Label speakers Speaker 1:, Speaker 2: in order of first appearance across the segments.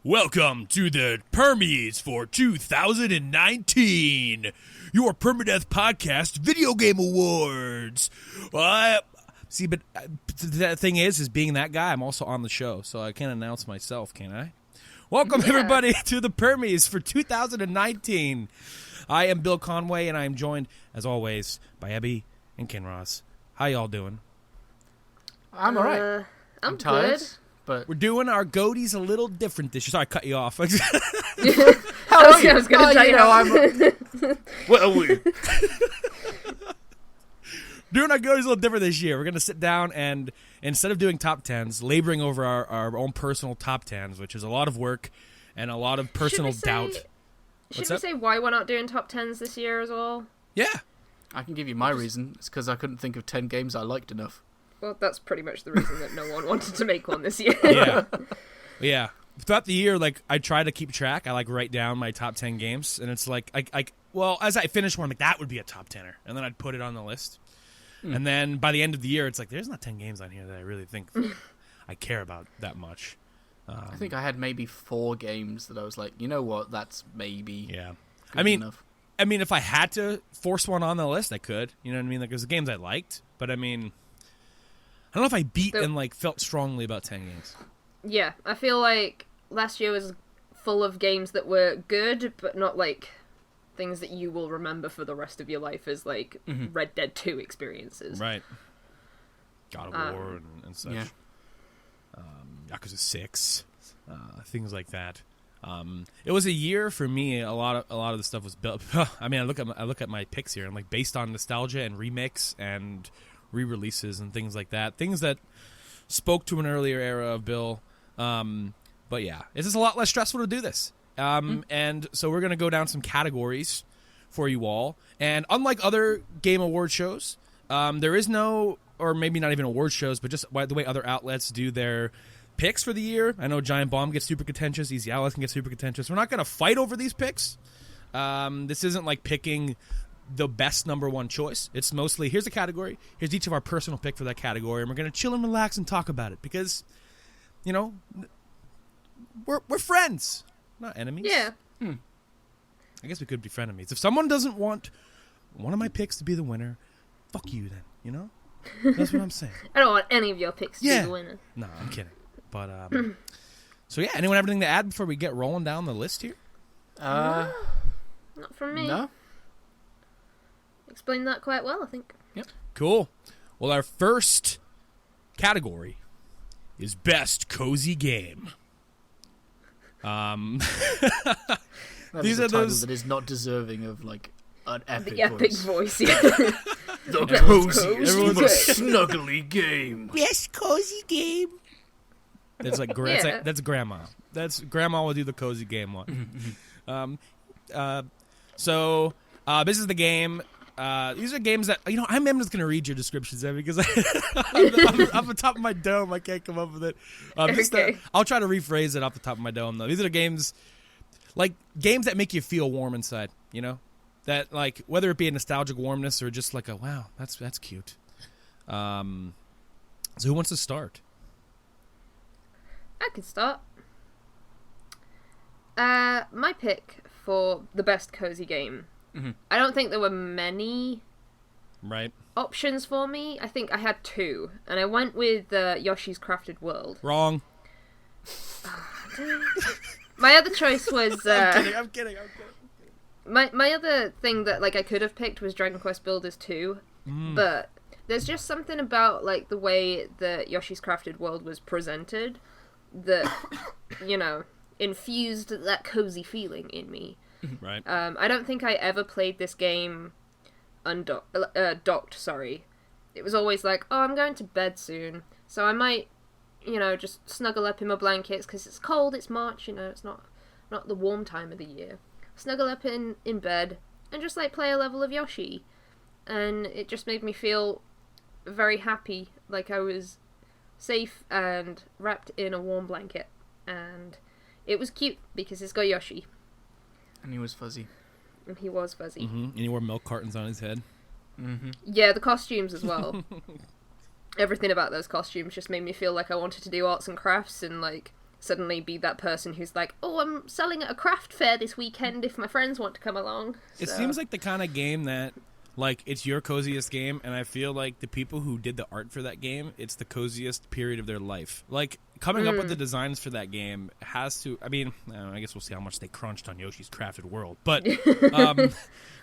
Speaker 1: Welcome to the Permies for 2019, your Permadeath Podcast Video Game Awards. See, but the thing is being that guy, I'm also on the show, so I can't announce myself, can I? Welcome, everybody, to the Permies for 2019. I am Bill Conway, and I am joined, as always, by Abby and Kinross. How y'all doing?
Speaker 2: I'm all right.
Speaker 3: I'm
Speaker 2: tired,
Speaker 3: good.
Speaker 2: but
Speaker 1: We're doing our GOTYs a little different this year. Sorry, I cut you off.
Speaker 3: I was going to tell you how
Speaker 2: what are we?
Speaker 1: Doing our GOTYs a little different this year. We're going to sit down and, instead of doing top 10s, laboring over our own personal top 10s, which is a lot of work and a lot of personal doubt.
Speaker 3: Should we say why we're not doing top 10s this year as well?
Speaker 1: Yeah.
Speaker 2: I can give you my reason. It's because I couldn't think of 10 games I liked enough.
Speaker 3: Well, that's pretty much the reason that no one wanted to make one this year.
Speaker 1: Yeah. Throughout the year, I try to keep track. I write down my top 10 games, and it's as I finish one, I'm like, that would be a top 10er, and then I'd put it on the list. And then by the end of the year, it's like, there's not 10 games on here that I really think I care about that much.
Speaker 2: I think I had maybe 4 games that I was like, you know what, that's maybe
Speaker 1: good
Speaker 2: enough.
Speaker 1: I mean, if I had to force one on the list, I could. You know what I mean? There's the games I liked, but I mean, I don't know if I beat and felt strongly about 10 games.
Speaker 3: Yeah, I feel like last year was full of games that were good, but not things that you will remember for the rest of your life as Red Dead 2 experiences.
Speaker 1: Right. God of War and such.
Speaker 2: Yeah.
Speaker 1: Yakuza 6, things like that. It was a year for me. A lot of the stuff was built. I mean, I look at my picks here, and based on nostalgia and remakes and re-releases and things like that, things that spoke to an earlier era of Bill. But yeah, it's just a lot less stressful to do this. And so we're gonna go down some categories for you all. And unlike other game award shows, there is no, or maybe not even award shows, but just the way other outlets do their picks for the year. I know Giant Bomb gets super contentious. Easy Alice can get super contentious. We're not gonna fight over these picks. This isn't like picking the best number one choice. It's mostly, here's a category, here's each of our personal pick for that category, and we're going to chill and relax and talk about it because, you know, we're friends, not enemies.
Speaker 3: Yeah.
Speaker 1: I guess we could be frenemies. If someone doesn't want one of my picks to be the winner, fuck you then, you know? That's what I'm saying.
Speaker 3: I don't want any of your picks to be the winner.
Speaker 1: No, I'm kidding. But, so yeah, anyone have anything to add before we get rolling down the list here?
Speaker 3: Not from me.
Speaker 2: No?
Speaker 3: Explained that quite well, I think.
Speaker 2: Yep.
Speaker 1: Cool. Well, our first category is Best Cozy Game.
Speaker 2: These are those that is not deserving of an epic
Speaker 3: The epic voice, yeah.
Speaker 2: The coziest, most snuggly game.
Speaker 1: Best Cozy Game. That's that's grandma. That's grandma will do the cozy game one. So this is the game. These are games that, I'm just going to read your descriptions, Evan, because off the top of my dome, I can't come up with it.
Speaker 3: Okay.
Speaker 1: I'll try to rephrase it off the top of my dome, though. These are games that make you feel warm inside, that, whether it be a nostalgic warmness or just wow, that's cute. So who wants to start?
Speaker 3: I can start. My pick for the best cozy game.
Speaker 2: Mm-hmm.
Speaker 3: I don't think there were many options for me. I think I had 2, and I went with Yoshi's Crafted World.
Speaker 1: Wrong.
Speaker 3: My other choice was...
Speaker 1: I'm kidding.
Speaker 3: My other thing that I could have picked was Dragon Quest Builders 2, but there's just something about the way that Yoshi's Crafted World was presented that, infused that cozy feeling in me.
Speaker 1: Right.
Speaker 3: I don't think I ever played this game docked, sorry. It was always I'm going to bed soon, so I might, just snuggle up in my blankets because it's cold, it's March, it's not the warm time of the year. Snuggle up in bed and just play a level of Yoshi. And it just made me feel very happy, like I was safe and wrapped in a warm blanket. And it was cute because it's got Yoshi.
Speaker 2: And he was fuzzy.
Speaker 3: And he was fuzzy.
Speaker 1: Mm-hmm. And he wore milk cartons on his head.
Speaker 2: Mm-hmm.
Speaker 3: Yeah, the costumes as well. Everything about those costumes just made me feel like I wanted to do arts and crafts and suddenly be that person who's like, oh, I'm selling at a craft fair this weekend if my friends want to come along.
Speaker 1: It seems like the kind of game that, like, it's your coziest game, and I feel like the people who did the art for that game, it's the coziest period of their life. Like, coming up with the designs for that game has to, I mean, I guess we'll see how much they crunched on Yoshi's Crafted World, but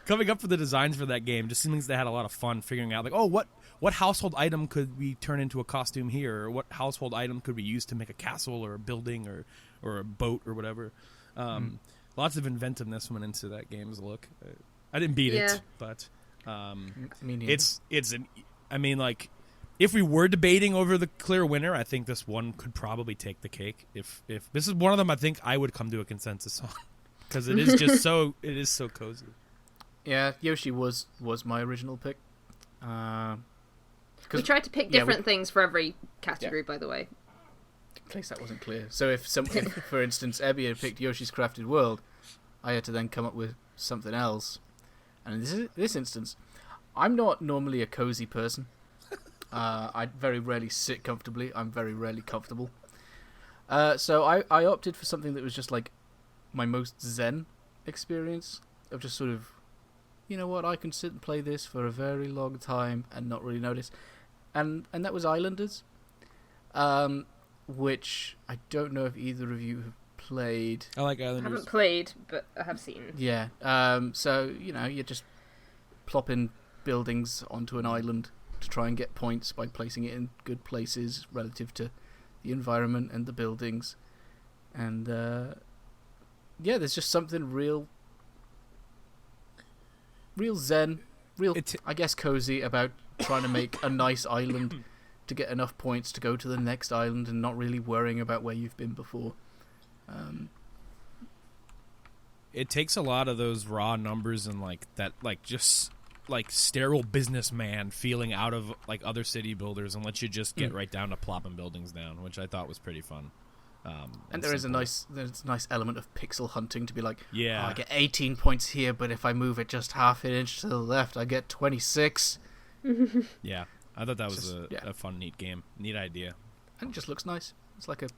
Speaker 1: coming up with the designs for that game just seems they had a lot of fun figuring out, like, oh, what household item could we turn into a costume here, or what household item could we use to make a castle or a building or a boat or whatever. Lots of inventiveness went into that game's look. I didn't beat it, but I mean, like, if we were debating over the clear winner, I think this one could probably take the cake. If this is one of them, I think I would come to a consensus on, because it is just so cozy.
Speaker 2: Yeah, Yoshi was my original pick.
Speaker 3: We tried to pick different things for every category, by the way.
Speaker 2: In case that wasn't clear. So if for instance, Ebby had picked Yoshi's Crafted World, I had to then come up with something else. And in this instance, I'm not normally a cozy person. I very rarely sit comfortably. I'm very rarely comfortable. So I opted for something that was just like my most zen experience of just sort of, you know what, I can sit and play this for a very long time and not really notice. And that was Islanders, which I don't know if either of you have played.
Speaker 1: I like Islanders.
Speaker 3: I haven't played, but I have seen.
Speaker 2: Yeah. So, you know, you're just plopping buildings onto an island to try and get points by placing it in good places relative to the environment and the buildings. And, there's just something real zen, I guess cozy about trying to make a nice island to get enough points to go to the next island and not really worrying about where you've been before.
Speaker 1: It takes a lot of those raw numbers and like that, like just like sterile businessman feeling out of like other city builders and lets you just get right down to plopping buildings down, which I thought was pretty fun.
Speaker 2: And there's a nice element of pixel hunting to be like,
Speaker 1: yeah,
Speaker 2: I get 18 points here, but if I move it just half an inch to the left, I get 26.
Speaker 1: Yeah, I thought that was a fun, neat game, neat idea.
Speaker 2: And it just looks nice. It's like a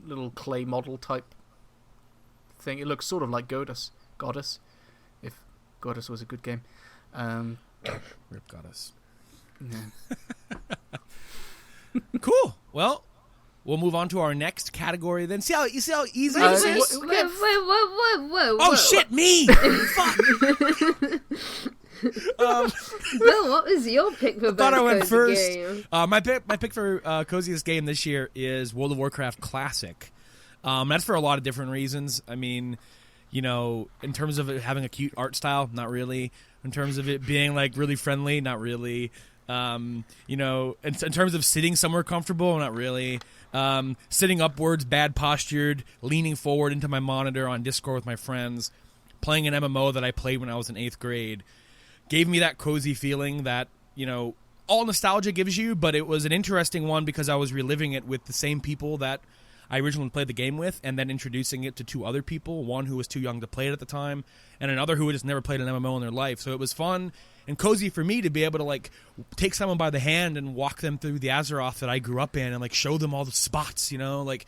Speaker 2: little clay model type thing. It looks sort of like Goddess, if Goddess was a good game.
Speaker 1: Rip Goddess.
Speaker 2: Yeah.
Speaker 1: Cool. Well, we'll move on to our next category then. See how easy this is?
Speaker 3: Whoa.
Speaker 1: Oh, shit, me! Fuck!
Speaker 3: Bill, what was your pick for best cozy
Speaker 1: first.
Speaker 3: game?
Speaker 1: My pick for coziest game this year is World of Warcraft Classic. That's for a lot of different reasons. I mean, you know, in terms of it having a cute art style, not really. In terms of it being like really friendly, not really. You know, in terms of sitting somewhere comfortable, not really. Sitting upwards, bad postured, leaning forward into my monitor on Discord with my friends, playing an MMO that I played when I was in 8th grade, gave me that cozy feeling that, you know, all nostalgia gives you, but it was an interesting one because I was reliving it with the same people that I originally played the game with, and then introducing it to two other people, one who was too young to play it at the time, and another who had just never played an MMO in their life. So it was fun and cozy for me to be able to, like, take someone by the hand and walk them through the Azeroth that I grew up in and, like, show them all the spots, you know, like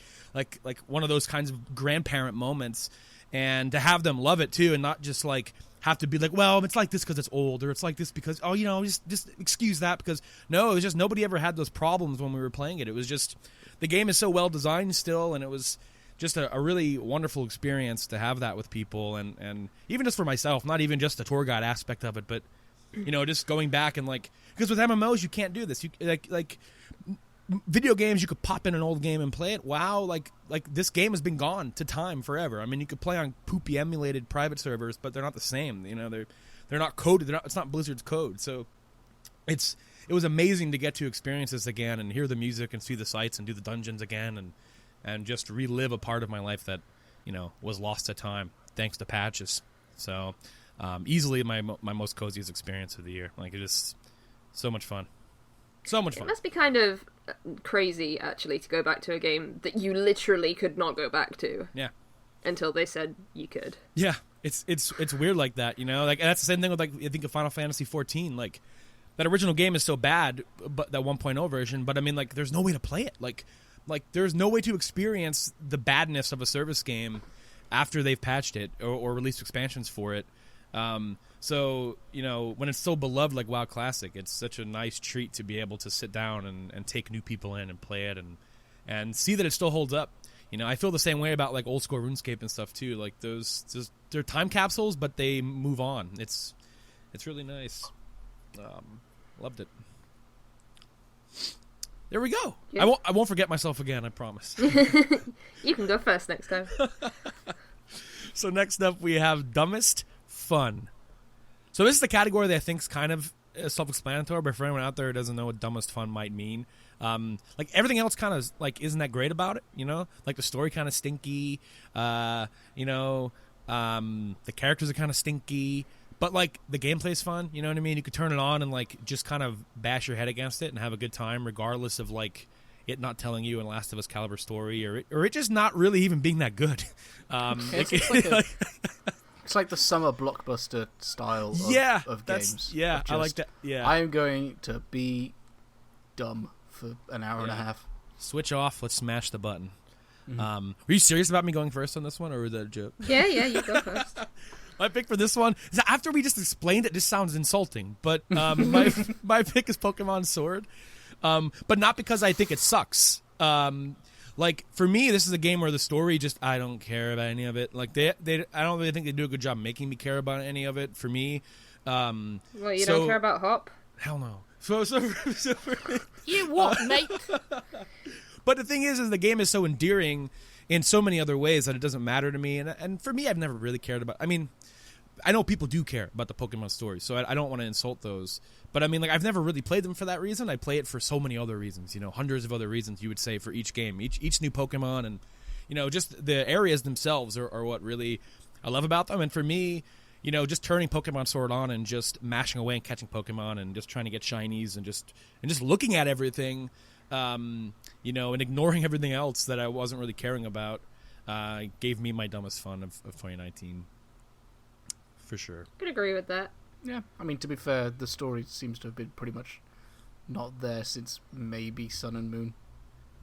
Speaker 1: one of those kinds of grandparent moments, and to have them love it, too, and not just, like, have to be like, well, it's like this because it's old, or it's like this because, oh, you know, just excuse that because, no, it was just nobody ever had those problems when we were playing it. It was just, the game is so well designed still, and it was just a really wonderful experience to have that with people, and even just for myself, not even just the tour guide aspect of it, but, you know, just going back and, like, because with MMOs you can't do this. You like video games, you could pop in an old game and play it. Wow, like this game has been gone to time forever. I mean, you could play on poopy emulated private servers, but they're not the same. You know, they're not coded. It's not Blizzard's code. So it was amazing to get to experience this again and hear the music and see the sights and do the dungeons again and just relive a part of my life that, you know, was lost to time thanks to patches. So easily my most coziest experience of the year. Like, it is so much fun. So much fun.
Speaker 3: It must be kind of crazy, actually, to go back to a game that you literally could not go back to.
Speaker 1: Yeah.
Speaker 3: Until they said you could.
Speaker 1: Yeah, it's weird like that, you know. Like, and that's the same thing with, like, I think of Final Fantasy 14. Like, that original game is so bad, but that 1.0 version. But I mean, like, there's no way to play it. Like, like there's no way to experience the badness of a service game after they've patched it or released expansions for it. So, you know, when it's so beloved like WoW Classic, it's such a nice treat to be able to sit down and take new people in and play it and see that it still holds up. You know, I feel the same way about like old school RuneScape and stuff too. Like they're time capsules, but they move on. It's really nice. Loved it. There we go.
Speaker 3: Yeah.
Speaker 1: I won't forget myself again, I promise.
Speaker 3: You can go first next time.
Speaker 1: So next up we have Dumbest Fun. So this is the category that I think is kind of self-explanatory, but for anyone out there who doesn't know what Dumbest Fun might mean, like everything else kind of like isn't that great about it, you know? Like the story kind of stinky, you know, the characters are kind of stinky, but like the gameplay's fun, you know what I mean? You could turn it on and like just kind of bash your head against it and have a good time, regardless of like it not telling you an Last of Us caliber story or it just not really even being that good.
Speaker 2: It's like the summer blockbuster style of games.
Speaker 1: Yeah, I like that. Yeah,
Speaker 2: I am going to be dumb for an hour and a half.
Speaker 1: Switch off. Let's smash the button. Were you serious about me going first on this one, or was that a joke?
Speaker 3: Yeah, you go first.
Speaker 1: My pick for this one is after we just explained it. This sounds insulting, but my pick is Pokemon Sword, but not because I think it sucks. Like for me, this is a game where the story just I don't care about any of it. Like I don't really think they do a good job making me care about any of it. For me,
Speaker 3: Well, you don't care about Hop?
Speaker 1: Hell no. So
Speaker 2: You what, mate?
Speaker 1: But the thing is the game is so endearing in so many other ways that it doesn't matter to me. And for me, I've never really cared about. I mean, I know people do care about the Pokemon stories, so I don't want to insult those. But I mean, like I've never really played them for that reason. I play it for so many other reasons. You know, hundreds of other reasons you would say for each game, each new Pokemon, and you know, just the areas themselves are what really I love about them. And for me, you know, just turning Pokemon Sword on and just mashing away and catching Pokemon and just trying to get shinies and just looking at everything, you know, and ignoring everything else that I wasn't really caring about, gave me my dumbest fun of 2019. For sure.
Speaker 3: Could agree with that.
Speaker 2: Yeah, I mean, to be fair, the story seems to have been pretty much not there since maybe Sun and Moon,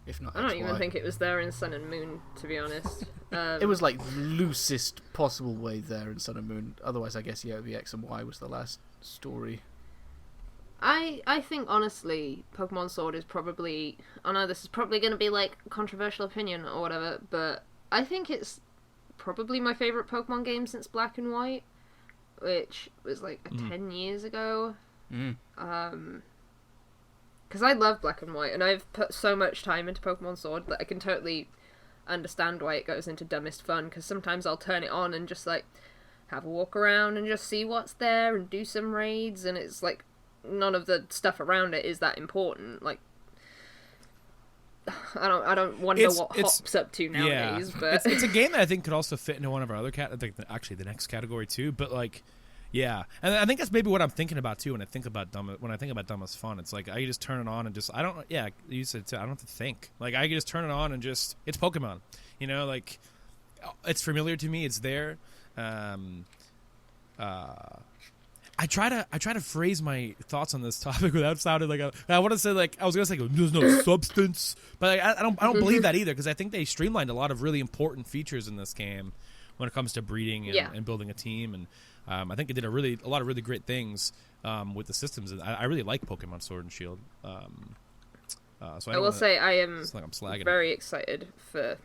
Speaker 2: if not
Speaker 3: I don't
Speaker 2: XY.
Speaker 3: even think it was there in Sun and Moon, to be honest.
Speaker 2: It was like loosest possible way there in Sun and Moon. Otherwise, I guess, yeah, the X and Y was the last story.
Speaker 3: I think, honestly, Pokemon Sword is probably... I know this is probably going to be, like, a controversial opinion or whatever, but I think it's probably my favourite Pokemon game since Black and White, which was, like, 10 years ago. Because I love Black and White, and I've put so much time into Pokemon Sword that I can totally understand why it goes into dumbest fun, because sometimes I'll turn it on and just, like, have a walk around and just see what's there and do some raids, and it's, like, none of the stuff around it is that important. Like, I don't wonder what Hop's up to nowadays.
Speaker 1: Yeah.
Speaker 3: But
Speaker 1: it's a game that I think could also fit into one of our other actually the next category too. But like, yeah, and I think that's maybe what I'm thinking about too when I think about dumbest fun. It's like I can just turn it on and just you said too, I don't have to think. Like I can just turn it on and just it's Pokemon. You know, like it's familiar to me. It's there. I try to phrase my thoughts on this topic without sounding like I want to say like I was gonna say there's no substance, but I don't believe that either, because I think they streamlined a lot of really important features in this game when it comes to breeding and building a team, and I think it did a lot of really great things with the systems. And I really like Pokemon Sword and Shield. So
Speaker 3: I will say I am
Speaker 1: like I'm
Speaker 3: very excited for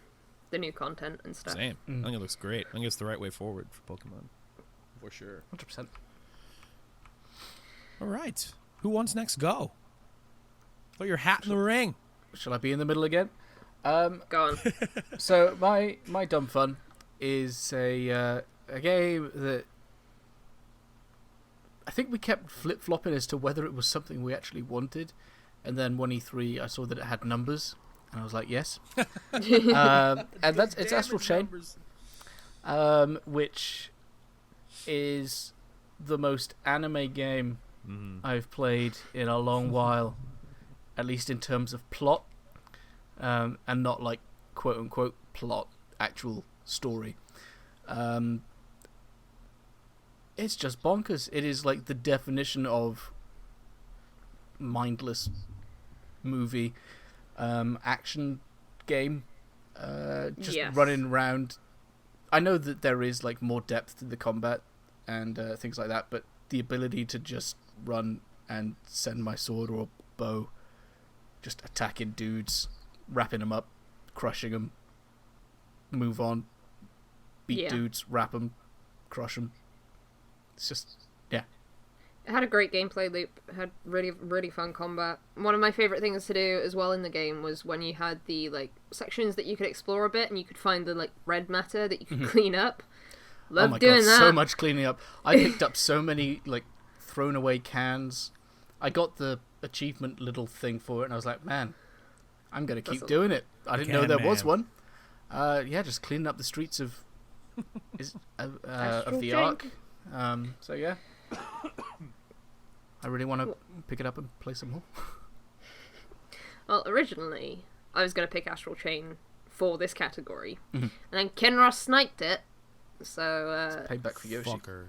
Speaker 3: the new content and stuff.
Speaker 1: Same. I think it looks great. I think it's the right way forward for Pokemon, for sure.
Speaker 2: 100%.
Speaker 1: All right. Who wants next? Go. Throw your hat in the ring.
Speaker 2: Shall I be in the middle again?
Speaker 3: Go on.
Speaker 2: So my dumb fun is a game that I think we kept flip-flopping as to whether it was something we actually wanted, and then one E3 I saw that it had numbers, and I was like, yes. And it's Astral Chain, which is the most anime game I've played in a long while, at least in terms of plot, and not like quote-unquote plot, actual story. It's just bonkers. It is like the definition of mindless movie, action game. Just
Speaker 3: Yes.
Speaker 2: running around. I know that there is like more depth to the combat and things like that, but the ability to just run and send my sword or bow, just attacking dudes, wrapping them up, crushing them, move on, beat dudes, wrap them, crush them. It's just, yeah.
Speaker 3: It had a great gameplay loop. It had really, really fun combat. One of my favourite things to do as well in the game was when you had the like sections that you could explore a bit and you could find the like red matter that you could clean up. Love doing that.
Speaker 2: So much cleaning up. I picked up so many like thrown away cans. I got the achievement little thing for it, and I was like, man, I'm gonna keep doing it. I didn't know there was one. Yeah, just cleaning up the streets of the Ark. So yeah. I really want to pick it up and play some more.
Speaker 3: Well, originally, I was going to pick Astral Chain for this category. And then Kinross sniped it. So,
Speaker 2: payback for Yoshi.
Speaker 1: Fucker.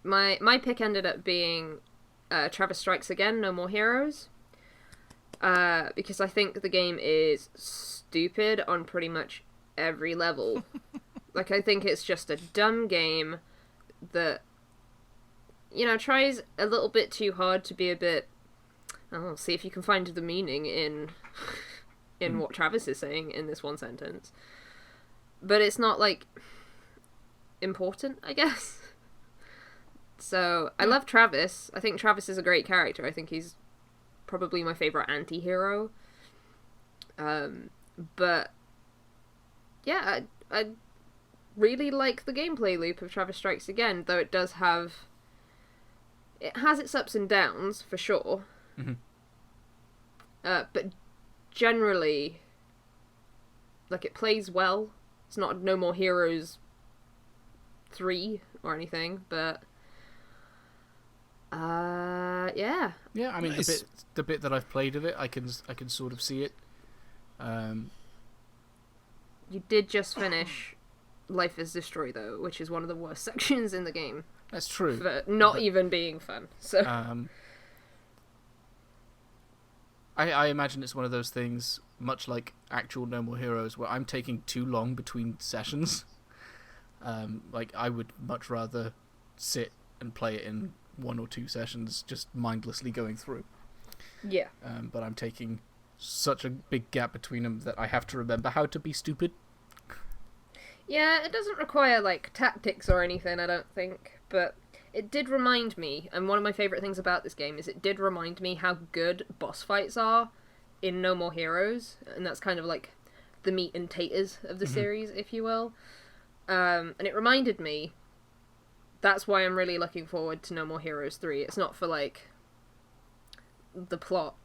Speaker 3: My pick ended up being Travis Strikes Again, No More Heroes. Because I think the game is stupid on pretty much every level. Like, I think it's just a dumb game that, you know, tries a little bit too hard to be a bit... Oh, see if you can find the meaning in what Travis is saying in this one sentence. But it's not, like, important, I guess. So, I love Travis. I think Travis is a great character. I think he's probably my favourite anti-hero. But, yeah, I really like the gameplay loop of Travis Strikes Again, though it does have... It has its ups and downs, for sure. But generally, like, it plays well. It's not No More Heroes 3 or anything, but... yeah.
Speaker 2: Yeah, I mean,
Speaker 1: Nice.
Speaker 2: the bit that I've played of it, I can sort of see it.
Speaker 3: You did just finish Life is Destroyed, though, which is one of the worst sections in the game.
Speaker 2: That's true.
Speaker 3: But not even being fun, so...
Speaker 2: I imagine it's one of those things, much like actual No More Heroes, where I'm taking too long between sessions. Like, I would much rather sit and play it in 1 or 2 sessions, just mindlessly going through.
Speaker 3: Yeah.
Speaker 2: But I'm taking such a big gap between them that I have to remember how to be stupid.
Speaker 3: Yeah, it doesn't require, like, tactics or anything, I don't think, but it did remind me, and one of my favourite things about this game is it did remind me how good boss fights are in No More Heroes, and that's kind of like the meat and taters of the series, if you will. And it reminded me, that's why I'm really looking forward to No More Heroes 3. It's not for, like, the plot,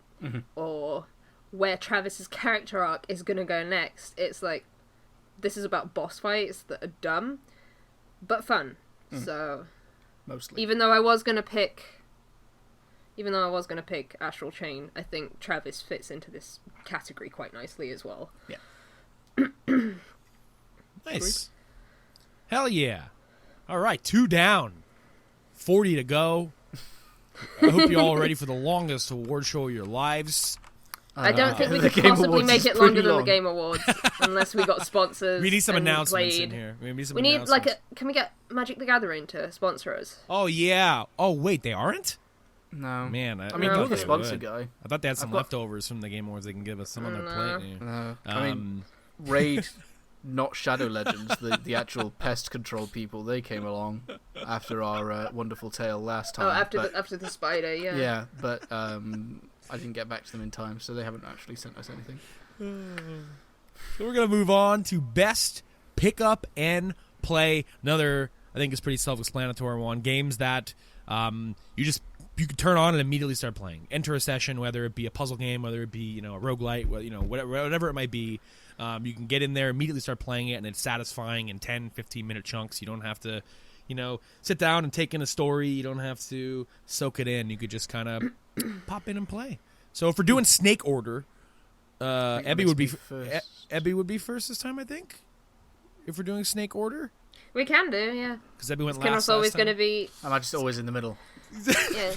Speaker 3: or where Travis's character arc is gonna go next. It's like, this is about boss fights that are dumb, but fun. So,
Speaker 2: Mostly.
Speaker 3: even though I was gonna pick Astral Chain, I think Travis fits into this category quite nicely as well.
Speaker 2: Yeah.
Speaker 1: Nice. Hell yeah. All right, 2 down. 40 to go. I hope you all are ready for the longest award show of your lives.
Speaker 3: I don't think we
Speaker 2: the
Speaker 3: could
Speaker 2: Game
Speaker 3: possibly
Speaker 2: Awards
Speaker 3: make
Speaker 2: is
Speaker 3: it longer
Speaker 2: pretty
Speaker 3: than
Speaker 2: long.
Speaker 3: the Game Awards, unless we got sponsors.
Speaker 1: We need some
Speaker 3: and
Speaker 1: announcements
Speaker 3: played.
Speaker 1: in here. We need some
Speaker 3: We need,
Speaker 1: announcements.
Speaker 3: like, can we get Magic the Gathering to sponsor us?
Speaker 1: Oh, yeah. Oh, wait, they aren't?
Speaker 2: No.
Speaker 1: Man,
Speaker 2: I
Speaker 1: thought
Speaker 2: mean, you're the
Speaker 1: they
Speaker 2: sponsor
Speaker 1: would.
Speaker 2: guy.
Speaker 1: I thought they had some
Speaker 2: I've got-
Speaker 1: leftovers from the Game Awards they can give us. Some on their
Speaker 3: No.
Speaker 1: plate.
Speaker 2: No. I mean, Raid, not Shadow Legends, the actual pest control people, they came along after our wonderful tale last time.
Speaker 3: Oh, after
Speaker 2: but,
Speaker 3: the spider, yeah.
Speaker 2: Yeah, but I didn't get back to them in time, so they haven't actually sent us anything.
Speaker 1: So we're going to move on to Best Pick Up and Play. Another, I think, is pretty self-explanatory one. Games that you can turn on and immediately start playing. Enter a session, whether it be a puzzle game, whether it be, a roguelite, whatever it might be. You can get in there, immediately start playing it, and it's satisfying in 10, 15-minute chunks. You don't have to, sit down and take in a story. You don't have to soak it in. You could just kind of pop in and play. So if we're doing snake order, Ebby would be
Speaker 2: first.
Speaker 1: Ebby would be first this time, I think. If we're doing snake order,
Speaker 3: We can do, yeah.
Speaker 1: because Ebby went last.
Speaker 3: Kinross always going to be...
Speaker 2: Am I just always in the middle?
Speaker 3: Yeah.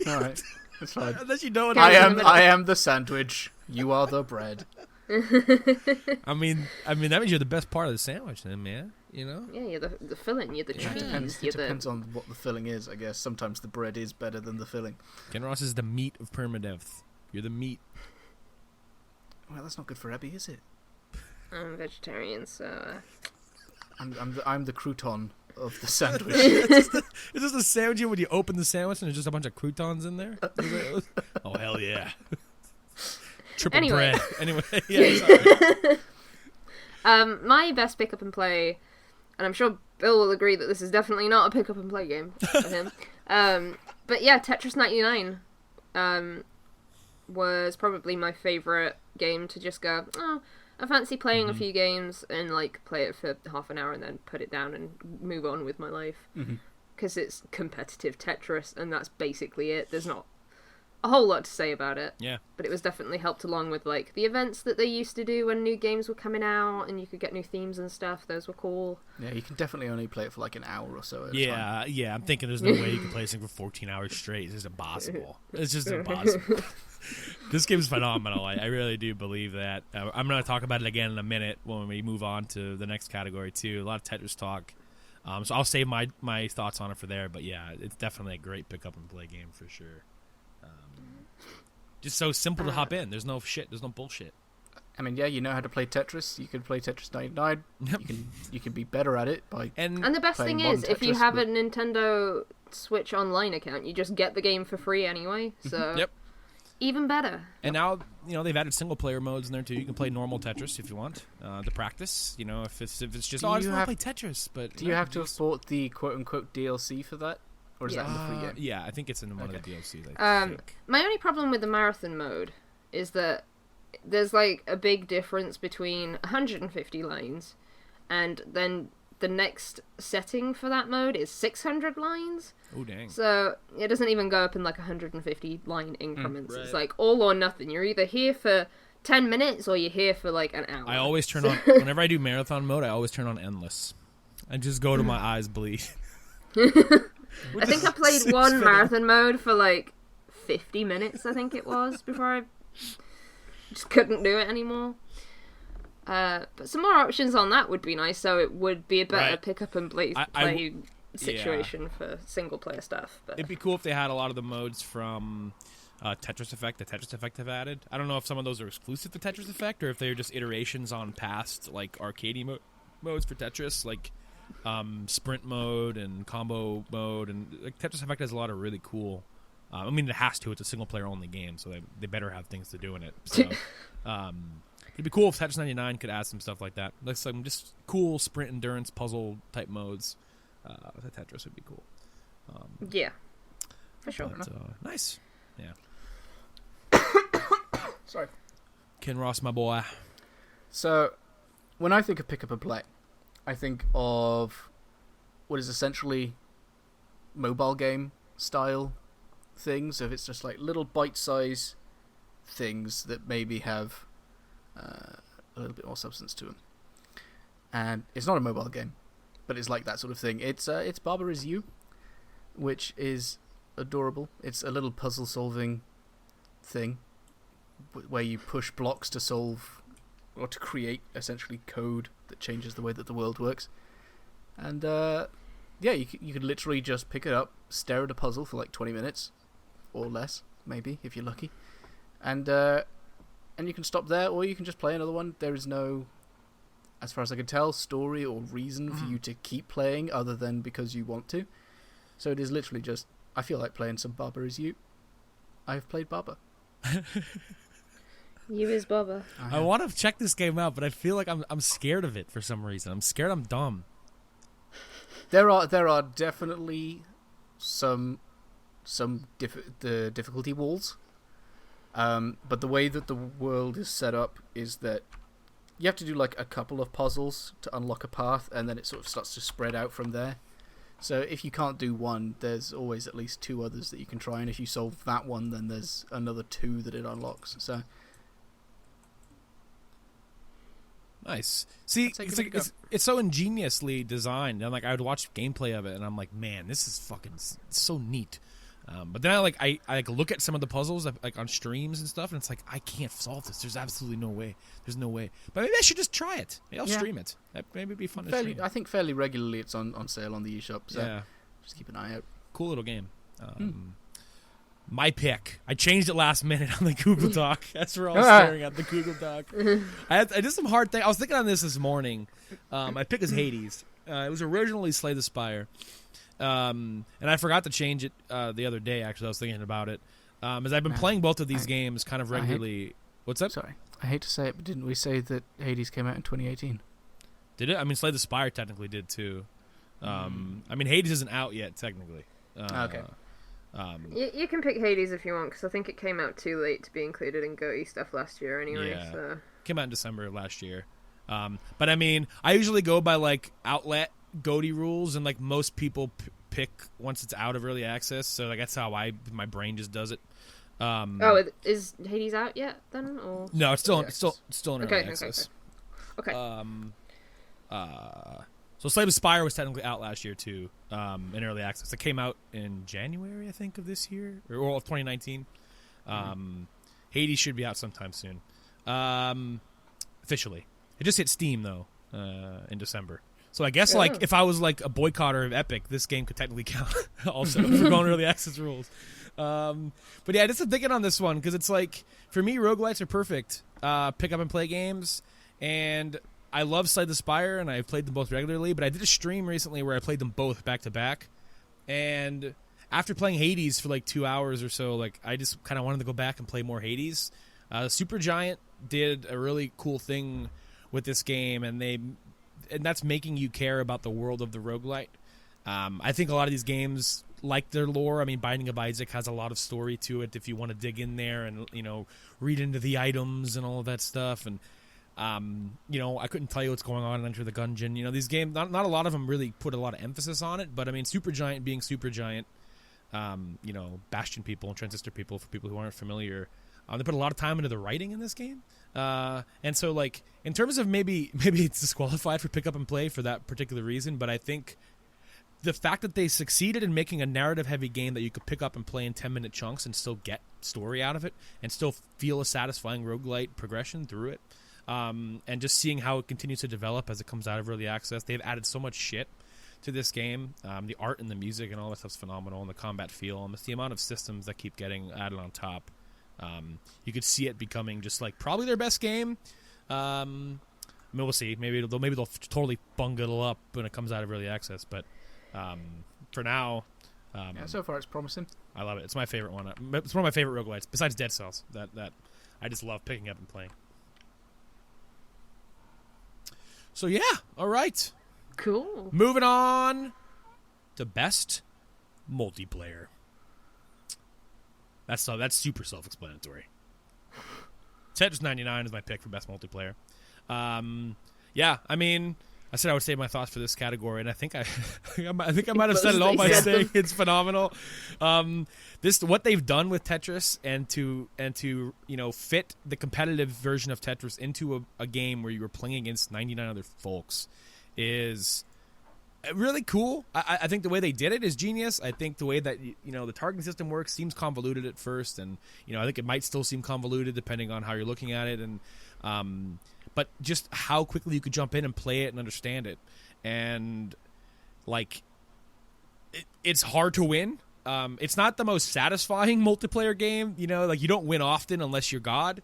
Speaker 2: All right, that's fine.
Speaker 1: Unless you know what
Speaker 3: I
Speaker 2: I
Speaker 3: am-
Speaker 2: am. I am the sandwich. You are the bread.
Speaker 1: I mean that means you're the best part of the sandwich, then, man. You know?
Speaker 3: Yeah, you're the filling, you're the cheese.
Speaker 2: It depends on what the filling is, I guess. Sometimes the bread is better than the filling.
Speaker 1: Ken Ross is the meat of Permadeath. You're the meat.
Speaker 2: Well, that's not good for Abby, is it?
Speaker 3: I'm vegetarian, so...
Speaker 2: I'm the crouton of the sandwich.
Speaker 1: It's just a sandwich when you open the sandwich and there's just a bunch of croutons in there. Oh, hell yeah. Triple bread. Anyway, yeah, sorry.
Speaker 3: My best pick up and play, and I'm sure Bill will agree that this is definitely not a pick up and play game for him. But yeah, Tetris 99 was probably my favourite game to just go, oh, I fancy playing a few games and like play it for half an hour and then put it down and move on with my life. Because it's competitive Tetris and that's basically it. There's not a whole lot to say about it.
Speaker 1: Yeah.
Speaker 3: But it was definitely helped along with like the events that they used to do when new games were coming out and you could get new themes and stuff. Those were cool.
Speaker 2: Yeah, you can definitely only play it for like an hour or so at a time.
Speaker 1: Yeah, I'm thinking there's no way you can play this thing for 14 hours straight. It's just impossible. It's just impossible. This game's phenomenal. I really do believe that. I'm going to talk about it again in a minute when we move on to the next category too. A lot of Tetris talk. So I'll save my thoughts on it for there. But yeah, it's definitely a great pick up and play game for sure. Just so simple to hop in. There's no shit. There's no bullshit.
Speaker 2: I mean, yeah, you know how to play Tetris. You can play Tetris 99.
Speaker 1: Yep.
Speaker 2: You can be better at it by.
Speaker 3: And the best thing is, if you have a Nintendo Switch Online account, you just get the game for free anyway. So
Speaker 1: Yep.
Speaker 3: Even better.
Speaker 1: And now, they've added single player modes in there too. You can play normal Tetris if you want to practice. If it's just I just want to play Tetris. But
Speaker 2: do you have to have bought the quote unquote DLC for that, or is that in the free game?
Speaker 1: Yeah, I think it's in one of the DLCs.
Speaker 3: My only problem with the marathon mode is that there's like a big difference between 150 lines and then the next setting for that mode is 600 lines.
Speaker 1: Oh, dang.
Speaker 3: So it doesn't even go up in like 150 line increments.
Speaker 1: Right.
Speaker 3: It's like all or nothing. You're either here for 10 minutes or you're here for like an hour.
Speaker 1: I always turn on, whenever I do marathon mode, I always turn on endless. I just go to my eyes bleed.
Speaker 3: I think I played one marathon mode for like 50 minutes, I think it was, before I just couldn't do it anymore. But some more options on that would be nice, so it would be a better pick up and play situation for single player stuff. But
Speaker 1: it'd be cool if they had a lot of the modes from Tetris Effect that Tetris Effect have added. I don't know if some of those are exclusive to Tetris Effect or if they're just iterations on past like arcadey modes for Tetris, like sprint mode and combo mode, and like Tetris Effect has a lot of really cool. I mean, it has to. It's a single player only game, so they better have things to do in it. So, it'd be cool if Tetris 99 could add some stuff like that, like some just cool sprint endurance puzzle type modes. The Tetris would be cool.
Speaker 3: Yeah, for sure.
Speaker 1: But, nice. Yeah.
Speaker 2: Sorry,
Speaker 1: Ken Ross, my boy.
Speaker 2: So, when I think of pick up and play, I think of what is essentially mobile game style things. If it's just like little bite-size things that maybe have a little bit more substance to them, and it's not a mobile game, but it's like that sort of thing. It's Barber is You, which is adorable. It's a little puzzle-solving thing where you push blocks to solve or to create essentially code that changes the way that the world works. And you could literally just pick it up, stare at a puzzle for like 20 minutes or less, maybe if you're lucky, and you can stop there, or you can just play another one. There is no, as far as I can tell, story or reason for you to keep playing other than because you want to. So it is literally just, I feel like playing some Barber is You. I have played Barber.
Speaker 3: You is Bubba.
Speaker 1: I want to check this game out, but I feel like I'm scared of it for some reason. I'm scared I'm dumb.
Speaker 2: There are definitely some the difficulty walls, but the way that the world is set up is that you have to do like a couple of puzzles to unlock a path, and then it sort of starts to spread out from there. So if you can't do one, there's always at least two others that you can try, and if you solve that one, then there's another two that it unlocks. So
Speaker 1: nice. See, it's so ingeniously designed. And like I would watch gameplay of it, and I'm like, man, this is fucking so neat. But then I like look at some of the puzzles like on streams and stuff, and it's like I can't solve this. There's absolutely no way. There's no way. But maybe I should just try it. Maybe I'll stream it. Maybe it'd be fun to stream.
Speaker 2: I think fairly regularly it's on sale on the eShop. So just keep an eye out.
Speaker 1: Cool little game. My pick. I changed it last minute on the Google Doc. As we're all staring at the Google Doc. I did some hard things. I was thinking on this morning. My pick is Hades. It was originally Slay the Spire. And I forgot to change it the other day, actually. I was thinking about it. As I've been playing both of these games kind of regularly. What's up?
Speaker 2: Sorry. I hate to say it, but didn't we say that Hades came out in 2018?
Speaker 1: Did it? I mean, Slay the Spire technically did, too. I mean, Hades isn't out yet, technically.
Speaker 2: Okay.
Speaker 3: You can pick Hades if you want, because I think it came out too late to be included in GOTY stuff last year anyway.
Speaker 1: Yeah.
Speaker 3: So.
Speaker 1: Came out in December of last year. But I mean, I usually go by like outlet GOTY rules, and like most people pick once it's out of early access. So like that's how my brain just does it.
Speaker 3: Is Hades out yet then? Or?
Speaker 1: No, it's still in early access.
Speaker 3: Okay.
Speaker 1: So Slay the Spire was technically out last year too, in early access. It came out in January, I think, of this year or of 2019. Hades should be out sometime soon, officially. It just hit Steam though in December. So I guess like if I was like a boycotter of Epic, this game could technically count also for going early access rules. But yeah, I just am thinking on this one because it's like for me, roguelites are perfect. Pick up and play games, and I love Slay the Spire, and I've played them both regularly, but I did a stream recently where I played them both back to back. And after playing Hades for like 2 hours or so, like I just kind of wanted to go back and play more Hades. Supergiant did a really cool thing with this game, and that's making you care about the world of the roguelite. I think a lot of these games like their lore. I mean, Binding of Isaac has a lot of story to it if you want to dig in there and, read into the items and all of that stuff. And I couldn't tell you what's going on in Enter the Gungeon. These games, not a lot of them really put a lot of emphasis on it, but I mean, Supergiant being Supergiant, Bastion people and Transistor people, for people who aren't familiar, they put a lot of time into the writing in this game. And so, like, in terms of maybe it's disqualified for pick up and play for that particular reason, but I think the fact that they succeeded in making a narrative-heavy game that you could pick up and play in 10-minute chunks and still get story out of it and still feel a satisfying roguelite progression through it, and just seeing how it continues to develop as it comes out of early access. They've added so much shit to this game. The art and the music and all that stuff's phenomenal, and the combat feel, and the amount of systems that keep getting added on top. You could see it becoming just like probably their best game. I mean, we'll see. Maybe they'll totally bung it up when it comes out of early access. But for now,
Speaker 2: so far it's promising.
Speaker 1: I love it. It's my favorite one. It's one of my favorite roguelites besides Dead Cells. That I just love picking up and playing. So yeah, all right.
Speaker 3: Cool.
Speaker 1: Moving on to best multiplayer. That's super self-explanatory. Tetris 99 is my pick for best multiplayer. Yeah, I mean, I said I would save my thoughts for this category, and I think I might have said it all by saying it's phenomenal. What they've done with Tetris and to fit the competitive version of Tetris into a game where you were playing against 99 other folks is really cool. I think the way they did it is genius. I think the way that the targeting system works seems convoluted at first, and I think it might still seem convoluted depending on how you're looking at it, and but just how quickly you could jump in and play it and understand it, and like it's hard to win. It's not the most satisfying multiplayer game. Like you don't win often unless you're God.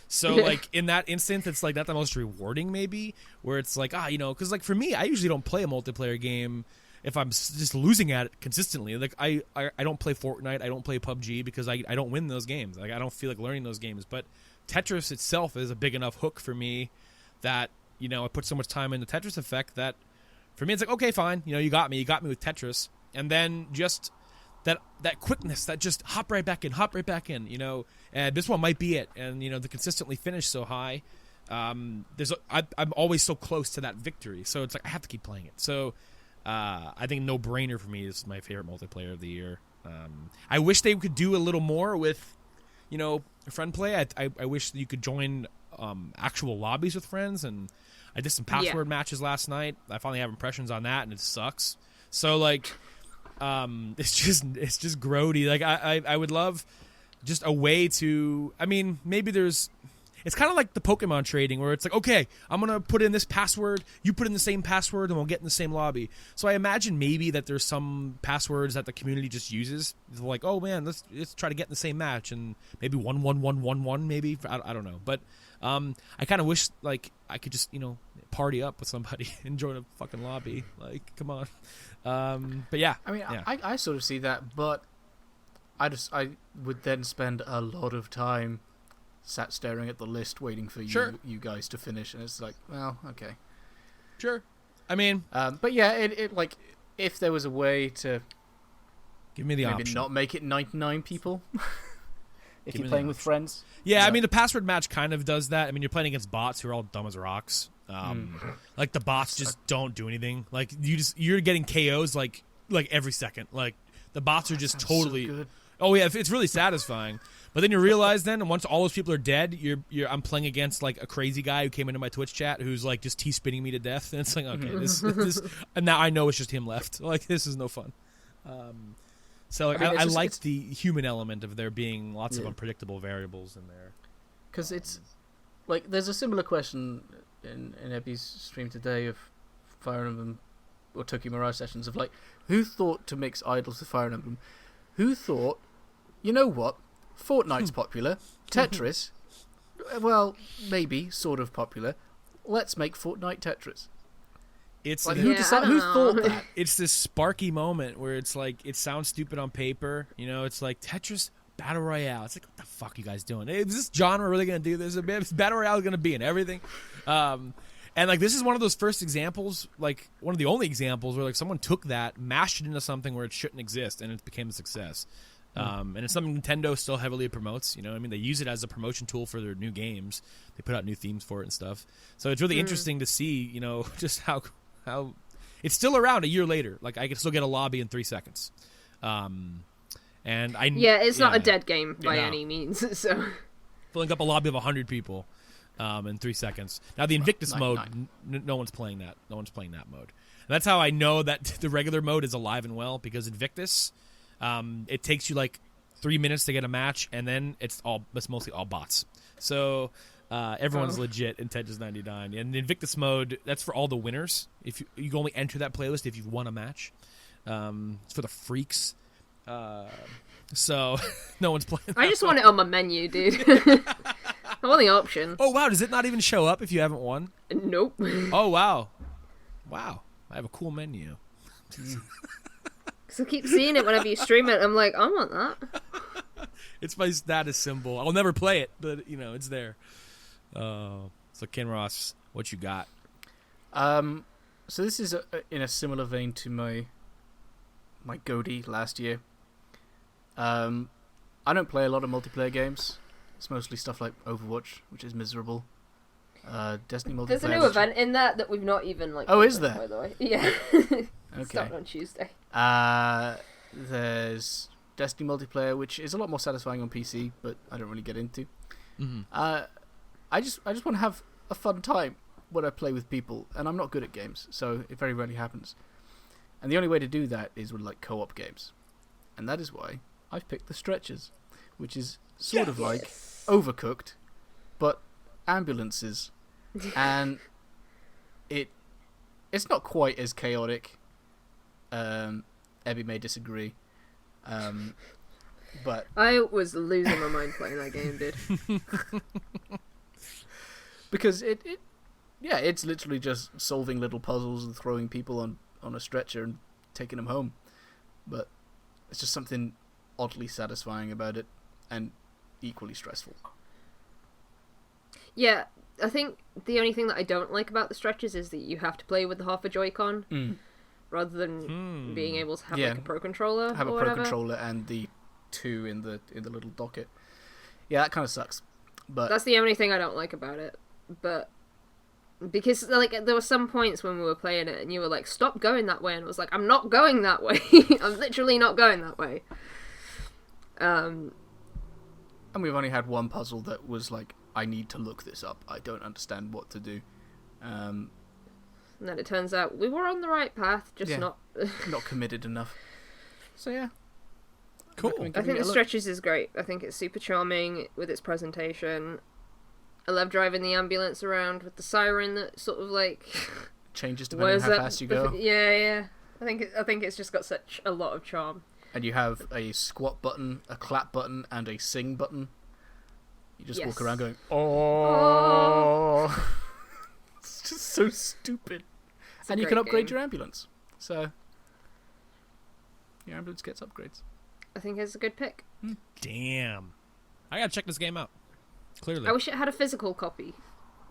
Speaker 1: So, like, in that instance, it's, like, not the most rewarding, maybe, where it's like, because, like, for me, I usually don't play a multiplayer game if I'm just losing at it consistently. Like, I don't play Fortnite, I don't play PUBG, because I don't win those games. Like, I don't feel like learning those games. But Tetris itself is a big enough hook for me that, I put so much time in the Tetris effect that, for me, it's like, okay, fine, you got me with Tetris. And then just that quickness, that just hop right back in, and this one might be it. And, the consistently finish so high, I'm always so close to that victory. So it's like, I have to keep playing it. So I think No Brainer for me is my favorite multiplayer of the year. I wish they could do a little more with, friend play. I wish that you could join actual lobbies with friends. And I did some password matches last night. I finally have impressions on that, and it sucks. So, like... it's just grody. Like I would love just a way to. I mean, maybe there's. It's kind of like the Pokemon trading where it's like, okay, I'm going to put in this password, you put in the same password, and we'll get in the same lobby. So I imagine maybe that there's some passwords that the community just uses. They're like, oh, man, let's try to get in the same match, and maybe 1-1-1-1-1 maybe. I don't know. But I kind of wish, like, I could just, party up with somebody and join a fucking lobby. Like, come on. But yeah.
Speaker 2: I mean,
Speaker 1: yeah.
Speaker 2: I sort of see that, but I would then spend a lot of time sat staring at the list waiting for you guys to finish, and it's like, well, okay.
Speaker 1: Sure. I mean...
Speaker 2: but yeah, it like, if there was a way to...
Speaker 1: Give me the
Speaker 2: maybe
Speaker 1: option.
Speaker 2: not make it 99 people, if you're playing with friends.
Speaker 1: Yeah, I mean, the password match kind of does that. I mean, you're playing against bots who are all dumb as rocks. Like, the bots just don't do anything. Like, you're getting KOs, like every second. Like, the bots are just totally...
Speaker 2: So good.
Speaker 1: Oh, yeah, it's really satisfying. But then you realize then, once all those people are dead, I'm playing against, like, a crazy guy who came into my Twitch chat who's, like, just T-spinning me to death. And it's like, okay, this and now I know it's just him left. Like, this is no fun. So, like, I like the human element of there being lots of unpredictable variables in there.
Speaker 2: Because it's, like, there's a similar question in Ebby's stream today of Fire Emblem or Tokyo Mirage Sessions of, like, who thought to mix idols with Fire Emblem? Who thought, you know what? Fortnite's popular. Tetris, well, maybe sort of popular. Let's make Fortnite Tetris.
Speaker 1: It's
Speaker 2: like,
Speaker 1: like,
Speaker 2: who thought that?
Speaker 1: It's this sparky moment where it's like it sounds stupid on paper. It's like Tetris Battle Royale. It's like, what the fuck are you guys doing? Is this genre really going to do this? Is Battle Royale going to be in everything? And like this is one of those first examples, like one of the only examples where like someone took that, mashed it into something where it shouldn't exist, and it became a success. And it's something Nintendo still heavily promotes. I mean, they use it as a promotion tool for their new games. They put out new themes for it and stuff. So it's really interesting to see, just how it's still around a year later. Like I can still get a lobby in 3 seconds. And
Speaker 3: it's not a dead game by any means. So
Speaker 1: filling up a lobby of 100 people in 3 seconds. Now the Invictus mode, no one's playing that. No one's playing that mode. And that's how I know that the regular mode is alive and well, because Invictus. It takes you like 3 minutes to get a match, and then it's mostly all bots. So everyone's legit in Tetris 99. And the Invictus mode, that's for all the winners. If you can only enter that playlist if you've won a match. It's for the freaks. So no one's playing.
Speaker 3: I just want it on my menu, dude. I want the option.
Speaker 1: Oh wow, does it not even show up if you haven't won?
Speaker 3: Nope.
Speaker 1: Oh wow, I have a cool menu.
Speaker 3: So I keep seeing it whenever you stream it. I'm like, I want that.
Speaker 1: It's my status symbol. I'll never play it, but it's there. So Ken Ross, what you got?
Speaker 2: So this is in a similar vein to my GOTY last year. I don't play a lot of multiplayer games. It's mostly stuff like Overwatch, which is miserable. Destiny multiplayer.
Speaker 3: There's a new event in that we've not even like.
Speaker 2: Oh, is there?
Speaker 3: By the way, yeah.
Speaker 2: Okay.
Speaker 3: Starting on Tuesday.
Speaker 2: There's Destiny multiplayer, which is a lot more satisfying on PC, but I don't really get into.
Speaker 1: Mm-hmm.
Speaker 2: I just want to have a fun time when I play with people, and I'm not good at games, so it very rarely happens. And the only way to do that is with like co-op games, and that is why I've picked the Stretchers, which is sort of like Overcooked, but ambulances, and it's not quite as chaotic. Ebby may disagree, but
Speaker 3: I was losing my mind playing that game, dude.
Speaker 2: Because it's literally just solving little puzzles and throwing people on a stretcher and taking them home, but it's just something oddly satisfying about it and equally stressful.
Speaker 3: Yeah, I think the only thing that I don't like about the Stretchers is that you have to play with the half a Joy-Con. Rather than being able to have like a Pro Controller.
Speaker 2: Have a
Speaker 3: Pro
Speaker 2: Controller and the 2 in the little docket. Yeah, that kind of sucks. But
Speaker 3: that's the only thing I don't like about it. But because like there were some points when we were playing it and you were like, "Stop going that way," and I was like, "I'm not going that way. I'm literally not going that way." And
Speaker 2: we've only had one puzzle that was like, "I need to look this up. I don't understand what to do."
Speaker 3: And then it turns out we were on the right path, just not
Speaker 2: committed enough. So yeah.
Speaker 1: Cool.
Speaker 2: recommend
Speaker 3: I
Speaker 2: giving
Speaker 3: think
Speaker 2: it a
Speaker 3: the
Speaker 2: look.
Speaker 3: Stretches is great. I think it's super charming with its presentation. I love driving the ambulance around with the siren that sort of like
Speaker 2: Changes depending on how fast you go.
Speaker 3: Yeah. I think it's just got such a lot of charm.
Speaker 2: And you have a squat button, a clap button, and a sing button. You just walk
Speaker 3: Yes.
Speaker 2: around going, oh. It's just so stupid.
Speaker 3: It's a
Speaker 2: And you can
Speaker 3: great
Speaker 2: upgrade
Speaker 3: game.
Speaker 2: your ambulance. So, your ambulance gets upgrades.
Speaker 3: I think it's a good pick.
Speaker 1: Damn. I gotta check this game out. Clearly.
Speaker 3: I wish it had a physical copy.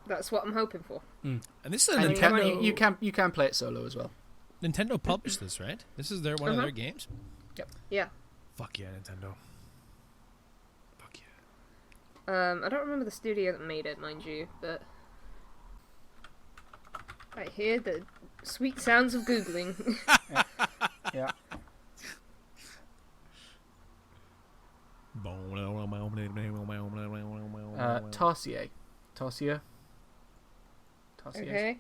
Speaker 3: That's what I'm hoping for.
Speaker 1: And this is a
Speaker 2: And
Speaker 1: Nintendo.
Speaker 2: you can play it solo as well.
Speaker 1: Nintendo published this, right? This is one of their games?
Speaker 3: Yeah.
Speaker 1: Fuck yeah, Nintendo. Fuck yeah.
Speaker 3: I don't remember the studio that made it, mind you, but I hear the sweet sounds of Googling.
Speaker 2: Yeah. Tarsier. Tarsier.
Speaker 3: Okay.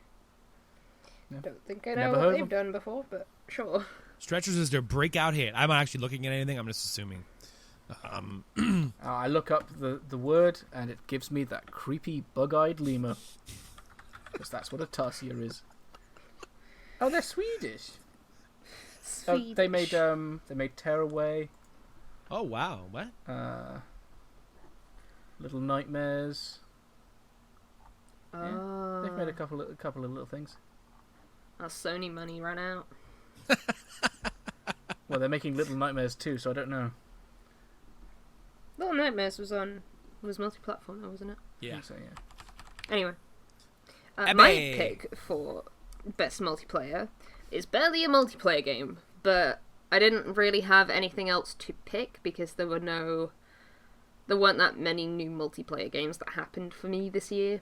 Speaker 2: Yeah.
Speaker 3: Don't think I
Speaker 2: Never
Speaker 3: know
Speaker 2: heard
Speaker 3: what
Speaker 2: of
Speaker 3: they've done before, but sure.
Speaker 1: Stretchers is their breakout hit. I'm not actually looking at anything. I'm just assuming.
Speaker 2: I look up the word and it gives me that creepy bug-eyed lemur. Because that's what a tarsier is. Oh, they're Swedish. Oh, they made Tearaway,
Speaker 1: Oh wow, what?
Speaker 2: Little Nightmares.
Speaker 3: Oh,
Speaker 2: They've made a couple of little things.
Speaker 3: our Sony money ran out.
Speaker 2: Well, they're making Little Nightmares too, so I don't know.
Speaker 3: Little Nightmares was multi-platform though, wasn't it?
Speaker 2: I
Speaker 1: Yeah.
Speaker 2: think so, yeah.
Speaker 3: Anyway,
Speaker 1: Ebbe.
Speaker 3: my pick for best multiplayer is barely a multiplayer game, but I didn't really have anything else to pick because there weren't that many new multiplayer games that happened for me this year.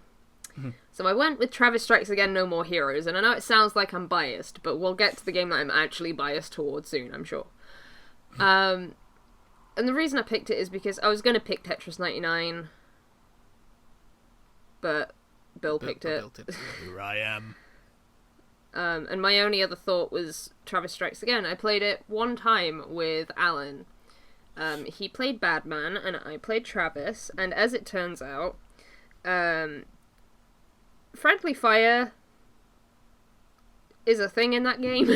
Speaker 3: So I went with Travis Strikes Again No More Heroes, and I know it sounds like I'm biased, but we'll get to the game that I'm actually biased towards soon, I'm sure. And the reason I picked it is because I was going to pick Tetris 99, but Bill picked it.
Speaker 1: Here I am.
Speaker 3: And my only other thought was Travis Strikes Again. I played it one time with Alan. He played Badman, and I played Travis, and as it turns out, friendly fire is a thing in that game.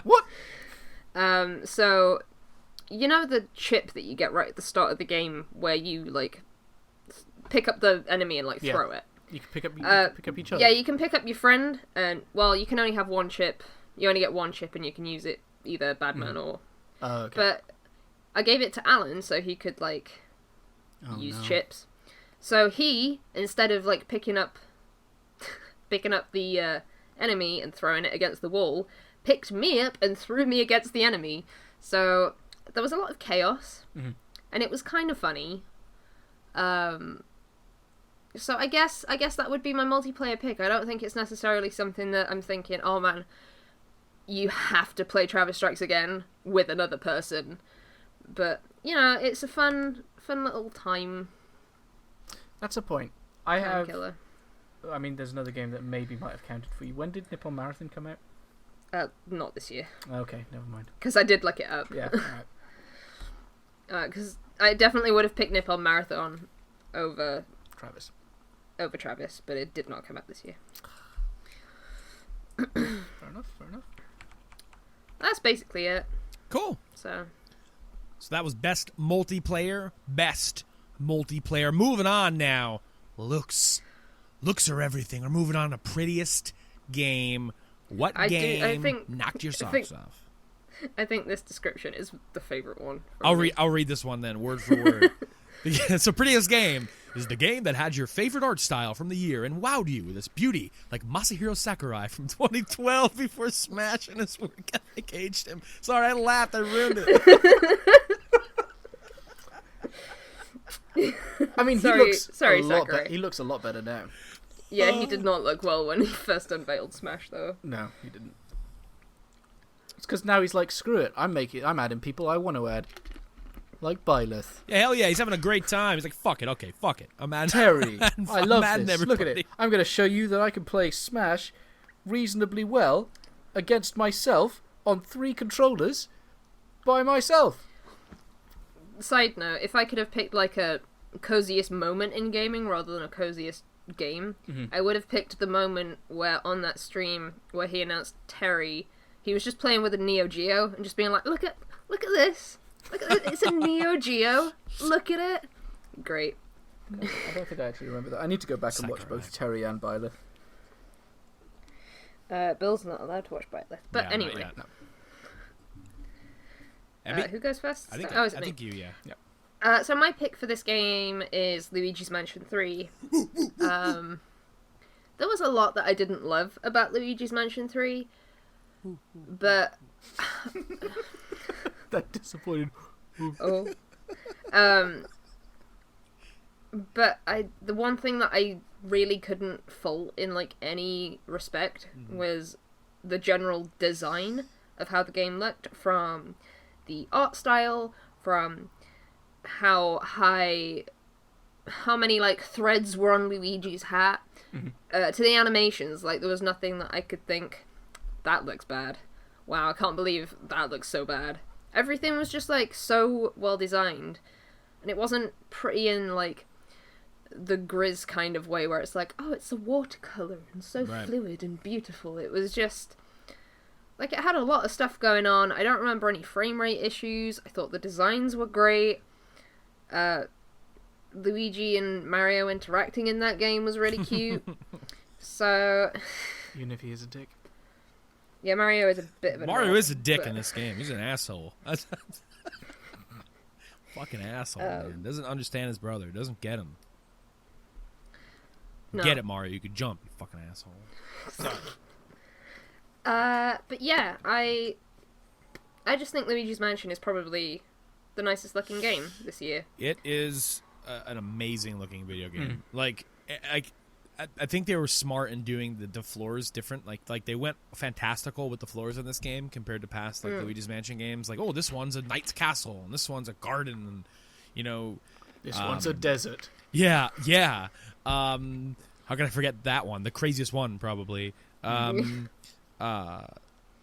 Speaker 2: What?
Speaker 3: So, you know the chip that you get right at the start of the game where you, like, pick up the enemy and, like,
Speaker 2: Yeah.
Speaker 3: throw it?
Speaker 2: You can pick up each other.
Speaker 3: Yeah, you can pick up your friend, and, well, you can only have one chip. You only get one chip, and you can use it either Badman or...
Speaker 2: Oh, okay.
Speaker 3: But I gave it to Alan so he could, like,
Speaker 2: Oh,
Speaker 3: use
Speaker 2: no.
Speaker 3: chips. So he, instead of, like, picking up the enemy and throwing it against the wall, picked me up and threw me against the enemy. So there was a lot of chaos, and it was kind of funny. So I guess that would be my multiplayer pick. I don't think it's necessarily something that I'm thinking, oh man, you have to play Travis Strikes Again with another person. But, you know, it's a fun little time
Speaker 2: That's a point.
Speaker 3: killer.
Speaker 2: I mean, there's another game that maybe might have counted for you. When did Nippon Marathon come out?
Speaker 3: Not this year.
Speaker 2: Okay, never mind.
Speaker 3: Because I did look it up.
Speaker 2: Yeah, alright.
Speaker 3: Because I definitely would have picked Nippon Marathon over
Speaker 2: Travis.
Speaker 3: Travis, but it did not come out this year.
Speaker 2: Fair enough.
Speaker 3: That's basically it.
Speaker 1: Cool.
Speaker 3: So
Speaker 1: that was best multiplayer. Moving on now. Looks are everything. We're moving on to prettiest game. What
Speaker 3: I
Speaker 1: game
Speaker 3: think-
Speaker 1: knocked your
Speaker 3: I
Speaker 1: socks
Speaker 3: think-
Speaker 1: off?
Speaker 3: I think this description is the favorite one. from
Speaker 1: I'll
Speaker 3: me.
Speaker 1: read this one then, word for word. So prettiest game is the game that had your favorite art style from the year and wowed you with its beauty, like Masahiro Sakurai from 2012 before Smash and his work ethic aged him. Sorry, I laughed. I ruined it.
Speaker 2: I mean,
Speaker 3: Sorry-
Speaker 2: he looks
Speaker 3: sorry,
Speaker 2: a lot
Speaker 3: Sakurai.
Speaker 2: better. He looks a lot better now.
Speaker 3: Yeah, he did not look well when he first unveiled Smash, though.
Speaker 2: No, he didn't. It's because now he's like, screw it. I'm adding people I want to add, like Byleth.
Speaker 1: Yeah, hell yeah, he's having a great time. He's like, fuck it, okay, fuck it. I'm mad.
Speaker 2: Terry,
Speaker 1: I'm
Speaker 2: I love
Speaker 1: mad at
Speaker 2: this. Look at
Speaker 1: everybody.
Speaker 2: it. I'm going to show you that I can play Smash reasonably well against myself on 3 controllers by myself.
Speaker 3: Side note, if I could have picked like a coziest moment in gaming rather than a coziest game, I would have picked the moment where on that stream where he announced Terry, he was just playing with a Neo Geo and just being like, look at this. Look at this. It's a Neo Geo. Look at it. Great.
Speaker 2: No, I don't think I actually remember that. I need to go back and watch both Terry and Byleth.
Speaker 3: Bill's not allowed to watch Byleth. But anyway. Who goes first?
Speaker 1: I think,
Speaker 3: I
Speaker 1: I think you, yeah.
Speaker 3: So my pick for this game is Luigi's Mansion 3. There was a lot that I didn't love about Luigi's Mansion 3, but...
Speaker 2: That disappointed.
Speaker 3: Oh. But the one thing that I really couldn't fault in like any respect was the general design of how the game looked, from the art style, from how many like threads were on Luigi's hat, to the animations. Like there was nothing that I could think that looks bad. Wow, I can't believe that looks so bad. Everything was just like so well designed, and it wasn't pretty in like the Grizz kind of way where it's like, oh, it's a watercolor and so fluid and beautiful. It was just like, it had a lot of stuff going on. I don't remember any frame rate issues. I thought the designs were great. Luigi and Mario interacting in that game was really cute. So
Speaker 2: even if he is a dick.
Speaker 3: Yeah, Mario is a bit of a
Speaker 1: Mario
Speaker 3: nerd,
Speaker 1: is a dick in this game. He's an asshole. Fucking asshole, man. Doesn't understand his brother. Doesn't get him.
Speaker 3: No.
Speaker 1: Get it, Mario. You could jump, you fucking asshole.
Speaker 3: But yeah, I just think Luigi's Mansion is probably the nicest looking game this year.
Speaker 1: It is an amazing looking video game. Like, I think they were smart in doing the floors different. Like they went fantastical with the floors in this game compared to past Luigi's Mansion games. Like, oh, this one's a knight's castle and this one's a garden, and you know,
Speaker 2: this one's a desert.
Speaker 1: Yeah. How can I forget that one? The craziest one, probably. And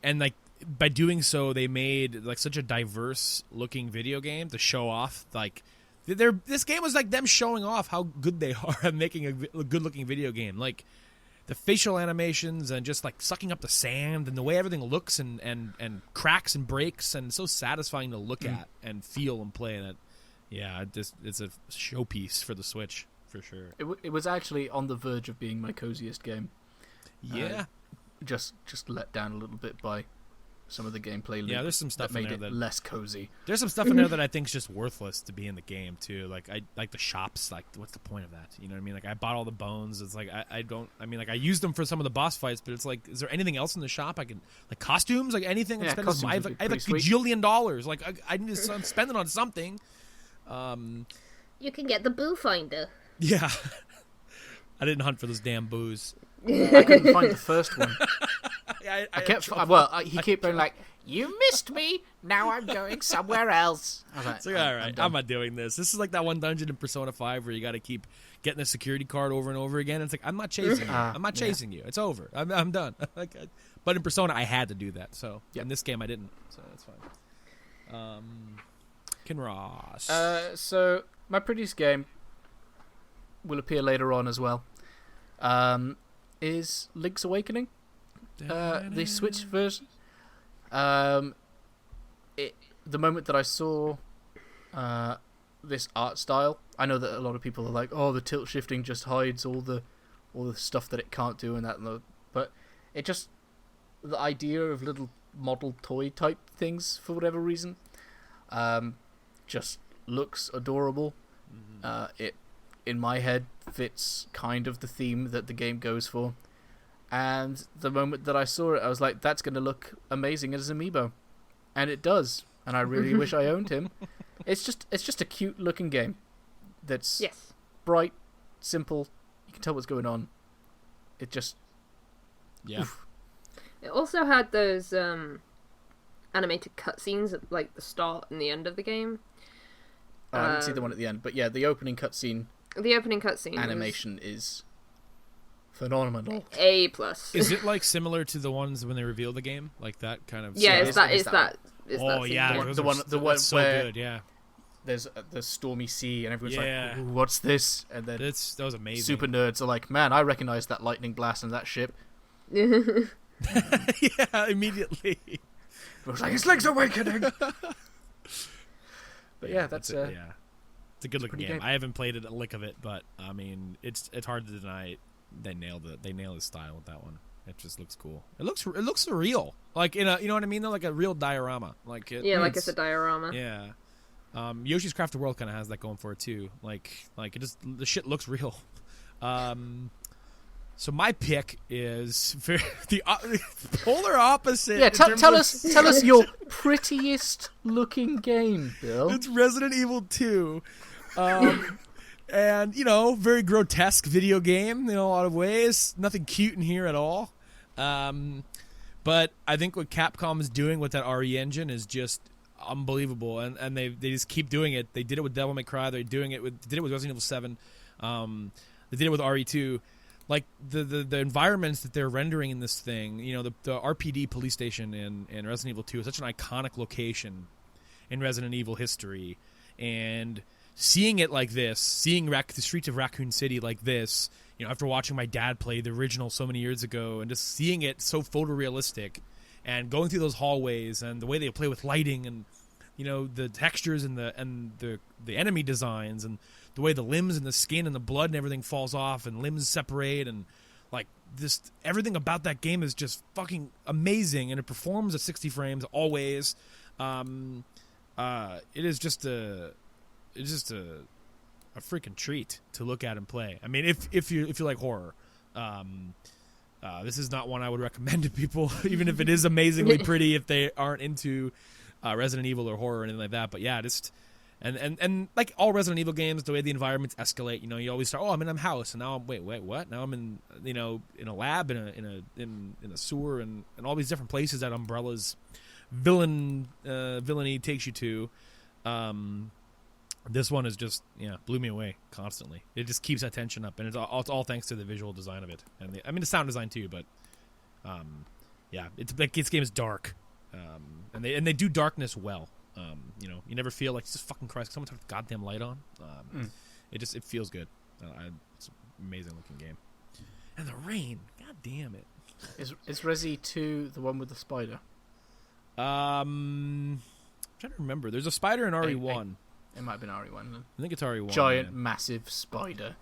Speaker 1: like by doing so, they made like such a diverse looking video game to show off. Like, this game was like them showing off how good they are at making a good looking video game. Like the facial animations and just like sucking up the sand and the way everything looks and cracks and breaks, and it's so satisfying to look at and feel and play. And it's a showpiece for the Switch for sure.
Speaker 2: It was actually on the verge of being my coziest game.
Speaker 1: Yeah.
Speaker 2: Just let down a little bit by some of the gameplay.
Speaker 1: Yeah, there's some stuff
Speaker 2: that
Speaker 1: in
Speaker 2: made
Speaker 1: there
Speaker 2: it
Speaker 1: that
Speaker 2: less cozy.
Speaker 1: There's some stuff in there that I think is just worthless to be in the game too. Like I like the shops. Like, what's the point of that? You know what I mean? Like, I bought all the bones. It's like I used them for some of the boss fights, but it's like, is there anything else in the shop I can, like costumes, like anything?
Speaker 2: Yeah, costumes
Speaker 1: I have
Speaker 2: would be
Speaker 1: like
Speaker 2: pretty
Speaker 1: $1 Like I need to spend it on something.
Speaker 3: You can get the Boo Finder.
Speaker 1: Yeah. I didn't hunt for those damn boos.
Speaker 2: I couldn't find the first one.
Speaker 1: I
Speaker 2: he kept going like, "You missed me. Now I'm going somewhere else." I was like,
Speaker 1: it's like, all right, I'm not doing this. This is like that one dungeon in Persona 5 where you got to keep getting a security card over and over again. It's like, I'm not chasing you. I'm not chasing you. It's over. I'm done. But in Persona, I had to do that. So in this game, I didn't. So that's fine. Kinross.
Speaker 2: So my prettiest game will appear later on as well. Is Link's Awakening, the Switch version. The moment that I saw this art style, I know that a lot of people are like, "Oh, the tilt shifting just hides all the stuff that it can't do," and that, but it just, the idea of little model toy type things for whatever reason, just looks adorable. It, in my head, fits kind of the theme that the game goes for. And the moment that I saw it, I was like, that's going to look amazing as Amiibo. And it does. And I really wish I owned him. It's just a cute looking game that's bright, simple. You can tell what's going on. It just...
Speaker 1: Yeah.
Speaker 2: Oof.
Speaker 3: It also had those animated cutscenes at like the start and the end of the game.
Speaker 2: I didn't see the one at the end. But yeah, the opening cutscene...
Speaker 3: The opening cutscene
Speaker 2: animation is phenomenal.
Speaker 3: A+.
Speaker 1: Is it like similar to the ones when they revealed the game, like that kind of?
Speaker 3: Yeah,
Speaker 1: style?
Speaker 3: it's that Is
Speaker 1: Oh
Speaker 3: that
Speaker 1: yeah,
Speaker 3: sequel.
Speaker 1: those
Speaker 2: The
Speaker 1: are
Speaker 2: one- the one
Speaker 1: that's so
Speaker 2: where-
Speaker 1: good. Yeah,
Speaker 2: There's the stormy sea, and everyone's
Speaker 1: Yeah.
Speaker 2: like, "Ooh, what's this?" And then
Speaker 1: that was amazing.
Speaker 2: super nerds are like, "Man, I recognize that lightning blast and that ship."
Speaker 1: Yeah, immediately.
Speaker 2: It was like, "It's Link's Awakening." But yeah, that's
Speaker 1: it, yeah. It's a good looking
Speaker 2: pretty
Speaker 1: game.
Speaker 2: game.
Speaker 1: I haven't played a lick of it, but I mean, it's hard to deny they nailed it. They nailed the style with that one. It just looks cool. It looks surreal, like in a, you know what I mean? Though, like a real diorama. Like
Speaker 3: like it's a diorama.
Speaker 1: Yeah. Yoshi's Crafted World kind of has that going for it too. Like it just, the shit looks real. So my pick is the polar opposite.
Speaker 2: Yeah,
Speaker 1: in terms
Speaker 2: tell
Speaker 1: of-
Speaker 2: us your prettiest looking game, Bill.
Speaker 1: It's Resident Evil 2. And, very grotesque video game in a lot of ways. Nothing cute in here at all. But I think what Capcom is doing with that RE engine is just unbelievable. And they just keep doing it. They did it with Devil May Cry. They did it with Resident Evil 7. They did it with RE2. Like, the environments that they're rendering in this thing, the RPD police station in Resident Evil 2 is such an iconic location in Resident Evil history. And seeing it like this, seeing the streets of Raccoon City like this, after watching my dad play the original so many years ago, and just seeing it so photorealistic, and going through those hallways, and the way they play with lighting, and the textures and the enemy designs, and the way the limbs and the skin and the blood and everything falls off, and limbs separate, and like just everything about that game is just fucking amazing, and it performs at 60 frames always. It is just a freaking treat to look at and play. I mean, if you like horror, this is not one I would recommend to people, even if it is amazingly pretty, if they aren't into Resident Evil or horror or anything like that. But yeah, just and like all Resident Evil games, the way the environments escalate, you always start, I'm in a house, and now I'm wait what? Now I'm in in a lab, in a sewer, and all these different places that Umbrella's villainy takes you to. This one is just blew me away constantly. It just keeps that tension up, and it's all thanks to the visual design of it, and the sound design too. But it's like this game is dark, and they do darkness well. You never feel like Jesus fucking Christ, someone turn the goddamn light on. It feels good. It's an amazing looking game, and the rain, god damn it.
Speaker 2: Is Resi 2 the one with the spider?
Speaker 1: I'm trying to remember. There's a spider in RE1.
Speaker 2: It might have been RE1 then.
Speaker 1: I think it's RE1.
Speaker 2: Giant, massive spider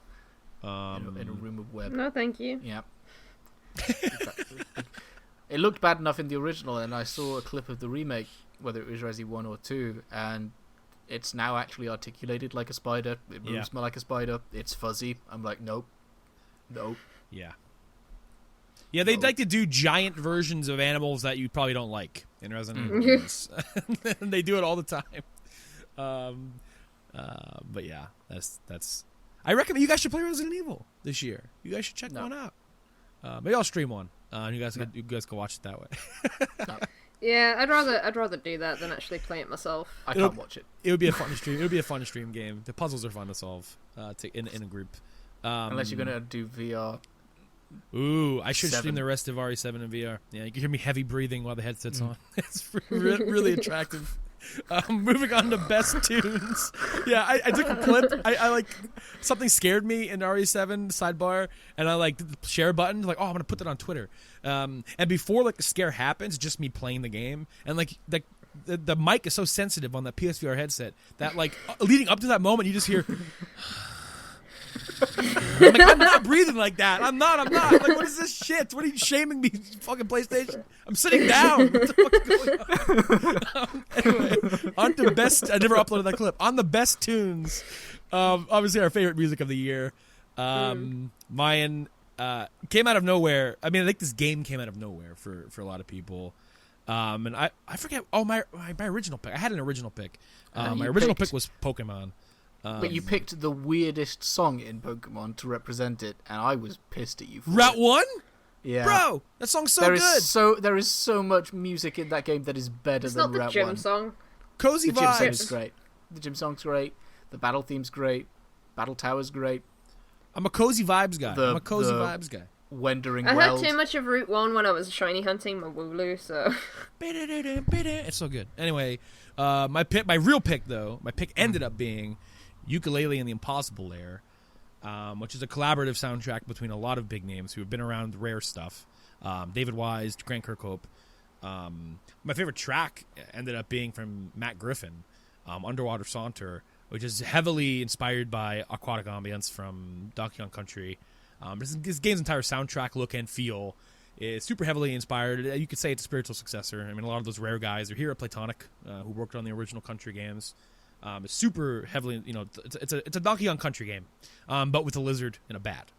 Speaker 2: in a room of web.
Speaker 3: No, thank you.
Speaker 2: Yeah. It looked bad enough in the original, and I saw a clip of the remake, whether it was Resi 1 or 2, and it's now actually articulated like a spider. It moves like a spider. It's fuzzy. I'm like, nope.
Speaker 1: Yeah. Yeah, they'd like to do giant versions of animals that you probably don't like in Resident Evil games. They do it all the time. But yeah, that's. I recommend you guys should play Resident Evil this year. You guys should check one out. Maybe I'll stream one. You guys can watch it that way.
Speaker 3: Yeah, I'd rather do that than actually play it myself.
Speaker 2: I can't watch it.
Speaker 1: It would be a fun stream. It would be a fun stream game. The puzzles are fun to solve in a group.
Speaker 2: Unless you're gonna do VR.
Speaker 1: Ooh, I should
Speaker 2: 7.
Speaker 1: stream the rest of RE7 in VR. Yeah, you can hear me heavy breathing while the headset's on. It's really attractive. Moving on to best tunes. Yeah, I took a clip. I like something scared me in RE7 sidebar, and I like did the share button. Like, I'm gonna put that on Twitter. And before like the scare happens, just me playing the game, and like the mic is so sensitive on that PSVR headset that like leading up to that moment, you just hear. I'm like, I'm not breathing like that. I'm not. Like, what is this shit? What are you shaming me, fucking PlayStation? I'm sitting down. What the fuck's going on? Anyway, on to best. I never uploaded that clip. On the best tunes, obviously our favorite music of the year. Mine came out of nowhere. I mean, I think this game came out of nowhere for a lot of people. And I forget. Oh, my original pick. I had an original pick. My original pick was Pokemon.
Speaker 2: But you picked the weirdest song in Pokemon to represent it, and I was pissed at you for
Speaker 1: Route
Speaker 2: it.
Speaker 1: 1?
Speaker 2: Yeah.
Speaker 1: Bro, that song's so good.
Speaker 2: There is so much music in that game that is better
Speaker 3: It's
Speaker 2: than
Speaker 3: not the
Speaker 2: Route
Speaker 3: gym
Speaker 2: 1.
Speaker 3: song.
Speaker 1: Cozy
Speaker 2: The gym song
Speaker 1: vibes.
Speaker 2: is great. The gym song's great. The battle theme's great. Battle tower's great.
Speaker 1: I'm a cozy vibes guy.
Speaker 2: wandering
Speaker 3: I
Speaker 2: world.
Speaker 3: heard too much of Route 1 when I was shiny hunting my Wooloo, so...
Speaker 1: It's so good. Anyway, my real pick, though, my pick ended up being Ukulele and the Impossible Lair, which is a collaborative soundtrack between a lot of big names who have been around rare stuff. David Wise, Grant Kirkhope. My favorite track ended up being from Matt Griffin, Underwater Saunter, which is heavily inspired by aquatic ambience from Donkey Kong Country. This game's entire soundtrack, look, and feel is super heavily inspired. You could say it's a spiritual successor. I mean, a lot of those rare guys are here at Platonic, who worked on the original Country games. It's super heavily, it's a Donkey Kong Country game, but with a lizard and a bat.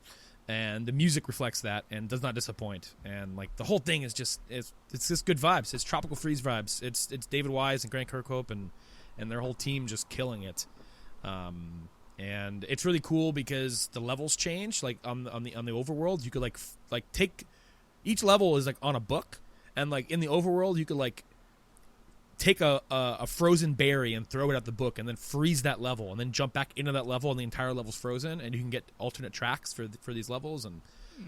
Speaker 1: And the music reflects that and does not disappoint. And like the whole thing is just it's just good vibes. It's Tropical Freeze vibes. It's David Wise and Grant Kirkhope and their whole team just killing it. And it's really cool because the levels change. Like on the overworld, you could like take each level is like on a book, and like in the overworld, you could like take a frozen berry and throw it at the book, and then freeze that level, and then jump back into that level, and the entire level's frozen, and you can get alternate tracks for these levels. And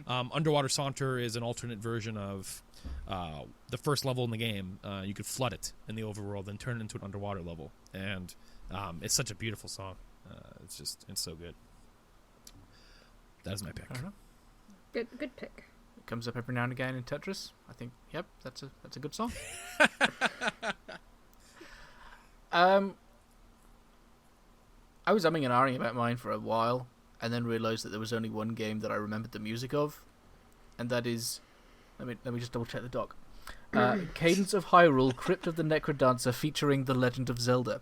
Speaker 1: Underwater Saunter is an alternate version of the first level in the game. You could flood it in the overworld and turn it into an underwater level, and it's such a beautiful song. It's so good. That is my pick.
Speaker 2: I don't know.
Speaker 3: Good pick.
Speaker 2: It comes up every now and again in Tetris. I think, yep, that's a good song. I was umming and ahhing about mine for a while, and then realised that there was only one game that I remembered the music of, and that is, let me just double check the doc. Cadence of Hyrule, Crypt of the Necrodancer, featuring The Legend of Zelda.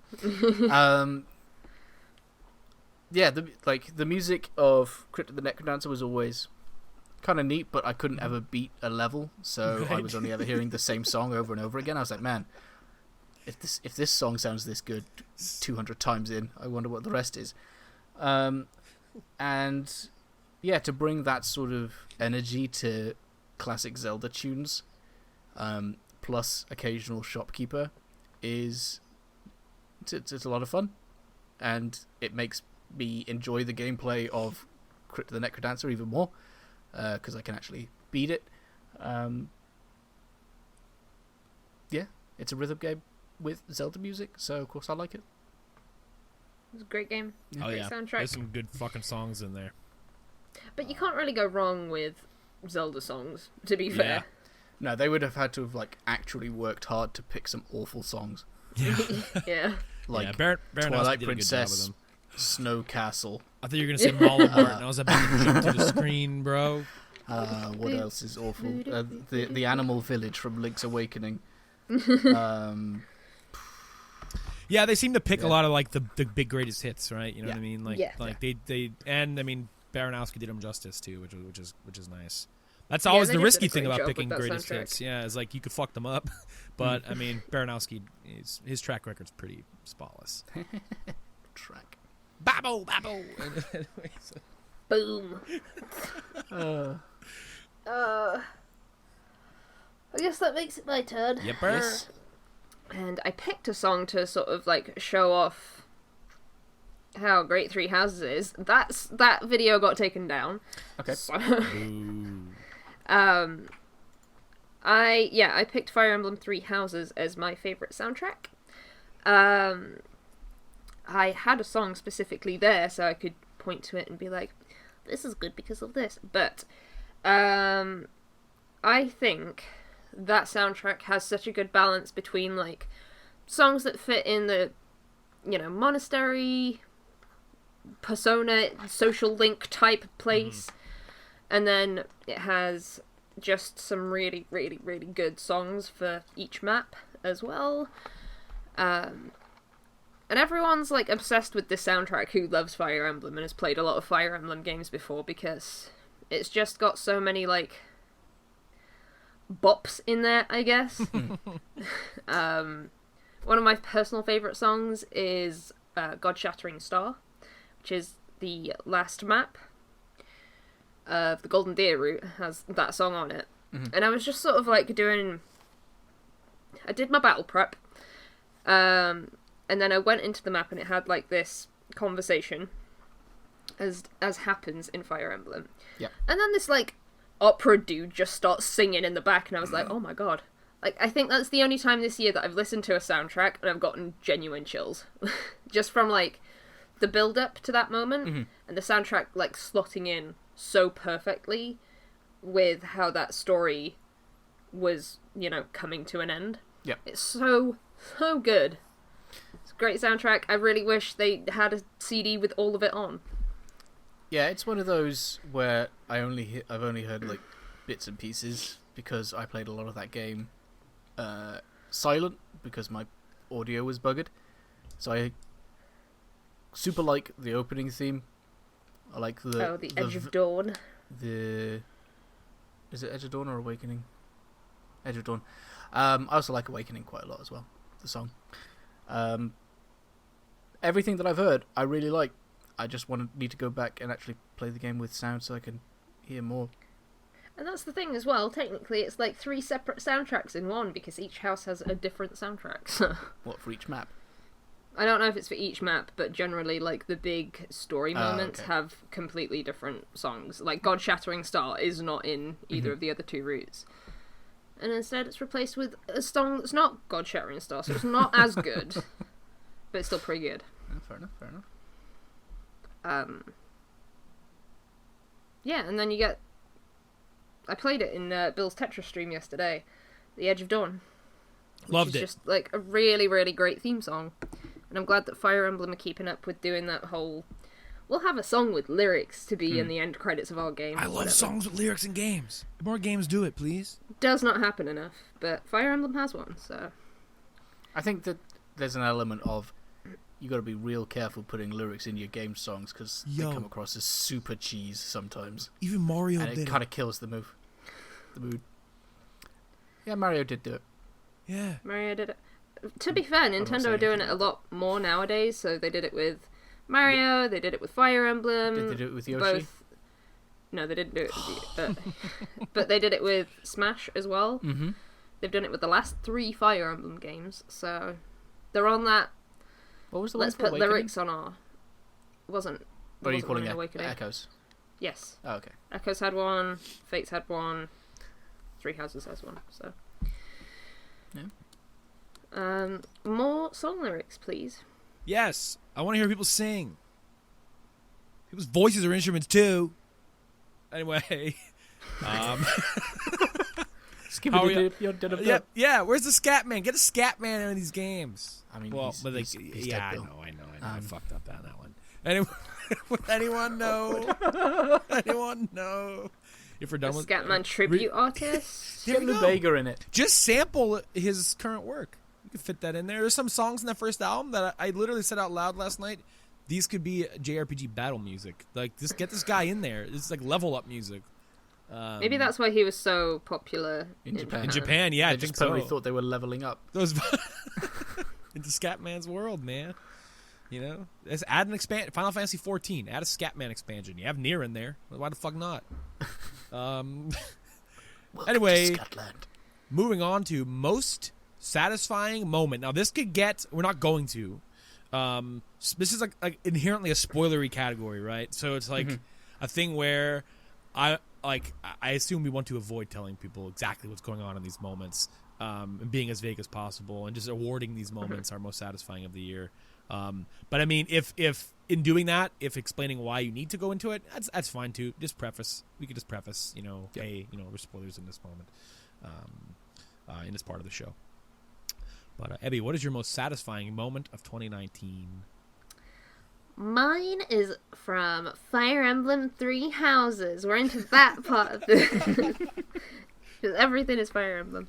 Speaker 2: Yeah, the music of Crypt of the Necrodancer was always kind of neat, but I couldn't ever beat a level, so
Speaker 1: Right.
Speaker 2: I was only ever hearing the same song over and over again. I was like, man, if this song sounds this good 200 times in, I wonder what the rest is. And yeah, to bring that sort of energy to classic Zelda tunes, plus occasional shopkeeper, it's a lot of fun, and it makes me enjoy the gameplay of Crypt of the Necrodancer even more, because I can actually beat it. Yeah, it's a rhythm game with Zelda music, so of course I like it.
Speaker 3: It was a great game.
Speaker 1: Oh
Speaker 3: Great
Speaker 1: yeah,
Speaker 3: soundtrack.
Speaker 1: there's some good fucking songs in there.
Speaker 3: But you can't really go wrong with Zelda songs, to be fair.
Speaker 2: No, they would have had to have actually worked hard to pick some awful songs,
Speaker 3: Yeah.
Speaker 2: like
Speaker 1: Baronowski
Speaker 2: Twilight
Speaker 1: did a good job with
Speaker 2: Princess,
Speaker 1: them.
Speaker 2: Snow Castle.
Speaker 1: I thought you were gonna say Malamart, and I was about to jump to the screen, bro.
Speaker 2: What else is awful? The Animal Village from Link's Awakening.
Speaker 1: Yeah, they seem to pick a
Speaker 2: Yeah.
Speaker 1: lot of like the big greatest hits, right? You know
Speaker 2: Yeah.
Speaker 1: what I mean? Like
Speaker 3: Yeah.
Speaker 1: they and I mean Baronowski did him justice too, which is nice. That's always
Speaker 3: they
Speaker 1: the
Speaker 3: did
Speaker 1: risky
Speaker 3: a
Speaker 1: thing
Speaker 3: great
Speaker 1: about
Speaker 3: job with
Speaker 1: picking
Speaker 3: that
Speaker 1: greatest
Speaker 3: soundtrack.
Speaker 1: hits. Yeah, is like you could fuck them up, but I mean Baronowski, his track record's pretty spotless.
Speaker 2: Track.
Speaker 1: Babbo. Anyways.
Speaker 3: Boom. I guess that makes it my turn.
Speaker 1: Yepper.
Speaker 2: Yes.
Speaker 3: And I picked a song to sort of like show off how great Three Houses is. That video got taken down.
Speaker 2: Okay.
Speaker 3: So,
Speaker 1: Ooh.
Speaker 3: I picked Fire Emblem Three Houses as my favorite soundtrack. I had a song specifically there, so I could point to it and be like, "This is good because of this." But I think that soundtrack has such a good balance between like songs that fit in the, monastery, Persona, social link type place, and then it has just some really, really, really good songs for each map as well. And everyone's like obsessed with this soundtrack who loves Fire Emblem and has played a lot of Fire Emblem games before, because it's just got so many like bops in there, I guess. One of my personal favourite songs is God Shattering Star, which is the last map of the Golden Deer route, has that song on it. And I was just sort of like I did my battle prep, and then I went into the map and it had like this conversation, as happens in Fire Emblem.
Speaker 2: Yeah.
Speaker 3: And then this like opera dude just starts singing in the back, and I was like, oh my god. Like, I think that's the only time this year that I've listened to a soundtrack and I've gotten genuine chills. Just from, like, the build-up to that moment, and the soundtrack, like, slotting in so perfectly with how that story was, you know, coming to an end.
Speaker 2: Yeah.
Speaker 3: It's so good. It's a great soundtrack. I really wish they had a CD with all of it on.
Speaker 2: Yeah, it's one of those where I've only heard, like, bits and pieces, because I played a lot of that game silent, because my audio was buggered. So I super like the opening theme. I like the
Speaker 3: Edge of Dawn.
Speaker 2: Is it Edge of Dawn or Awakening? Edge of Dawn. I also like Awakening quite a lot as well, the song. Everything that I've heard, I really like. I just need to go back and actually play the game with sound so I can hear more.
Speaker 3: And that's the thing as well, technically it's like 3 separate soundtracks in one, because each house has a different soundtrack.
Speaker 2: What, for each map?
Speaker 3: I don't know if it's for each map, but generally, like, the big story moments have completely different songs. Like, God Shattering Star is not in either of the other 2 routes. And instead it's replaced with a song that's not God Shattering Star, so it's not as good. But it's still pretty good.
Speaker 2: Fair enough.
Speaker 3: Yeah, and then you get... I played it in Bill's Tetris stream yesterday, The Edge of Dawn.
Speaker 1: Loved it.
Speaker 3: It's just, like, a really, really great theme song. And I'm glad that Fire Emblem are keeping up with doing that whole... We'll have a song with lyrics to be in the end credits of our game.
Speaker 1: I love songs with lyrics in games. More games do it, please.
Speaker 3: Does not happen enough, but Fire Emblem has one, so...
Speaker 2: I think that there's an element of you got to be real careful putting lyrics in your game songs, because they come across as super cheese sometimes.
Speaker 1: Even Mario
Speaker 2: and
Speaker 1: did
Speaker 2: it kind of kills the mood. Yeah, Mario did do it.
Speaker 1: Yeah.
Speaker 3: Mario did it. To be fair, Nintendo are doing it a lot more nowadays, so they did it with Mario, they did it with Fire Emblem.
Speaker 2: Did they do it with Yoshi?
Speaker 3: No, they didn't do it with but they did it with Smash as well.
Speaker 2: Mm-hmm.
Speaker 3: They've done it with the last 3 Fire Emblem games, so they're on that.
Speaker 2: What was the
Speaker 3: Let's
Speaker 2: one for
Speaker 3: put
Speaker 2: Awakening?
Speaker 3: lyrics on our... What
Speaker 2: are you calling it?
Speaker 3: Awakening?
Speaker 2: Echoes?
Speaker 3: Yes.
Speaker 2: Oh, okay.
Speaker 3: Echoes had one, Fates had one, 3 Houses has one, so...
Speaker 2: Yeah.
Speaker 3: More song lyrics, please.
Speaker 1: Yes. I want to hear people sing. People's voices are instruments, too. Anyway. Yeah, where's the scat man? Get a scat man in these games.
Speaker 2: I mean,
Speaker 1: well,
Speaker 2: he's
Speaker 1: yeah,
Speaker 2: dead, Bill.
Speaker 1: I know. I fucked up on that one. Anyone know? Anyone know? If we're done with
Speaker 3: Scatman tribute artist.
Speaker 2: Get the Vega in it.
Speaker 1: Just sample his current work. You could fit that in there. There's some songs in that first album that I literally said out loud last night. These could be JRPG battle music. Like, just get this guy in there. It's like level up music.
Speaker 3: Maybe that's why he was so popular in Japan.
Speaker 1: In Japan, yeah,
Speaker 2: They
Speaker 1: I
Speaker 2: just
Speaker 1: think
Speaker 2: probably
Speaker 1: so.
Speaker 2: thought they were leveling up.
Speaker 1: Those into Scatman's world, man. You know, let's add an Final Fantasy 14. Add a Scatman expansion. You have Nier in there. Why the fuck not? Anyway, moving on to most satisfying moment. Now, this could get. We're not going to. This is like inherently a spoilery category, right? So it's like a thing where I assume we want to avoid telling people exactly what's going on in these moments, and being as vague as possible, and just awarding these moments our most satisfying of the year. But I mean, if in doing that, if explaining why you need to go into it, that's fine too. Just preface. We could just preface, hey, there's spoilers in this moment, in this part of the show. But Ebby, what is your most satisfying moment of 2019?
Speaker 3: Mine is from Fire Emblem 3 Houses. We're into that part of the... Because everything is Fire Emblem.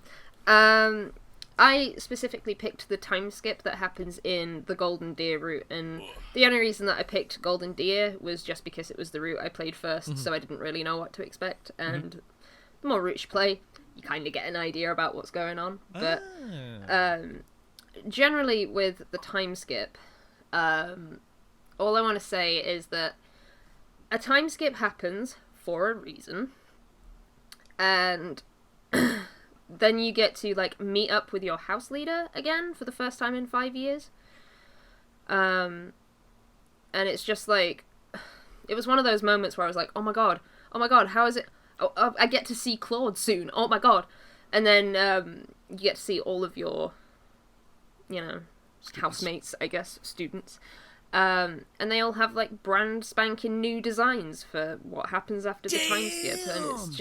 Speaker 3: I specifically picked the time skip that happens in the Golden Deer route, and the only reason that I picked Golden Deer was just because it was the route I played first, so I didn't really know what to expect, and the more routes you play, you kind of get an idea about what's going on. But generally with the time skip, all I want to say is that a time skip happens for a reason, and then you get to meet up with your house leader again for the first time in 5 years. And it's just it was one of those moments where I was like, oh my god, how is it I get to see Claude soon. Oh my god. And then you get to see all of your, housemates, I guess, students. And they all have like brand spanking new designs for what happens after the time skip, and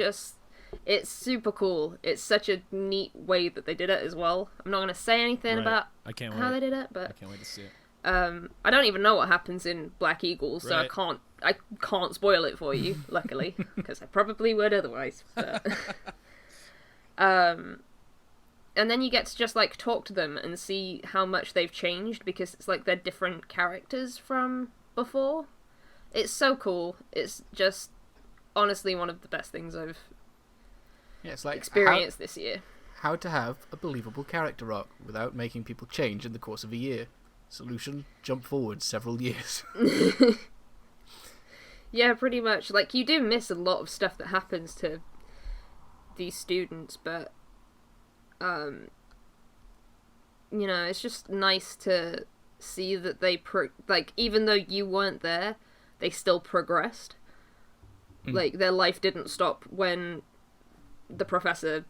Speaker 3: it's super cool. It's such a neat way that they did it as well. I'm not gonna say anything about how they did it, but
Speaker 1: I can't wait to see it.
Speaker 3: I don't even know what happens in Black Eagle, so
Speaker 1: Right.
Speaker 3: I can't spoil it for you, luckily, because I probably would otherwise. But, and then you get to just like talk to them and see how much they've changed, because it's like they're different characters from before. It's so cool. It's just honestly one of the best things I've
Speaker 2: it's like
Speaker 3: experienced this year.
Speaker 2: how to have a believable character arc without making people change in the course of a year. Solution: jump forward several years.
Speaker 3: Yeah, pretty much. Like, you do miss a lot of stuff that happens to these students, but it's just nice to see that they even though you weren't there, they still progressed. Like, their life didn't stop when the professor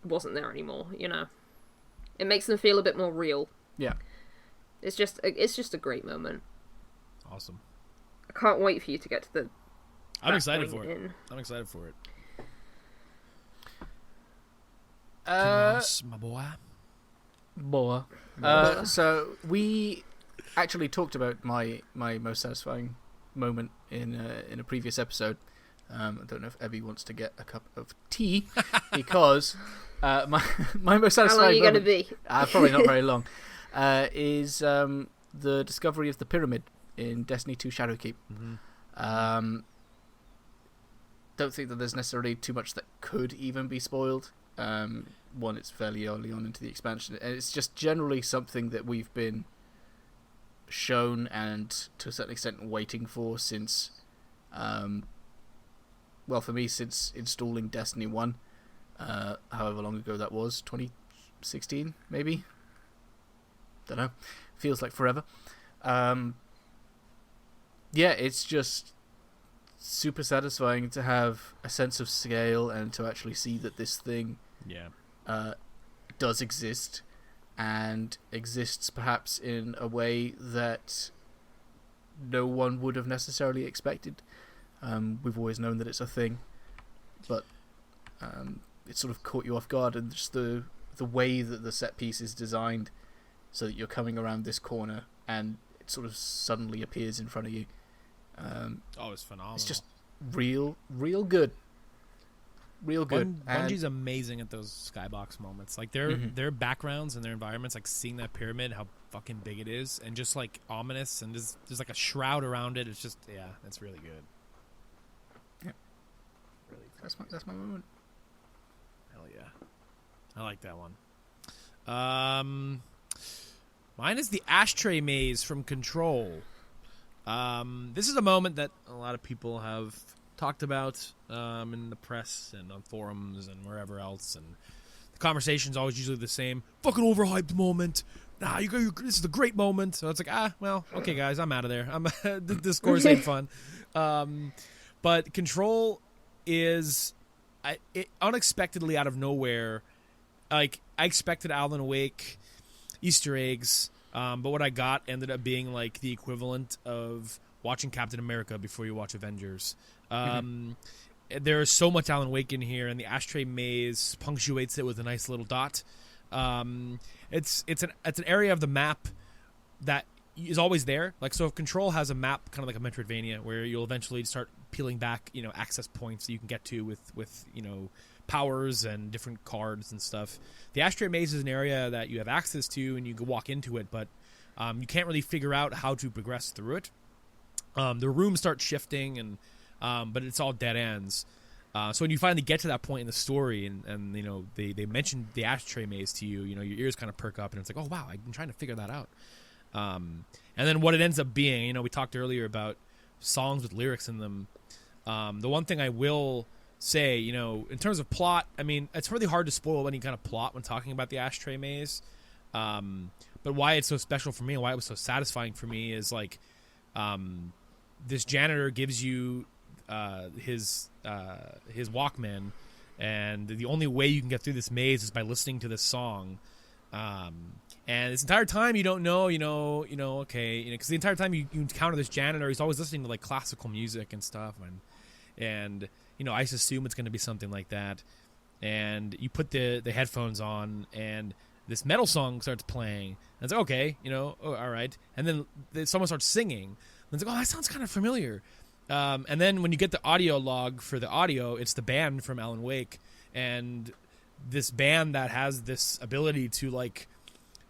Speaker 3: wasn't there anymore. It makes them feel a bit more real.
Speaker 2: Yeah.
Speaker 3: It's just a great moment.
Speaker 1: Awesome.
Speaker 3: I can't wait for you to get to the.
Speaker 1: I'm excited for it.
Speaker 3: in.
Speaker 1: I'm excited for it. My boy.
Speaker 2: Boa. So we actually talked about my most satisfying moment in a previous episode. I don't know if Evie wants to get a cup of tea because my most satisfying.
Speaker 3: How long are you going to
Speaker 2: moment,
Speaker 3: be?
Speaker 2: probably not very long. Is the discovery of the pyramid in Destiny 2 Shadowkeep.
Speaker 1: Mm-hmm.
Speaker 2: Don't think that there's necessarily too much that could even be spoiled. One, it's fairly early on into the expansion, and it's just generally something that we've been shown and to a certain extent waiting for since, for me, since installing Destiny 1, however long ago that was, 2016 maybe? Don't know. Feels like forever. It's just super satisfying to have a sense of scale and to actually see that this thing does exist, and exists perhaps in a way that no one would have necessarily expected. We've always known that it's a thing, but it sort of caught you off guard, and just the way that the set piece is designed so that you're coming around this corner and it sort of suddenly appears in front of you.
Speaker 1: It's phenomenal.
Speaker 2: It's just real good. Real good.
Speaker 1: Bungie's amazing at those skybox moments. Like their backgrounds and their environments, like seeing that pyramid, how fucking big it is, and just like ominous, and there's like a shroud around it. It's just it's really good.
Speaker 2: Yeah, really. That's my moment.
Speaker 1: Hell yeah, I like that one. Mine is the ashtray maze from Control. This is a moment that a lot of people have talked about in the press and on forums and wherever else, and the conversation's always usually the same. Fucking overhyped moment. Nah, this is a great moment. So it's like, okay, guys, I'm out of there. This course ain't fun. But Control is unexpectedly out of nowhere. Like, I expected Alan Wake Easter eggs, but what I got ended up being like the equivalent of watching Captain America before you watch Avengers. There is so much Alan Wake in here, and the ashtray maze punctuates it with a nice little dot. It's an area of the map that is always there. Like, so if Control has a map, kind of like a Metroidvania, where you'll eventually start peeling back, access points that you can get to with powers and different cards and stuff. The ashtray maze is an area that you have access to, and you can walk into it, but you can't really figure out how to progress through it. The rooms start shifting, and but it's all dead ends. So when you finally get to that point in the story, and they mention the ashtray maze to you, your ears kind of perk up, and it's like, oh wow, I've been trying to figure that out. And then what it ends up being, we talked earlier about songs with lyrics in them. The one thing I will say, in terms of plot, I mean, it's really hard to spoil any kind of plot when talking about the ashtray maze. But why it's so special for me and why it was so satisfying for me is like, this janitor gives you his Walkman, and the only way you can get through this maze is by listening to this song. And this entire time you don't know, okay, because the entire time you encounter this janitor, he's always listening to like classical music and stuff, and I just assume it's going to be something like that. And you put the headphones on, and this metal song starts playing. And it's like, okay, all right. And then someone starts singing. And it's like, oh, that sounds kind of familiar. And then when you get the audio log for the audio, it's the band from Alan Wake, and this band that has this ability to like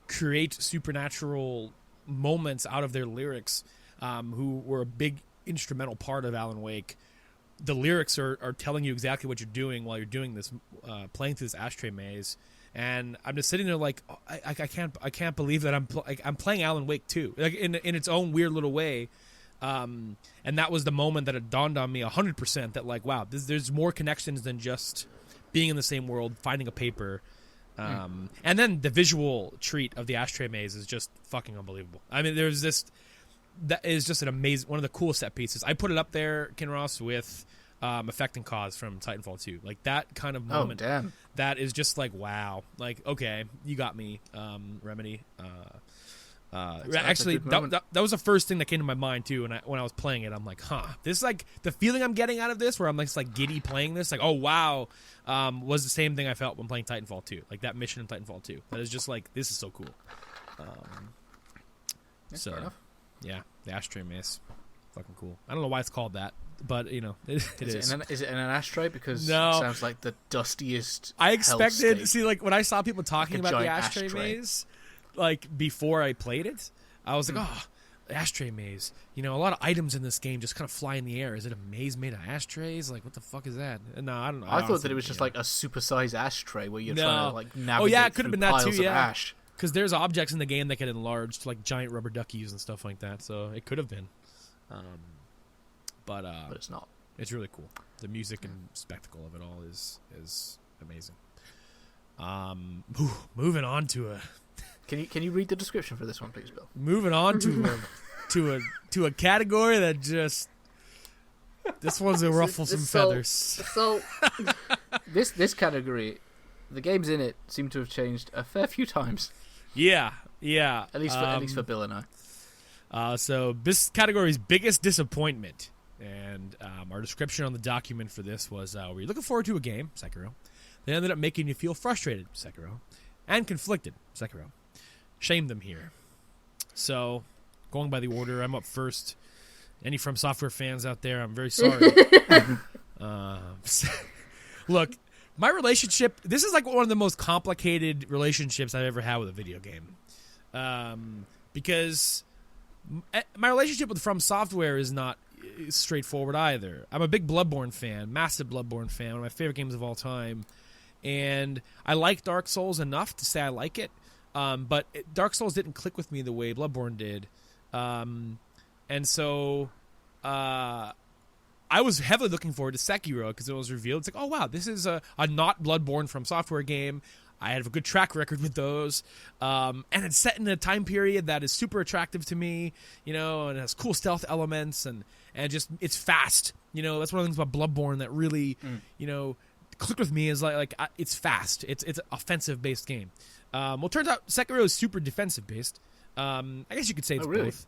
Speaker 1: create supernatural moments out of their lyrics, who were a big instrumental part of Alan Wake. The lyrics are telling you exactly what you're doing while you're doing this, playing through this ashtray maze. And I'm just sitting there like, oh, I can't believe that I'm playing Alan Wake 2, like in its own weird little way. And that was the moment that it dawned on me 100% that like, wow, there's more connections than just being in the same world, finding a paper. And then the visual treat of the ashtray maze is just fucking unbelievable. I mean, there's this, that is just an amazing, one of the coolest set pieces. I put it up there, Kinross, with Effect and Cause from Titanfall 2. Like that kind of moment.
Speaker 2: Oh, damn.
Speaker 1: That is just like, wow. Like, okay, you got me, Remedy. Actually, that was the first thing that came to my mind too. When I was playing it, I'm like, huh, this is like the feeling I'm getting out of this, where I'm like giddy playing this, like, oh wow, was the same thing I felt when playing Titanfall 2, like that mission in Titanfall 2. That is just like, this is so cool.
Speaker 2: Fair enough.
Speaker 1: Yeah, the ashtray maze, fucking cool. I don't know why it's called that, but it is.
Speaker 2: Is it in an ashtray? Because
Speaker 1: no.
Speaker 2: It sounds like the dustiest.
Speaker 1: I expected.
Speaker 2: hellscape.
Speaker 1: See, like when I saw people talking
Speaker 2: Like a
Speaker 1: about the
Speaker 2: giant
Speaker 1: ashtray
Speaker 2: ashtray.
Speaker 1: maze, like before I played it, I was like, oh, the ashtray maze. A lot of items in this game just kind of fly in the air. Is it a maze made of ashtrays? Like, what the fuck is that? No, I don't know.
Speaker 2: I thought that it was just like a supersized ashtray where you're trying to like navigate.
Speaker 1: Oh yeah, it could have
Speaker 2: through
Speaker 1: been that
Speaker 2: piles
Speaker 1: too.
Speaker 2: of
Speaker 1: Yeah,
Speaker 2: ash.
Speaker 1: because there's objects in the game that get enlarged, like giant rubber duckies and stuff like that. So it could have been, but
Speaker 2: it's not.
Speaker 1: It's really cool. The music and spectacle of it all is amazing. Moving on to a.
Speaker 2: Can you read the description for this one, please, Bill?
Speaker 1: Moving on to a category that just. This one's a ruffle some feathers.
Speaker 3: So
Speaker 2: This category, the games in it seem to have changed a fair few times.
Speaker 1: Yeah.
Speaker 2: At least for Bill and I.
Speaker 1: So this category's biggest disappointment, and our description on the document for this was: were you looking forward to a game, Sekiro, that ended up making you feel frustrated, Sekiro, and conflicted, Sekiro? Shame them here. So, going by the order, I'm up first. Any From Software fans out there, I'm very sorry. Look, my relationship, this is like one of the most complicated relationships I've ever had with a video game. Because my relationship with From Software is not straightforward either. I'm a big Bloodborne fan, massive Bloodborne fan, one of my favorite games of all time. And I like Dark Souls enough to say I like it. But Dark Souls didn't click with me the way Bloodborne did. And so I was heavily looking forward to Sekiro because it was revealed. It's like, oh, wow, this is a not Bloodborne From Software game. I have a good track record with those. And it's set in a time period that is super attractive to me, and it has cool stealth elements and just it's fast. That's one of the things about Bloodborne that really, clicked with me is like it's fast. It's an offensive-based game. Well, it turns out Sekiro is super defensive-based. I guess you could say it's both.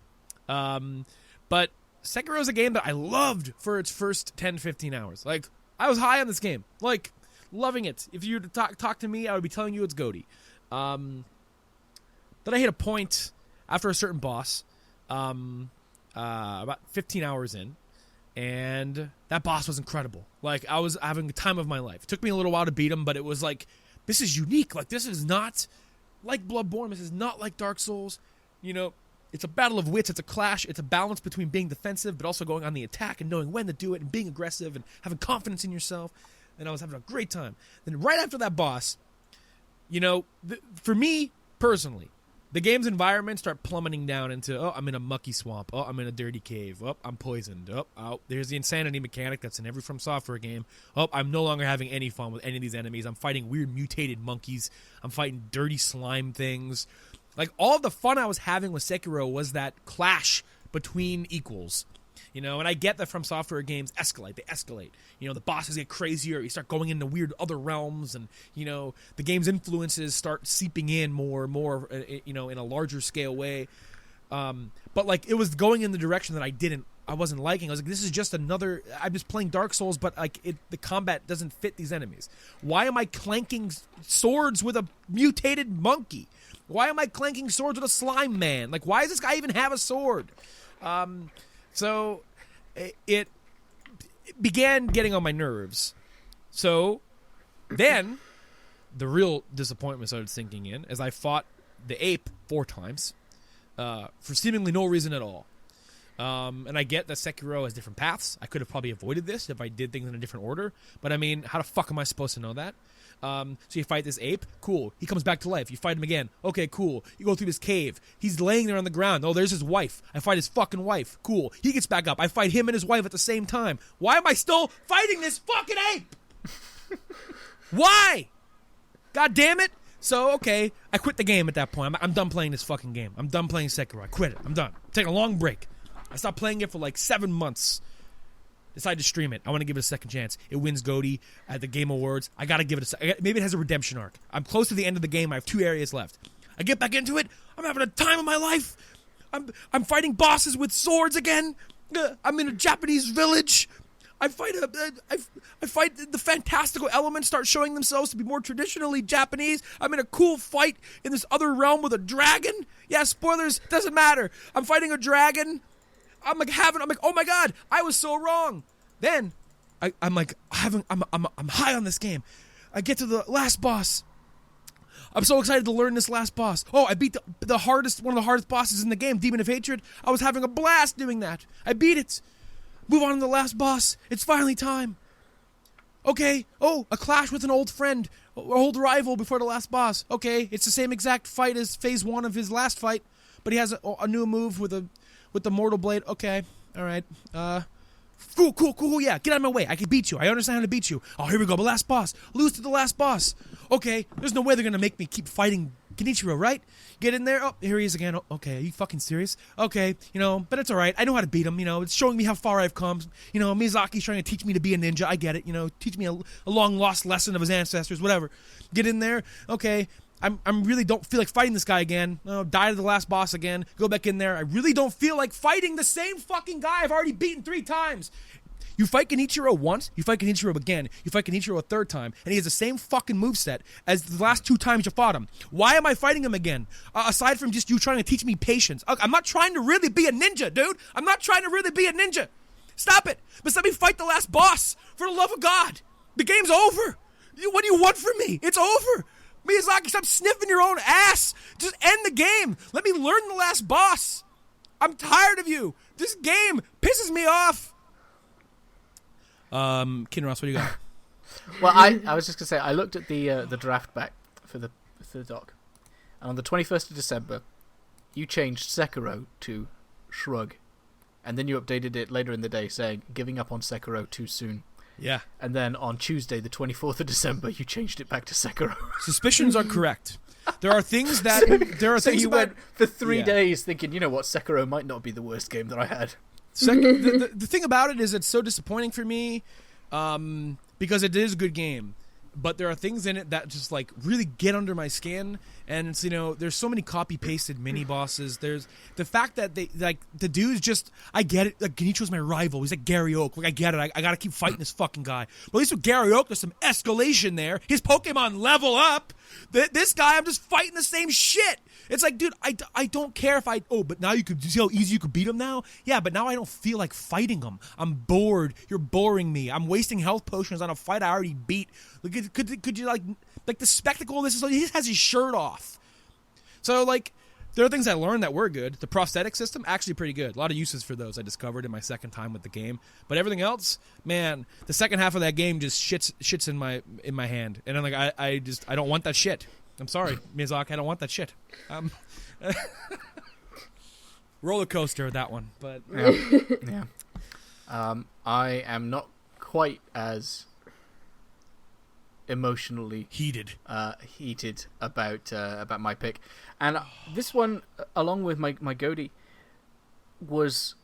Speaker 1: But Sekiro is a game that I loved for its first 10, 15 hours. Like, I was high on this game. Like, loving it. If you were to talk to me, I would be telling you it's GOTY. Then I hit a point after a certain boss, about 15 hours in, and that boss was incredible. Like, I was having the time of my life. It took me a little while to beat him, but it was like, this is unique. Like, this is not like Bloodborne. This is not like Dark Souls. It's a battle of wits. It's a clash. It's a balance between being defensive but also going on the attack and knowing when to do it and being aggressive and having confidence in yourself. And I was having a great time. Then right after that boss, for me personally, the game's environment start plummeting down into, oh, I'm in a mucky swamp. Oh, I'm in a dirty cave. Oh, I'm poisoned. Oh, there's the insanity mechanic that's in every From Software game. Oh, I'm no longer having any fun with any of these enemies. I'm fighting weird mutated monkeys. I'm fighting dirty slime things. Like, all of the fun I was having with Sekiro was that clash between equals. And I get that From Software games they escalate. The bosses get crazier, you start going into weird other realms, and, the game's influences start seeping in more and more, in a larger scale way. But, like, it was going in the direction that I wasn't liking. I was like, this is just another, I'm just playing Dark Souls, but, like, the combat doesn't fit these enemies. Why am I clanking swords with a mutated monkey? Why am I clanking swords with a slime man? Like, why does this guy even have a sword? So it began getting on my nerves. So then the real disappointment started sinking in as I fought the ape 4 times for seemingly no reason at all. And I get that Sekiro has different paths. I could have probably avoided this if I did things in a different order. But I mean, how the fuck am I supposed to know that? So you fight this ape, cool. He comes back to life. You fight him again. Okay, cool. You go through this cave. He's laying there on the ground. Oh, there's his wife. I fight his fucking wife. Cool. He gets back up. I fight him and his wife at the same time. Why am I still fighting this fucking ape? Why? God damn it. So, okay, I quit the game at that point. I'm done playing this fucking game. I'm done playing Sekiro. I quit it. I'm done. Take a long break. I stopped playing it for like 7 months. Decided to stream it. I want to give it a second chance. It wins GOTY at the Game Awards. I got to give it maybe it has a redemption arc. I'm close to the end of the game. I have 2 areas left. I get back into it. I'm having a time of my life. I'm fighting bosses with swords again. I'm in a Japanese village. I fight the fantastical elements start showing themselves to be more traditionally Japanese. I'm in a cool fight in this other realm with a dragon. Yeah, spoilers, doesn't matter. I'm fighting a dragon. I'm like, oh my god, I was so wrong. Then, I'm high on this game. I get to the last boss. I'm so excited to learn this last boss. Oh, I beat one of the hardest bosses in the game, Demon of Hatred. I was having a blast doing that. I beat it. Move on to the last boss. It's finally time. Okay. Oh, a clash with an old friend, old rival before the last boss. Okay, it's the same exact fight as phase 1 of his last fight, but he has a new move with the Mortal Blade. Okay, all right. Cool. Yeah, get out of my way. I can beat you. I understand how to beat you. Oh, here we go. The last boss. Lose to the last boss. Okay, there's no way they're gonna make me keep fighting Genichiro, right? Get in there. Oh, here he is again. Oh, okay, are you fucking serious? Okay, but it's all right. I know how to beat him. It's showing me how far I've come. Miyazaki's trying to teach me to be a ninja. I get it. Teach me a long lost lesson of his ancestors. Whatever. Get in there. Okay. I'm really don't feel like fighting this guy again. Die to the last boss again. Go back in there. I really don't feel like fighting the same fucking guy I've already beaten 3 times. You fight Genichiro once, you fight Genichiro again, you fight Genichiro a 3rd time, and he has the same fucking moveset as the last 2 times you fought him. Why am I fighting him again? Aside from just you trying to teach me patience. I'm not trying to really be a ninja, dude. I'm not trying to really be a ninja. Stop it. But let me fight the last boss. For the love of God. The game's over. What do you want from me? It's over. Miyazaki, stop sniffing your own ass. Just end the game. Let me learn the last boss. I'm tired of you. This game pisses me off. Kinross, what do you got?
Speaker 2: Well, I was just gonna say I looked at the draft back for the doc, and on the 21st of December, you changed Sekiro to Shrug, and then you updated it later in the day saying giving up on Sekiro too soon.
Speaker 1: Yeah.
Speaker 2: And then on Tuesday, the 24th of December, you changed it back to Sekiro.
Speaker 1: Suspicions are correct. There are things that
Speaker 2: so you went for 3 days thinking, you know what, Sekiro might not be the worst game that I had.
Speaker 1: The thing about it is it's so disappointing for me because it is a good game, but there are things in it that just like really get under my skin, and it's there's so many copy pasted mini bosses. There's the fact that they like the dude's just, I get it, like Genichiro's my rival, he's like Gary Oak, like I get it, I gotta keep fighting this fucking guy, but at least with Gary Oak there's some escalation there. His Pokemon level up. This guy, I'm just fighting the same shit. It's like, dude, I don't care if but now you could see how easy you could beat him now? Yeah, but now I don't feel like fighting him. I'm bored. You're boring me. I'm wasting health potions on a fight I already beat. Like, could you, like the spectacle of this is like, he has his shirt off. So, like, there are things I learned that were good. The prosthetic system, actually pretty good. A lot of uses for those I discovered in my second time with the game. But everything else, man, the second half of that game just shits in my hand. And I'm like, I don't want that shit. I'm sorry, Miyazaki, I don't want that shit. Roller coaster, that one. But
Speaker 2: yeah. I am not quite as emotionally heated about my pick, and this one, along with my GOTY, was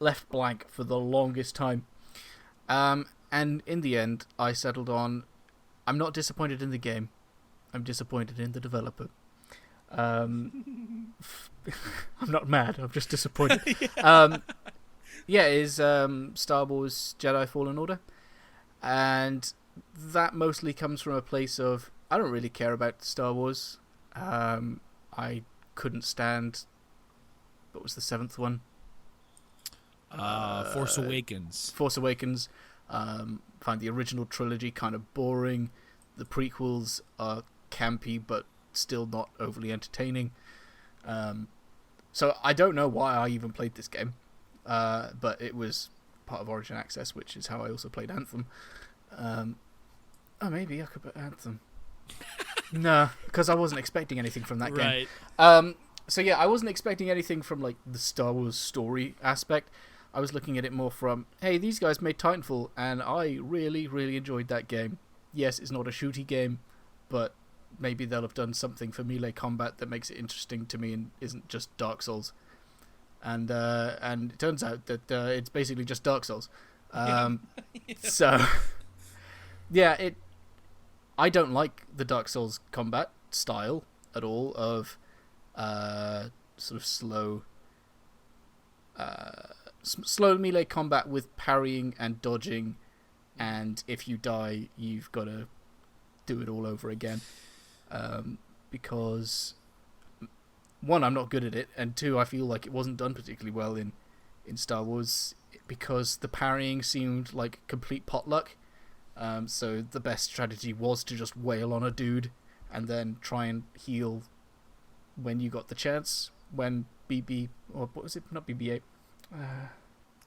Speaker 2: left blank for the longest time. And in the end, I settled on, I'm not disappointed in the game. I'm disappointed in the developer. I'm not mad. I'm just disappointed. Yeah, it is Star Wars Jedi Fallen Order. And that mostly comes from a place of, I don't really care about Star Wars. I couldn't stand, what was the 7th one?
Speaker 1: Force Awakens.
Speaker 2: Force Awakens. Find the original trilogy kind of boring. The prequels are campy, but still not overly entertaining. So I don't know why I even played this game. But it was part of Origin Access, which is how I also played Anthem. Maybe I could put Anthem. No, because I wasn't expecting anything from that game.
Speaker 1: Right.
Speaker 2: So yeah, I wasn't expecting anything from like the Star Wars story aspect. I was looking at it more from, hey, these guys made Titanfall, and I really, really enjoyed that game. Yes, it's not a shooty game, but maybe they'll have done something for melee combat that makes it interesting to me and isn't just Dark Souls. And it turns out that it's basically just Dark Souls. So, yeah, I don't like the Dark Souls combat style at all of sort of slow melee combat with parrying and dodging, and if you die, you've got to do it all over again. Because, one, I'm not good at it, and two, I feel like it wasn't done particularly well in Star Wars, because the parrying seemed like complete potluck. So the best strategy was to just wail on a dude and then try and heal when you got the chance. When or what was it? Not BB-8.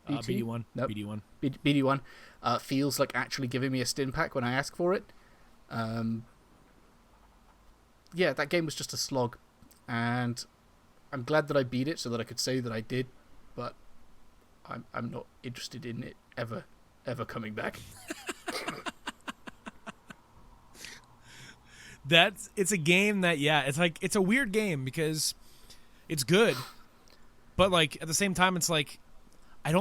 Speaker 1: BD1.
Speaker 2: Nope.
Speaker 1: BD1.
Speaker 2: BD1 feels like actually giving me a stim pack when I ask for it. Yeah, that game was just a slog, and I'm glad that I beat it so that I could say that I did, but I'm not interested in it ever coming back.
Speaker 1: It's a game that, yeah, it's like, it's a weird game because it's good, but like at the same time it's like I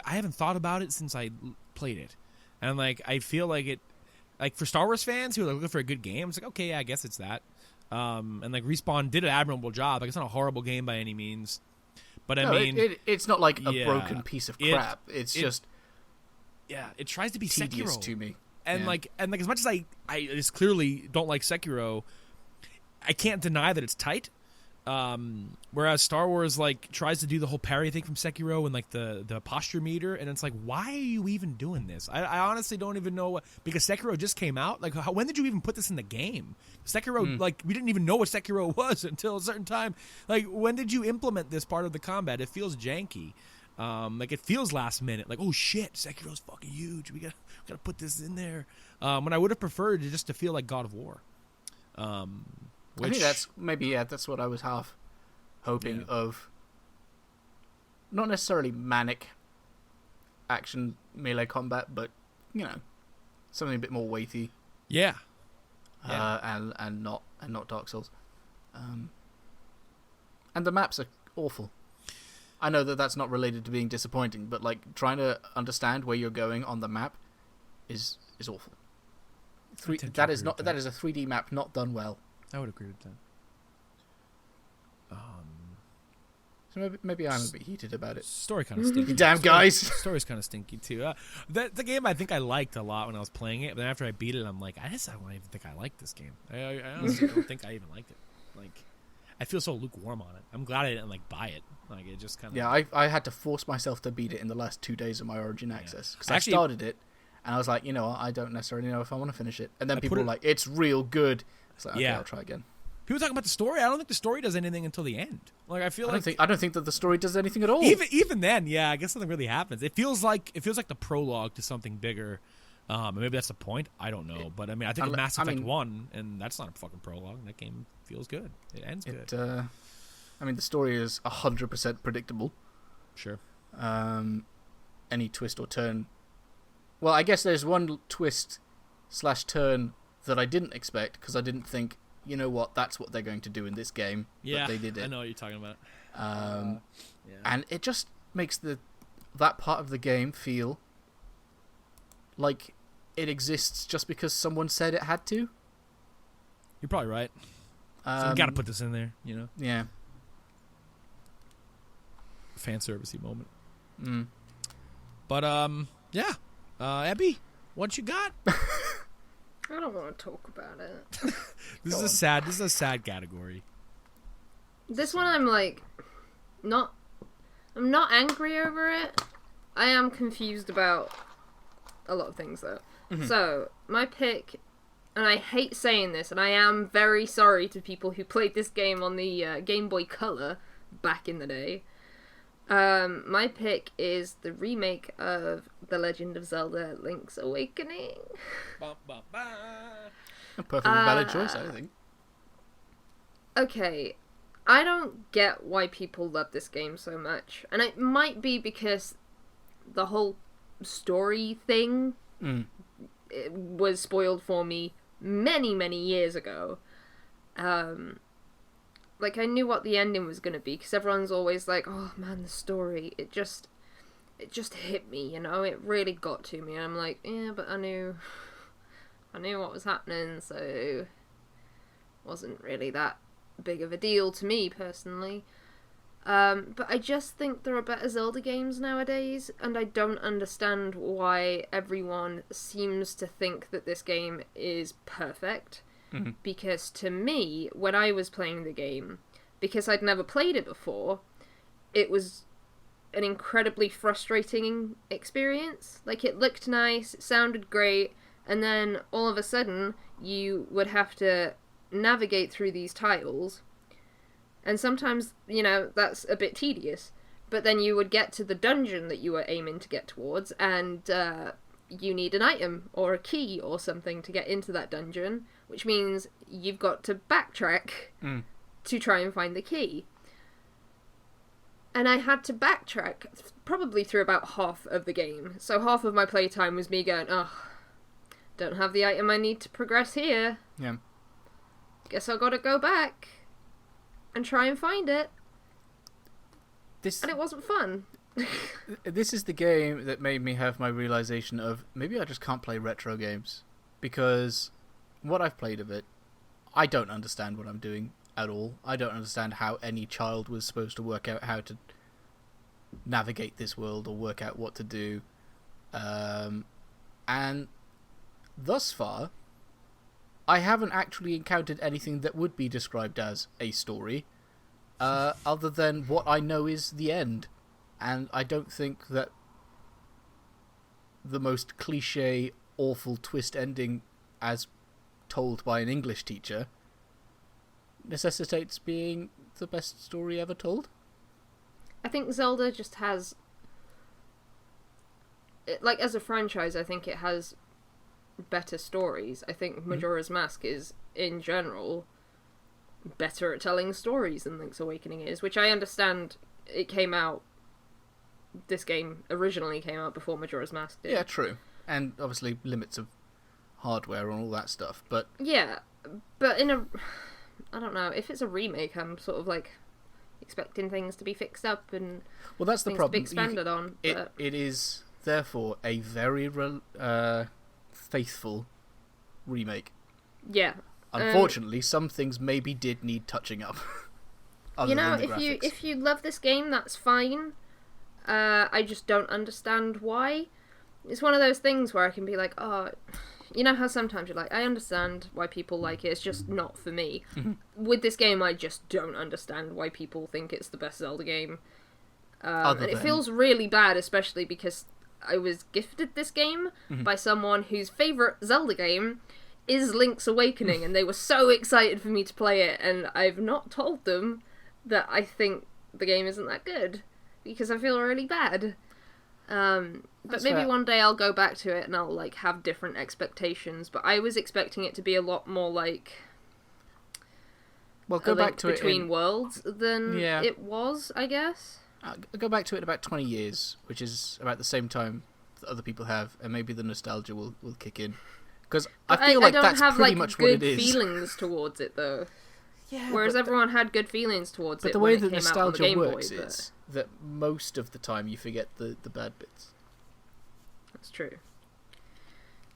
Speaker 1: haven't thought about it since I played it, and like I feel like it, like for Star Wars fans who are looking for a good game, it's like, okay, yeah, I guess it's that. And like Respawn did an admirable job. Like, it's not a horrible game by any means, but I mean,
Speaker 2: it's not like a broken piece of crap. It's just,
Speaker 1: yeah, it tries to be
Speaker 2: tedious
Speaker 1: Sekiro
Speaker 2: to me.
Speaker 1: And like as much as I just clearly don't like Sekiro, I can't deny that it's tight. Whereas Star Wars like tries to do the whole parry thing from Sekiro and like the posture meter, and it's like, why are you even doing this? I honestly don't even know because Sekiro just came out. Like, when did you even put this in the game? Sekiro, like, we didn't even know what Sekiro was until a certain time. Like, when did you implement this part of the combat? It feels janky. Like, it feels last minute. Like, oh shit, Sekiro's fucking huge. We gotta put this in there. When I would have preferred it just to feel like God of War.
Speaker 2: I think that's what I was half hoping of. Not necessarily manic action melee combat, but something a bit more weighty.
Speaker 1: Yeah.
Speaker 2: And not Dark Souls. And the maps are awful. I know that that's not related to being disappointing, but like trying to understand where you're going on the map is awful. That is a 3D map not done well.
Speaker 1: I would agree with that.
Speaker 2: So maybe I'm a bit heated about it.
Speaker 1: Story kind of stinky.
Speaker 2: You damn guys.
Speaker 1: Story's kind of stinky too. The game I think I liked a lot when I was playing it, but then after I beat it, I'm like, I don't even think I like this game. I honestly don't think I even liked it. Like, I feel so lukewarm on it. I'm glad I didn't like buy it. Like, it just kind of.
Speaker 2: Yeah, I had to force myself to beat it in the last 2 days of my Origin access because I started it and I was like, I don't necessarily know if I want to finish it. And then people were like, it's real good. It's like, okay, I'll try again.
Speaker 1: People talking about the story. I don't think the story does anything until the end. Like, I
Speaker 2: don't think that the story does anything at all.
Speaker 1: Even then, yeah, I guess nothing really happens. It feels like the prologue to something bigger. Maybe that's the point. I don't know, but I mean, I think of Mass Effect 1, and that's not a fucking prologue. That game feels good. It ends good.
Speaker 2: I mean, the story is 100% predictable.
Speaker 1: Sure.
Speaker 2: Any twist or turn. Well, I guess there's one twist/turn that I didn't expect because I didn't think, that's what they're going to do in this game.
Speaker 1: Yeah,
Speaker 2: but they did it.
Speaker 1: I know what you're talking about.
Speaker 2: And it just makes the that part of the game feel like it exists just because someone said it had to.
Speaker 1: You're probably right. So we got to put this in there,
Speaker 2: Yeah.
Speaker 1: Fan servicey moment.
Speaker 2: Mm.
Speaker 1: But yeah. Abby, what you got?
Speaker 3: I don't want to talk about it.
Speaker 1: This is a sad category.
Speaker 3: This one I'm like I'm not angry over it. I am confused about a lot of things though. Mm-hmm. So, my pick, and I hate saying this, and I am very sorry to people who played this game on the Game Boy Color back in the day. My pick is the remake of The Legend of Zelda Link's Awakening.
Speaker 1: Ba, ba, ba.
Speaker 2: A perfectly valid choice, I think.
Speaker 3: Okay, I don't get why people love this game so much. And it might be because the whole story thing it was spoiled for me many, many years ago. Like, I knew what the ending was going to be, because everyone's always like, oh man, the story, it just hit me, it really got to me, and I'm like, yeah, but I knew what was happening, so it wasn't really that big of a deal to me, personally. But I just think there are better Zelda games nowadays, and I don't understand why everyone seems to think that this game is perfect. Mm-hmm. Because to me, when I was playing the game, because I'd never played it before, it was an incredibly frustrating experience. Like, it looked nice, it sounded great, and then all of a sudden, you would have to navigate through these tiles, and sometimes, that's a bit tedious, but then you would get to the dungeon that you were aiming to get towards, and you need an item or a key or something to get into that dungeon, which means you've got to backtrack to try and find the key. And I had to backtrack probably through about half of the game. So half of my playtime was me going, oh, don't have the item I need to progress here.
Speaker 2: Yeah.
Speaker 3: Guess I've got to go back and try and find it. And it wasn't fun.
Speaker 2: This is the game that made me have my realization of maybe I just can't play retro games, because what I've played of it, I don't understand what I'm doing at all. I don't understand how any child was supposed to work out how to navigate this world or work out what to do. And thus far, I haven't actually encountered anything that would be described as a story, other than what I know is the end. And I don't think that the most cliche, awful twist ending as told by an English teacher necessitates being the best story ever told.
Speaker 3: I think Zelda just has... Like, as a franchise, I think it has better stories. I think Majora's Mask is, in general, better at telling stories than Link's Awakening is, which I understand it came out... This game originally came out before Majora's Mask did.
Speaker 2: Yeah, true. And obviously limits of hardware and all that stuff, but...
Speaker 3: Yeah, but in a... I don't know, if it's a remake, I'm sort of, like, expecting things to be fixed up and
Speaker 2: well, that's the
Speaker 3: things
Speaker 2: problem.
Speaker 3: to be expanded on. But...
Speaker 2: It is, therefore, a very faithful remake.
Speaker 3: Yeah.
Speaker 2: Unfortunately, some things maybe did need touching up.
Speaker 3: If you love this game, that's fine. I just don't understand why. It's one of those things where I can be like, oh, you know how sometimes you're like, I understand why people like it, it's just not for me. Mm-hmm. With this game, I just don't understand why people think it's the best Zelda game. And it feels really bad, especially because I was gifted this game by someone whose favourite Zelda game is Link's Awakening, and they were so excited for me to play it, and I've not told them that I think the game isn't that good. Because I feel really bad. But maybe one day I'll go back to it and I'll like have different expectations. But I was expecting it to be a lot more like
Speaker 2: go back to
Speaker 3: Between Worlds than it was, I guess.
Speaker 2: I'll go back to it in about 20 years, which is about the same time that other people have, and maybe the nostalgia will kick in. Because I feel like that's pretty much what it is.
Speaker 3: I don't have like good feelings towards it though.
Speaker 2: Yeah,
Speaker 3: Whereas everyone had good feelings towards
Speaker 2: but
Speaker 3: it
Speaker 2: the
Speaker 3: when
Speaker 2: way
Speaker 3: it
Speaker 2: that
Speaker 3: came out on the
Speaker 2: nostalgia
Speaker 3: Game
Speaker 2: works
Speaker 3: Boy.
Speaker 2: is that most of the time you forget the bad bits.
Speaker 3: That's true.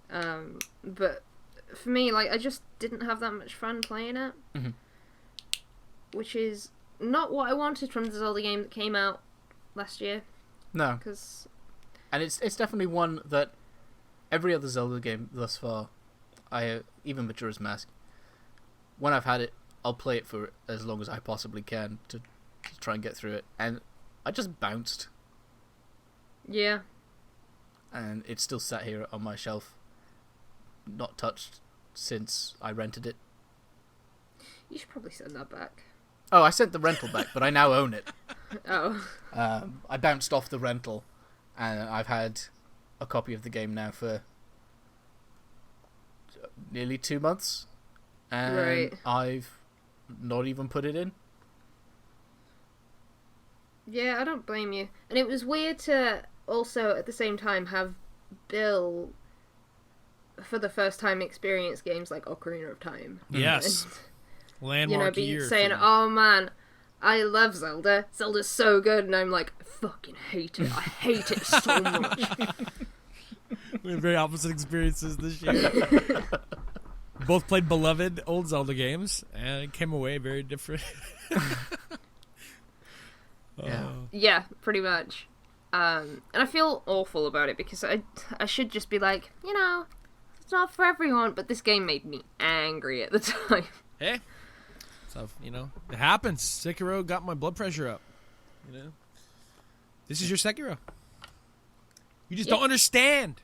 Speaker 3: But for me, like, I just didn't have that much fun playing it.
Speaker 2: Mhm.
Speaker 3: Which is not what I wanted from the Zelda game that came out last year.
Speaker 2: No,
Speaker 3: Because,
Speaker 2: and it's definitely one that every other Zelda game thus far, even Majora's Mask, when I've had it, I'll play it for as long as I possibly can to try and get through it, and I just bounced,
Speaker 3: yeah.
Speaker 2: and it's still sat here on my shelf, not touched since I rented it.
Speaker 3: You should probably send that back.
Speaker 2: Oh, I sent the rental back, but I now own it.
Speaker 3: Oh.
Speaker 2: I bounced off the rental, and I've had a copy of the game now for nearly 2 months, and
Speaker 3: Right.
Speaker 2: I've not even put it in.
Speaker 3: Yeah, I don't blame you. And it was weird to also, at the same time, have Bill, for the first time, experience games like Ocarina of Time.
Speaker 1: Yes.
Speaker 3: And,
Speaker 1: Landmark
Speaker 3: be
Speaker 1: year.
Speaker 3: saying,
Speaker 1: for me.
Speaker 3: oh man, I love Zelda. Zelda's so good. And I'm like, I fucking hate it. I hate it so much.
Speaker 1: We had very opposite experiences this year. Both played beloved old Zelda games and came away very different.
Speaker 2: Yeah.
Speaker 3: Yeah, pretty much. And I feel awful about it because I should just be like, it's not for everyone, but this game made me angry at the time.
Speaker 1: Hey, so it happens. Sekiro got my blood pressure up. This is your Sekiro. You just don't understand.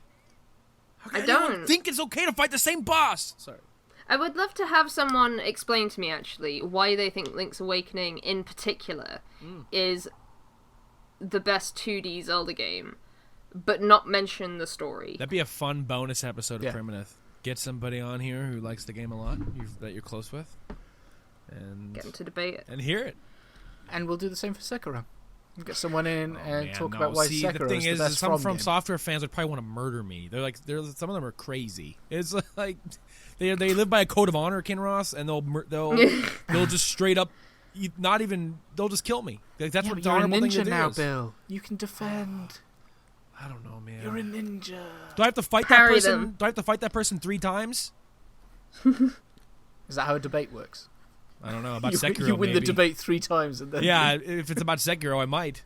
Speaker 1: How can
Speaker 3: I
Speaker 1: anyone
Speaker 3: don't.
Speaker 1: think it's okay to fight the same boss? Sorry.
Speaker 3: I would love to have someone explain to me, actually, why they think Link's Awakening, in particular, is the best 2D Zelda game, but not mention the story.
Speaker 1: That'd be a fun bonus episode
Speaker 2: Yeah.
Speaker 1: of Permadeath. Get somebody on here who likes the game a lot, that you're close with, and
Speaker 3: Get them to debate it.
Speaker 1: and hear it.
Speaker 2: And we'll do the same for Sekiro. We'll get someone in and
Speaker 1: Man,
Speaker 2: talk
Speaker 1: no.
Speaker 2: about why
Speaker 1: See,
Speaker 2: Sekiro
Speaker 1: the thing
Speaker 2: is the best
Speaker 1: some From
Speaker 2: game.
Speaker 1: Software fans would probably want to murder me. Some of them are crazy. It's like they live by a code of honor, Kinross, and they'll just straight up, they'll just kill me. Like, that's
Speaker 2: Yeah,
Speaker 1: what
Speaker 2: but
Speaker 1: the
Speaker 2: you're a
Speaker 1: honorable thing to
Speaker 2: ninja
Speaker 1: do
Speaker 2: now,
Speaker 1: is.
Speaker 2: Bill. You can defend.
Speaker 1: I don't know, man.
Speaker 2: You're a ninja.
Speaker 1: Do I have to fight that
Speaker 3: Parry
Speaker 1: person?
Speaker 3: them.
Speaker 1: Do I have to fight that person 3 times?
Speaker 2: Is that how a debate works?
Speaker 1: I don't know about
Speaker 2: You,
Speaker 1: Sekiro.
Speaker 2: you win
Speaker 1: maybe.
Speaker 2: the debate 3 times, and then
Speaker 1: Yeah, if it's about Sekiro, I might.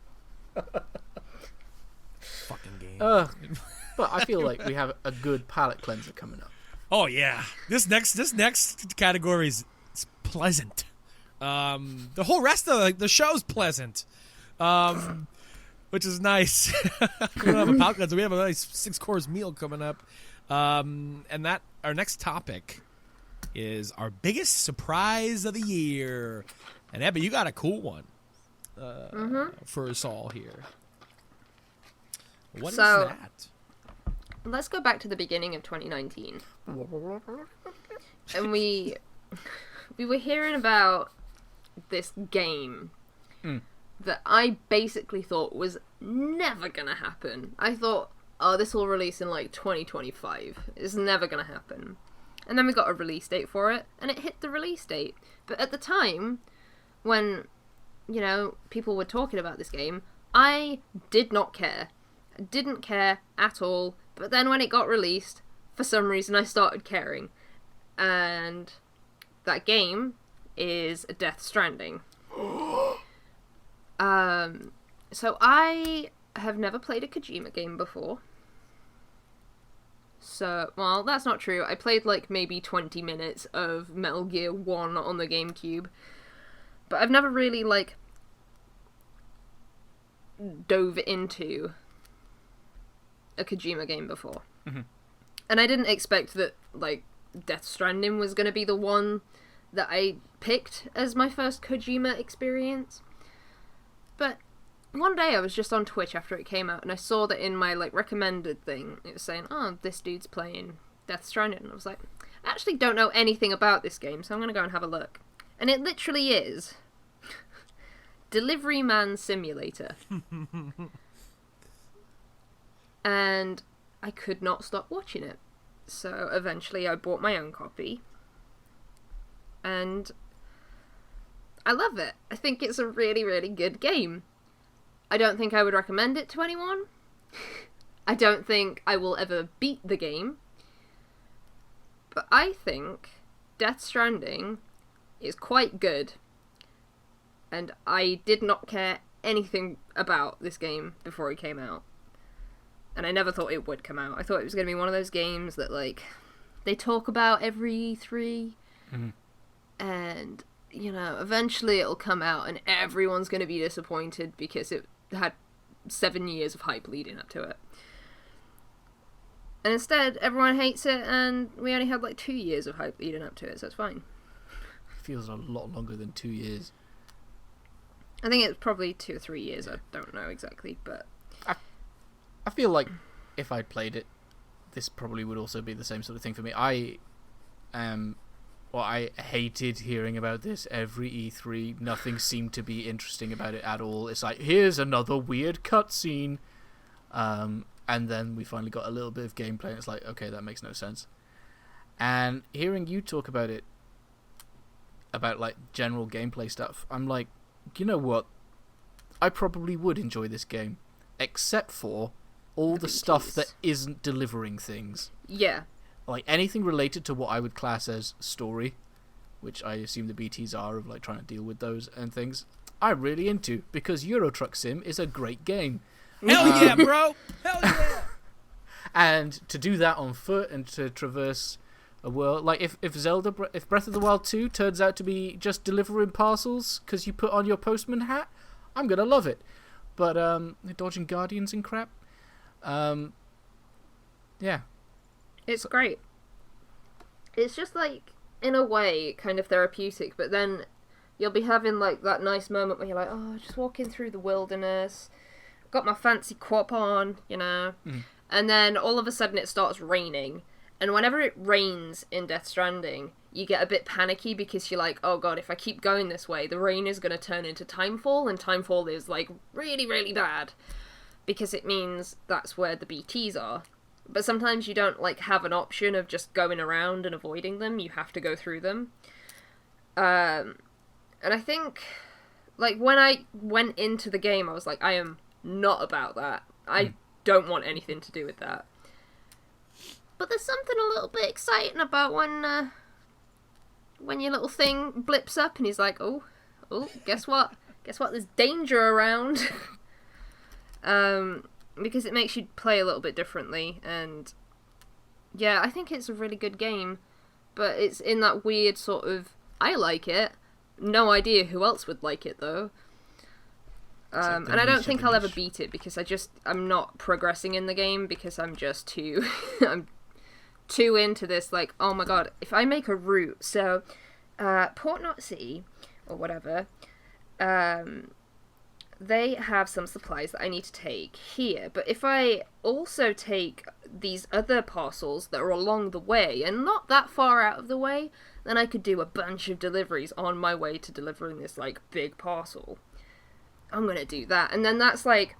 Speaker 1: Fucking game.
Speaker 2: But I feel like we have a good palate cleanser coming up.
Speaker 1: Oh yeah, this next category is pleasant. The whole rest of the show's pleasant, which is nice. We don't have a palate cleanser. We have a nice 6-course meal coming up, and that our next topic is our biggest surprise of the year. And Ebba, you got a cool one for us all here. What is
Speaker 3: So-
Speaker 1: that?
Speaker 3: Let's go back to the beginning of 2019. And we were hearing about this game that I basically thought was never gonna happen. I thought, oh, this will release in like 2025. It's never gonna happen. And then we got a release date for it, and it hit the release date. But at the time, when, people were talking about this game, I did not care. I didn't care at all. But then when it got released, for some reason I started caring. And that game is Death Stranding. So I have never played a Kojima game before. So, well, that's not true. I played like maybe 20 minutes of Metal Gear 1 on the GameCube. But I've never really dove into a Kojima game before.
Speaker 2: Mm-hmm.
Speaker 3: And I didn't expect that, Death Stranding was going to be the one that I picked as my first Kojima experience. But one day I was just on Twitch after it came out, and I saw that in my, recommended thing, it was saying, oh, this dude's playing Death Stranding. And I was like, I actually don't know anything about this game, so I'm going to go and have a look. And it literally is Delivery Man Simulator. And I could not stop watching it. So eventually I bought my own copy. And I love it. I think it's a really, really good game. I don't think I would recommend it to anyone. I don't think I will ever beat the game. But I think Death Stranding is quite good. And I did not care anything about this game before it came out. And I never thought it would come out. I thought it was going to be one of those games that, like, they talk about every E3.
Speaker 2: Mm-hmm.
Speaker 3: And, you know, eventually it'll come out and everyone's going to be disappointed because it had 7 years of hype leading up to it. And instead, everyone hates it, and we only had, like, 2 years of hype leading up to it, so it's fine.
Speaker 2: Feels a lot longer than 2 years.
Speaker 3: I think it's probably 2 or 3 years, I don't know exactly, but...
Speaker 2: I feel like if I'd played it, this probably would also be the same sort of thing for me. I hated hearing about this every E3. Nothing seemed to be interesting about it at all. It's like, here's another weird cutscene. And then we finally got a little bit of gameplay, and it's like, okay, that makes no sense. And hearing you talk about it, about, like, general gameplay stuff, I'm like, you know what? I probably would enjoy this game, except for all the stuff that isn't delivering things.
Speaker 3: Yeah.
Speaker 2: Like, anything related to what I would class as story, which I assume the BTs are, of, like, trying to deal with those and things, I'm really into, because Euro Truck Sim is a great game.
Speaker 1: Hell yeah, bro! Hell yeah!
Speaker 2: And to do that on foot and to traverse a world, like, if Breath of the Wild 2 turns out to be just delivering parcels because you put on your postman hat, I'm gonna love it. But dodging guardians and crap, yeah,
Speaker 3: it's great. It's just, like, in a way, kind of therapeutic, but then you'll be having, like, that nice moment where you're like, oh, just walking through the wilderness, got my fancy quap on, you know, and then all of a sudden it starts raining, and whenever it rains in Death Stranding, you get a bit panicky because you're like, oh god, if I keep going this way, the rain is going to turn into Timefall, and Timefall is, like, really, really bad, because it means that's where the BTs are. But sometimes you don't, like, have an option of just going around and avoiding them, you have to go through them. And I think, like, when I went into the game, I was like, I am not about that. I don't want anything to do with that. But there's something a little bit exciting about when your little thing blips up and he's like, oh, guess what? Guess what? There's danger around. Because it makes you play a little bit differently, and yeah, I think it's a really good game, but it's in that weird sort of, I like it, no idea who else would like it though. And I don't think I'll ever beat it because I'm not progressing in the game because I'm just too I'm too into this, like, oh my god, if I make a route, so Port Knot City or whatever, they have some supplies that I need to take here, but if I also take these other parcels that are along the way and not that far out of the way, then I could do a bunch of deliveries on my way to delivering this, like, big parcel. I'm gonna do that, and then that's like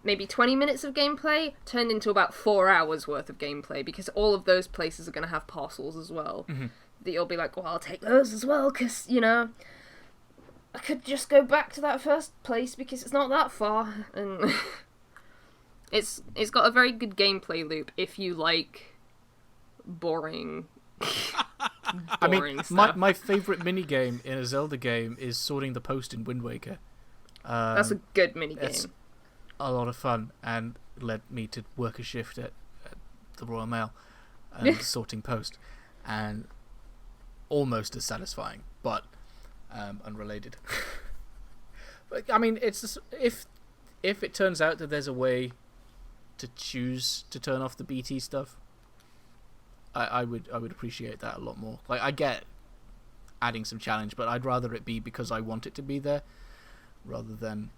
Speaker 3: maybe 20 minutes of gameplay turned into about 4 hours worth of gameplay, because all of those places are gonna have parcels as well. That you'll be like, well, I'll take those as well, because, you know, I could just go back to that first place because it's not that far, and it's got a very good gameplay loop if you like boring.
Speaker 2: I mean,
Speaker 3: stuff.
Speaker 2: my favourite minigame in a Zelda game is sorting the post in Wind Waker.
Speaker 3: That's a good minigame.
Speaker 2: It's a lot of fun and led me to work a shift at the Royal Mail and sorting post, and almost as satisfying, but unrelated. But I mean, it's just, if it turns out that there's a way to choose to turn off the BT stuff, I would appreciate that a lot more. Like, I get adding some challenge, but I'd rather it be because I want it to be there rather than...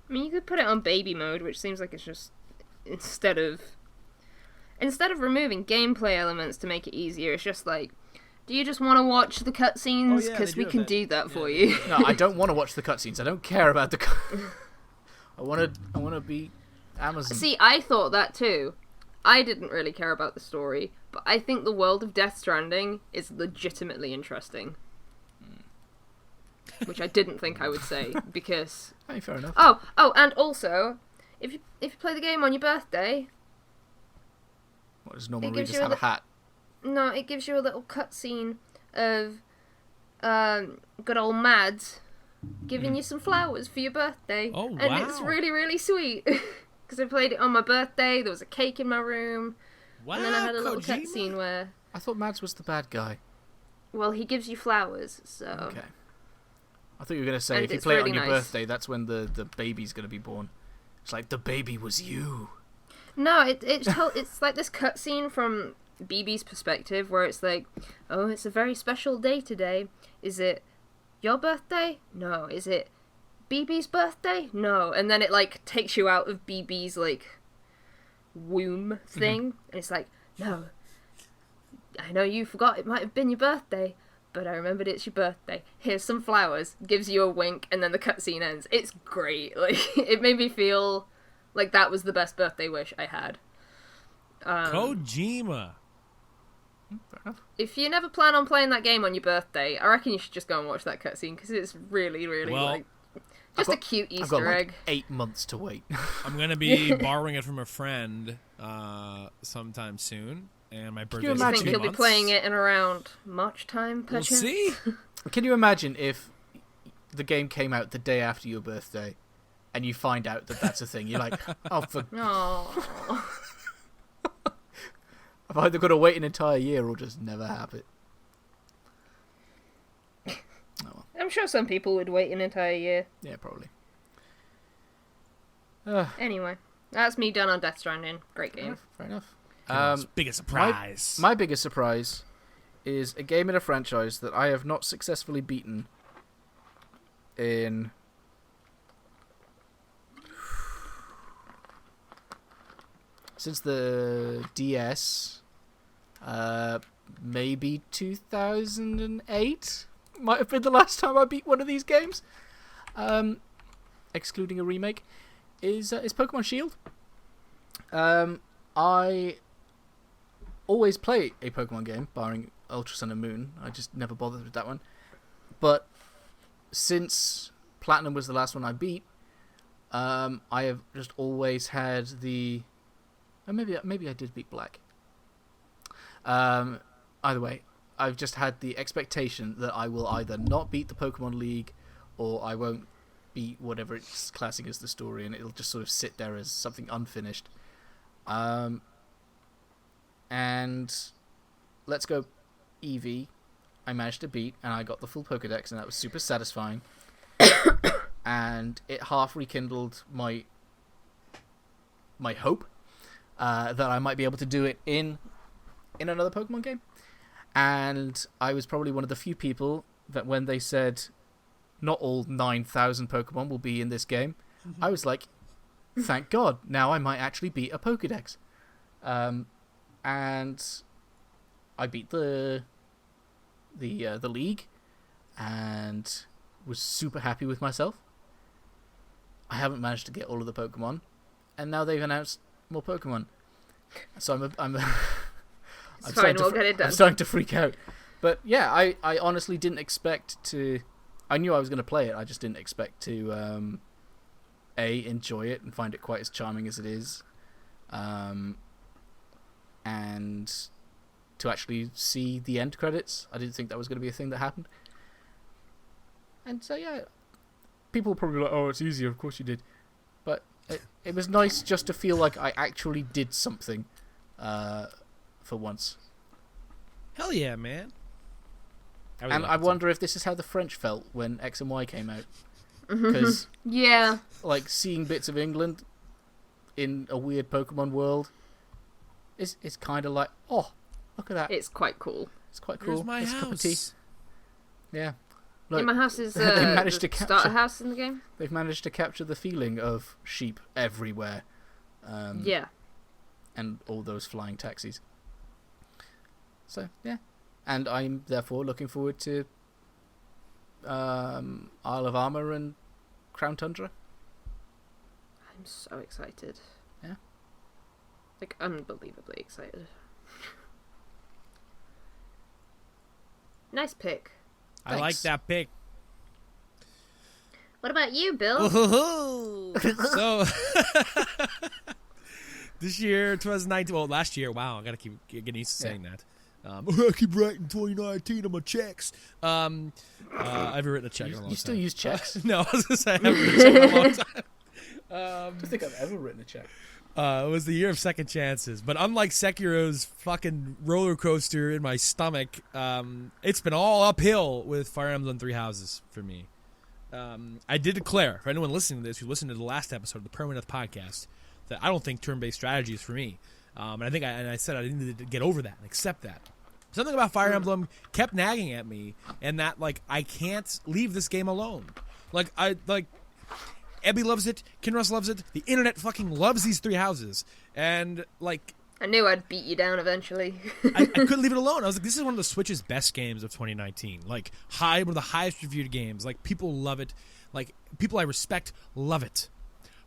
Speaker 3: I mean, you could put it on baby mode, which seems like it's just instead of removing gameplay elements to make it easier, it's just like, do you just want to watch the cutscenes? Because we can do that for you.
Speaker 2: No, I don't want to watch the cutscenes. I don't care about the. I want to be Amazon.
Speaker 3: See, I thought that too. I didn't really care about the story, but I think the world of Death Stranding is legitimately interesting. which I didn't think I would say because.
Speaker 2: Hey, fair enough.
Speaker 3: Oh, and also, if you play the game on your birthday.
Speaker 2: What does normal
Speaker 3: It
Speaker 2: readers
Speaker 3: gives you
Speaker 2: have a hat?
Speaker 3: No, it gives you a little cutscene of good old Mads giving you some flowers for your birthday.
Speaker 1: Oh,
Speaker 3: And it's
Speaker 1: wow.
Speaker 3: really, really sweet. Because I played it on my birthday, there was a cake in my room,
Speaker 1: Wow,
Speaker 3: and then I had a little
Speaker 1: Kojima.
Speaker 3: cutscene where,
Speaker 2: I thought Mads was the bad guy.
Speaker 3: well, he gives you flowers, so...
Speaker 2: Okay. I thought you were going to say,
Speaker 3: And
Speaker 2: if you
Speaker 3: it's
Speaker 2: play it
Speaker 3: really
Speaker 2: on your
Speaker 3: nice.
Speaker 2: birthday, that's when the baby's going to be born. It's like, the baby was you.
Speaker 3: No, it's like this cutscene from BB's perspective, where it's like, oh, it's a very special day today. Is it your birthday? No. Is it BB's birthday? No. And then it, like, takes you out of BB's, like, womb thing. And it's like, no. I know you forgot it might have been your birthday, but I remembered it's your birthday. Here's some flowers. Gives you a wink, and then the cutscene ends. It's great. Like, it made me feel like that was the best birthday wish I had.
Speaker 1: Kojima.
Speaker 2: Fair enough.
Speaker 3: If you never plan on playing that game on your birthday, I reckon you should just go and watch that cutscene because it's really, really
Speaker 1: Well,
Speaker 3: like just a cute
Speaker 2: I've
Speaker 3: Easter
Speaker 2: got like
Speaker 3: egg.
Speaker 2: 8 months to wait.
Speaker 1: I'm gonna be borrowing it from a friend sometime soon, and my birthday.
Speaker 2: you
Speaker 1: is
Speaker 3: I
Speaker 1: in
Speaker 3: think
Speaker 1: 2
Speaker 3: he'll be
Speaker 1: months.
Speaker 3: playing it in around March time.
Speaker 1: We'll
Speaker 3: perchance.
Speaker 1: see.
Speaker 2: Can you imagine if the game came out the day after your birthday and you find out that that's a thing? You're like, oh,
Speaker 3: Aww.
Speaker 2: I've either got to wait an entire year or just never have it. Oh, well.
Speaker 3: I'm sure some people would wait an entire year.
Speaker 2: Yeah, probably.
Speaker 3: Anyway, that's me done on Death Stranding. Great
Speaker 2: Fair
Speaker 3: game.
Speaker 2: enough. Fair enough.
Speaker 1: Biggest surprise.
Speaker 2: My biggest surprise is a game in a franchise that I have not successfully beaten in since the DS, maybe 2008 might have been the last time I beat one of these games, excluding a remake, is Pokemon Shield. I always play a Pokemon game, barring Ultra Sun and Moon. I just never bothered with that one. But since Platinum was the last one I beat, I have just always had the... Oh, maybe I did beat Black. Either way, I've just had the expectation that I will either not beat the Pokemon League, or I won't beat whatever it's classing as the story, and it'll just sort of sit there as something unfinished. And Let's Go Eevee, I managed to beat, and I got the full Pokedex, and that was super satisfying. And it half rekindled my hope that I might be able to do it in another Pokemon game. And I was probably one of the few people that when they said not all 9,000 Pokemon will be in this game, I was like, thank God, now I might actually beat a Pokedex. And I beat the league and was super happy with myself. I haven't managed to get all of the Pokemon, and now they've announced more Pokemon. So I'm
Speaker 3: It's fine, we'll get it done.
Speaker 2: I'm starting to freak out. But yeah, I honestly didn't expect to... I knew I was going to play it, I just didn't expect to enjoy it and find it quite as charming as it is. And to actually see the end credits. I didn't think that was going to be a thing that happened. And so yeah, people were probably like, oh, it's easier, of course you did. But it was nice just to feel like I actually did something for once.
Speaker 1: Hell yeah, man.
Speaker 2: And I wonder if this is how the French felt when X and Y came out. Because
Speaker 3: Yeah.
Speaker 2: like seeing bits of England in a weird Pokemon world is kind of like, oh, look at that.
Speaker 3: It's quite cool.
Speaker 2: It's quite cool.
Speaker 1: Here's my
Speaker 2: It's a cup of tea.
Speaker 1: house.
Speaker 2: Yeah.
Speaker 3: In
Speaker 2: Look,
Speaker 3: my house is
Speaker 2: they managed
Speaker 3: the
Speaker 2: to
Speaker 3: starter
Speaker 2: capture-
Speaker 3: house in the game.
Speaker 2: they've managed to capture the feeling of sheep everywhere.
Speaker 3: Yeah.
Speaker 2: And all those flying taxis. So, yeah. And I'm therefore looking forward to Isle of Armor and Crown Tundra.
Speaker 3: I'm so excited.
Speaker 2: Yeah.
Speaker 3: Like, unbelievably excited. Nice pick.
Speaker 1: I like
Speaker 2: Thanks.
Speaker 1: that pick.
Speaker 3: What about you, Bill?
Speaker 1: So, this year, 2019, well, last year, wow, I gotta keep getting used to saying that. I keep writing 2019 on my checks. I haven't written a check in a long time.
Speaker 2: You still use checks?
Speaker 1: No, I was gonna say I haven't written a check in a long time.
Speaker 2: I don't think I've ever written a check.
Speaker 1: It was the year of second chances, but unlike Sekiro's fucking roller coaster in my stomach, it's been all uphill with Fire Emblem Three Houses for me. I did declare, for anyone listening to this who listened to the last episode of the Permadeath podcast, that I don't think turn-based strategy is for me. And I said I needed to get over that and accept that. Something about Fire Emblem kept nagging at me, and that I can't leave this game alone. Ebby loves it, Kinross loves it, the internet fucking loves these Three Houses, and
Speaker 3: I knew I'd beat you down eventually.
Speaker 1: I couldn't leave it alone. I was like, this is one of the Switch's best games of 2019. One of the highest reviewed games. People love it. People I respect love it.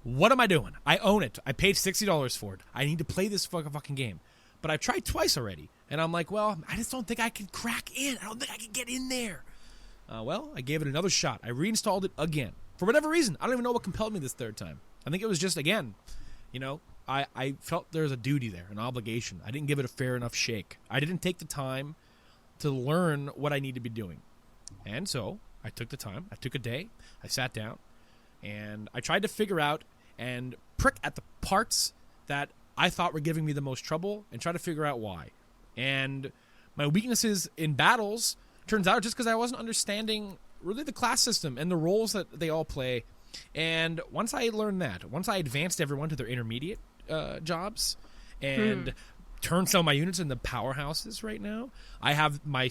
Speaker 1: What am I doing? I own it. I paid $60 for it. I need to play this fucking game. But I've tried twice already. And I'm like, well, I just don't think I can crack in. I don't think I can get in there. I gave it another shot. I reinstalled it again. For whatever reason. I don't even know what compelled me this third time. I think it was just, again, I felt there was a duty there, an obligation. I didn't give it a fair enough shake. I didn't take the time to learn what I need to be doing. And so I took the time. I took a day. I sat down. And I tried to figure out and prick at the parts that I thought were giving me the most trouble and try to figure out why. And my weaknesses in battles turns out just because I wasn't understanding really the class system and the roles that they all play. And once I learned that, once I advanced everyone to their intermediate jobs and turned some of my units into powerhouses right now, I have my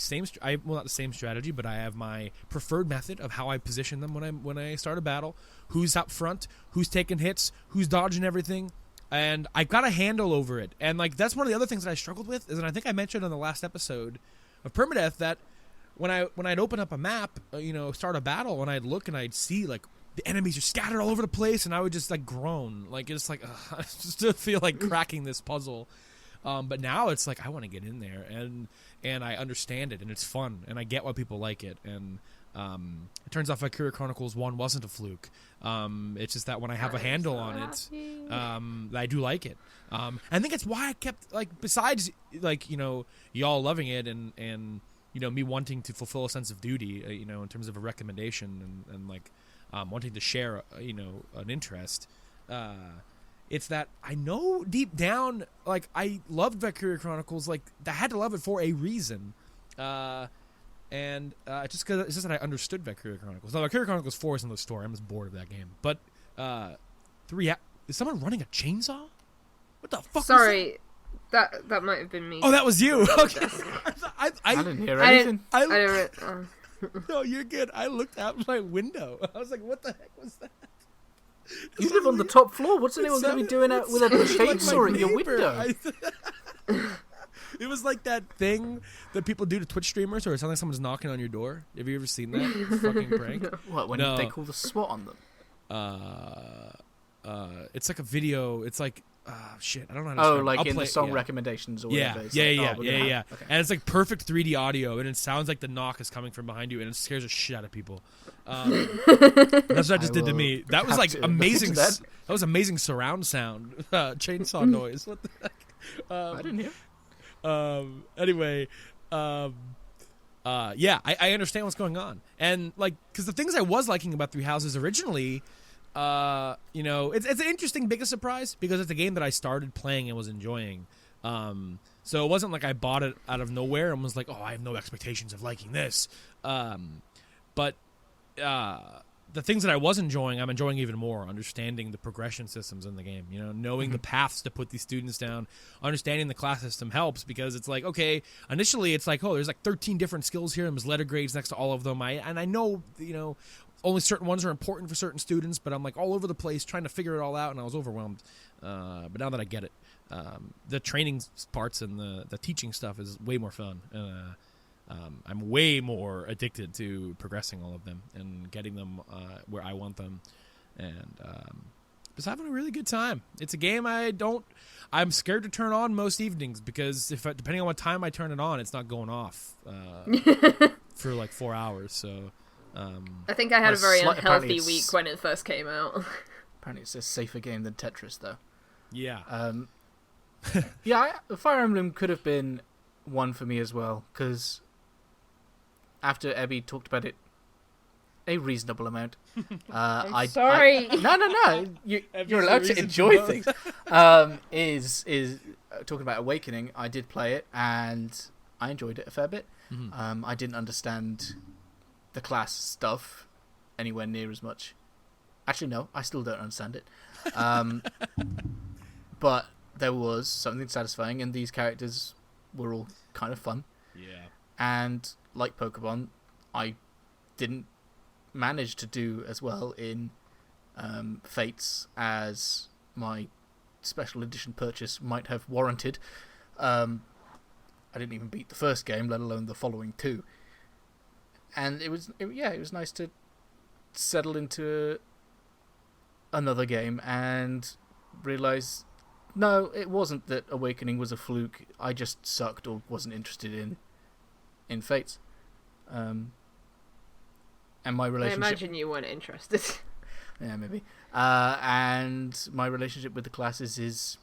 Speaker 1: not the same strategy, but I have my preferred method of how I position them when I start a battle, who's up front, who's taking hits, who's dodging everything, and I've got a handle over it. And that's one of the other things that I struggled with, is, and I think I mentioned on the last episode of Permadeath, that when I'd open up a map, start a battle, and I'd look and I'd see the enemies are scattered all over the place, and I would just groan, I just feel like cracking this puzzle. But now it's I want to get in there, and I understand it, and it's fun, and I get why people like it, and it turns out Valkyria Chronicles 1 wasn't a fluke. It's just that when I have a handle on it, I do like it. I think it's why I kept besides y'all loving it and me wanting to fulfill a sense of duty, in terms of a recommendation and wanting to share an interest. It's that I know deep down, I loved Valkyria Chronicles. I had to love it for a reason. It's just that I understood Valkyria Chronicles. Now, Valkyria Chronicles 4 is another story. I'm just bored of that game. But 3, is someone running a chainsaw? What the fuck?
Speaker 3: Sorry, that might have been me.
Speaker 1: Oh, that was you. Okay.
Speaker 2: I didn't hear anything.
Speaker 1: No, you're good. I looked out my window. I was like, what the heck was that?
Speaker 2: You live on the top floor. What's anyone going to be doing with a chainsaw at your window?
Speaker 1: It was like that thing that people do to Twitch streamers, or it sounds like someone's knocking on your door. Have you ever seen that fucking prank?
Speaker 2: What, when they call the SWAT on them?
Speaker 1: It's like a video. It's shit. I don't know how to
Speaker 2: Oh,
Speaker 1: describe it.
Speaker 2: in the song recommendations or whatever.
Speaker 1: Yeah.
Speaker 2: Okay.
Speaker 1: And it's perfect 3D audio, and it sounds like the knock is coming from behind you, and it scares the shit out of people. That's what I just did to me. That was amazing. That was amazing surround sound, chainsaw noise. What the heck?
Speaker 2: I didn't hear.
Speaker 1: Anyway, I understand what's going on, and because the things I was liking about Three Houses originally. It's an interesting biggest surprise because it's a game that I started playing and was enjoying. So it wasn't like I bought it out of nowhere and was like, oh, I have no expectations of liking this. But the things that I was enjoying, I'm enjoying even more. Understanding the progression systems in the game, knowing the paths to put these students down, understanding the class system helps because it's okay, initially it's oh, there's 13 different skills here and there's letter grades next to all of them. I know, only certain ones are important for certain students, but I'm all over the place trying to figure it all out, and I was overwhelmed. But now that I get it, the training parts and the teaching stuff is way more fun. I'm way more addicted to progressing all of them and getting them where I want them, and just having a really good time. It's a game I'm scared to turn on most evenings because depending on what time I turn it on, it's not going off for 4 hours. So.
Speaker 3: I think I had a very
Speaker 2: apparently
Speaker 3: unhealthy
Speaker 2: it's-
Speaker 3: week when it first came out.
Speaker 2: Apparently it's a safer game than Tetris, though.
Speaker 1: Yeah.
Speaker 2: Fire Emblem could have been one for me as well, because after Ebby talked about it a reasonable amount,
Speaker 3: I'm sorry.
Speaker 2: No. You're allowed to enjoy things. Is talking about Awakening. I did play it and I enjoyed it a fair bit.
Speaker 1: Mm-hmm.
Speaker 2: I didn't understand the class stuff anywhere near as much. Actually, no, I still don't understand it. But there was something satisfying, and these characters were all kind of fun.
Speaker 1: Yeah.
Speaker 2: And like Pokemon, I didn't manage to do as well in Fates as my special edition purchase might have warranted. I didn't even beat the first game, let alone the following two. And it was nice to settle into another game and realize, no, it wasn't that Awakening was a fluke. I just sucked or wasn't interested in Fates. And my
Speaker 3: I
Speaker 2: relationship...
Speaker 3: imagine you weren't interested.
Speaker 2: Yeah, maybe. And my relationship with the classes is...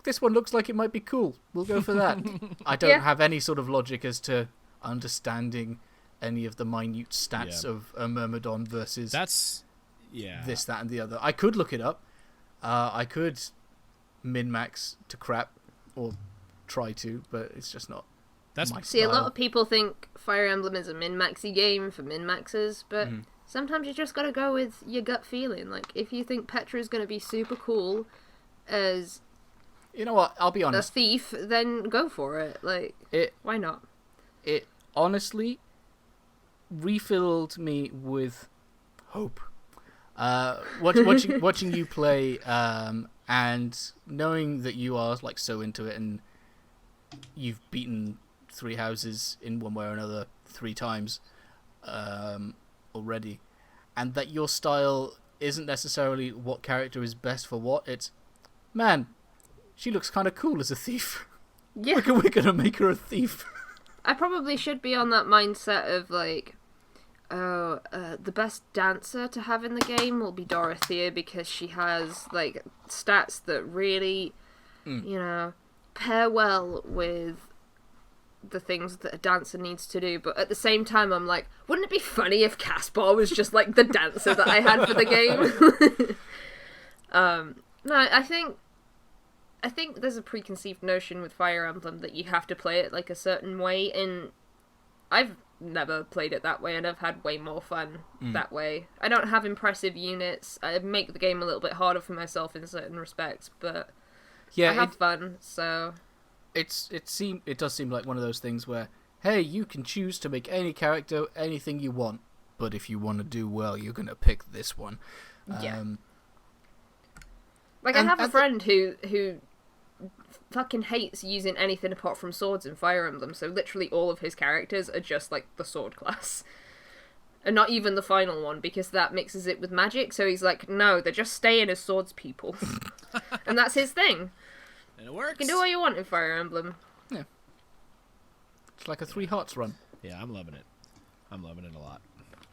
Speaker 2: This one looks like it might be cool. We'll go for that. I don't have any sort of logic as to understanding any of the minute stats of a Myrmidon versus this, that, and the other. I could look it up. I could min-max to crap, or try to, but it's just not my
Speaker 3: See, a
Speaker 2: style.
Speaker 3: lot of people think Fire Emblem is a min-maxy game for min-maxers, but sometimes you just gotta go with your gut feeling. Like, if you think Petra is gonna be super cool as...
Speaker 2: You know what? I'll be
Speaker 3: a
Speaker 2: honest.
Speaker 3: thief, then go for it. Like, why not?
Speaker 2: It honestly refilled me with hope. Watching you play, and knowing that you are like so into it, and you've beaten 3 houses in one way or another 3 times already, and that your style isn't necessarily what character is best for what. It's, man, she looks kind of cool as a thief.
Speaker 3: Yeah.
Speaker 2: We're gonna make her a thief.
Speaker 3: I probably should be on that mindset of like, the best dancer to have in the game will be Dorothea, because she has like stats that really, you know, pair well with the things that a dancer needs to do. But at the same time, I'm like, wouldn't it be funny if Caspar was just like the dancer that I had for the game? No, I think there's a preconceived notion with Fire Emblem that you have to play it like a certain way, and I've never played it that way, and I've had way more fun that way. I don't have impressive units. I make the game a little bit harder for myself in certain respects, but I have fun, so... It does seem like one of those things where, hey, you can choose to make any character anything you want, but if you want to do well, you're going to pick this one. Yeah. Like, I have a friend who fucking hates using anything apart from swords in Fire Emblem, so literally all of his characters are just, like, the sword class. And not even the final one, because that mixes it with magic, so he's like, no, they're just staying as swords people. And that's his thing.
Speaker 1: And it works.
Speaker 3: You can do what you want in Fire Emblem.
Speaker 2: Yeah. It's like a 3 Hearts run.
Speaker 1: Yeah, I'm loving it. I'm loving it a lot.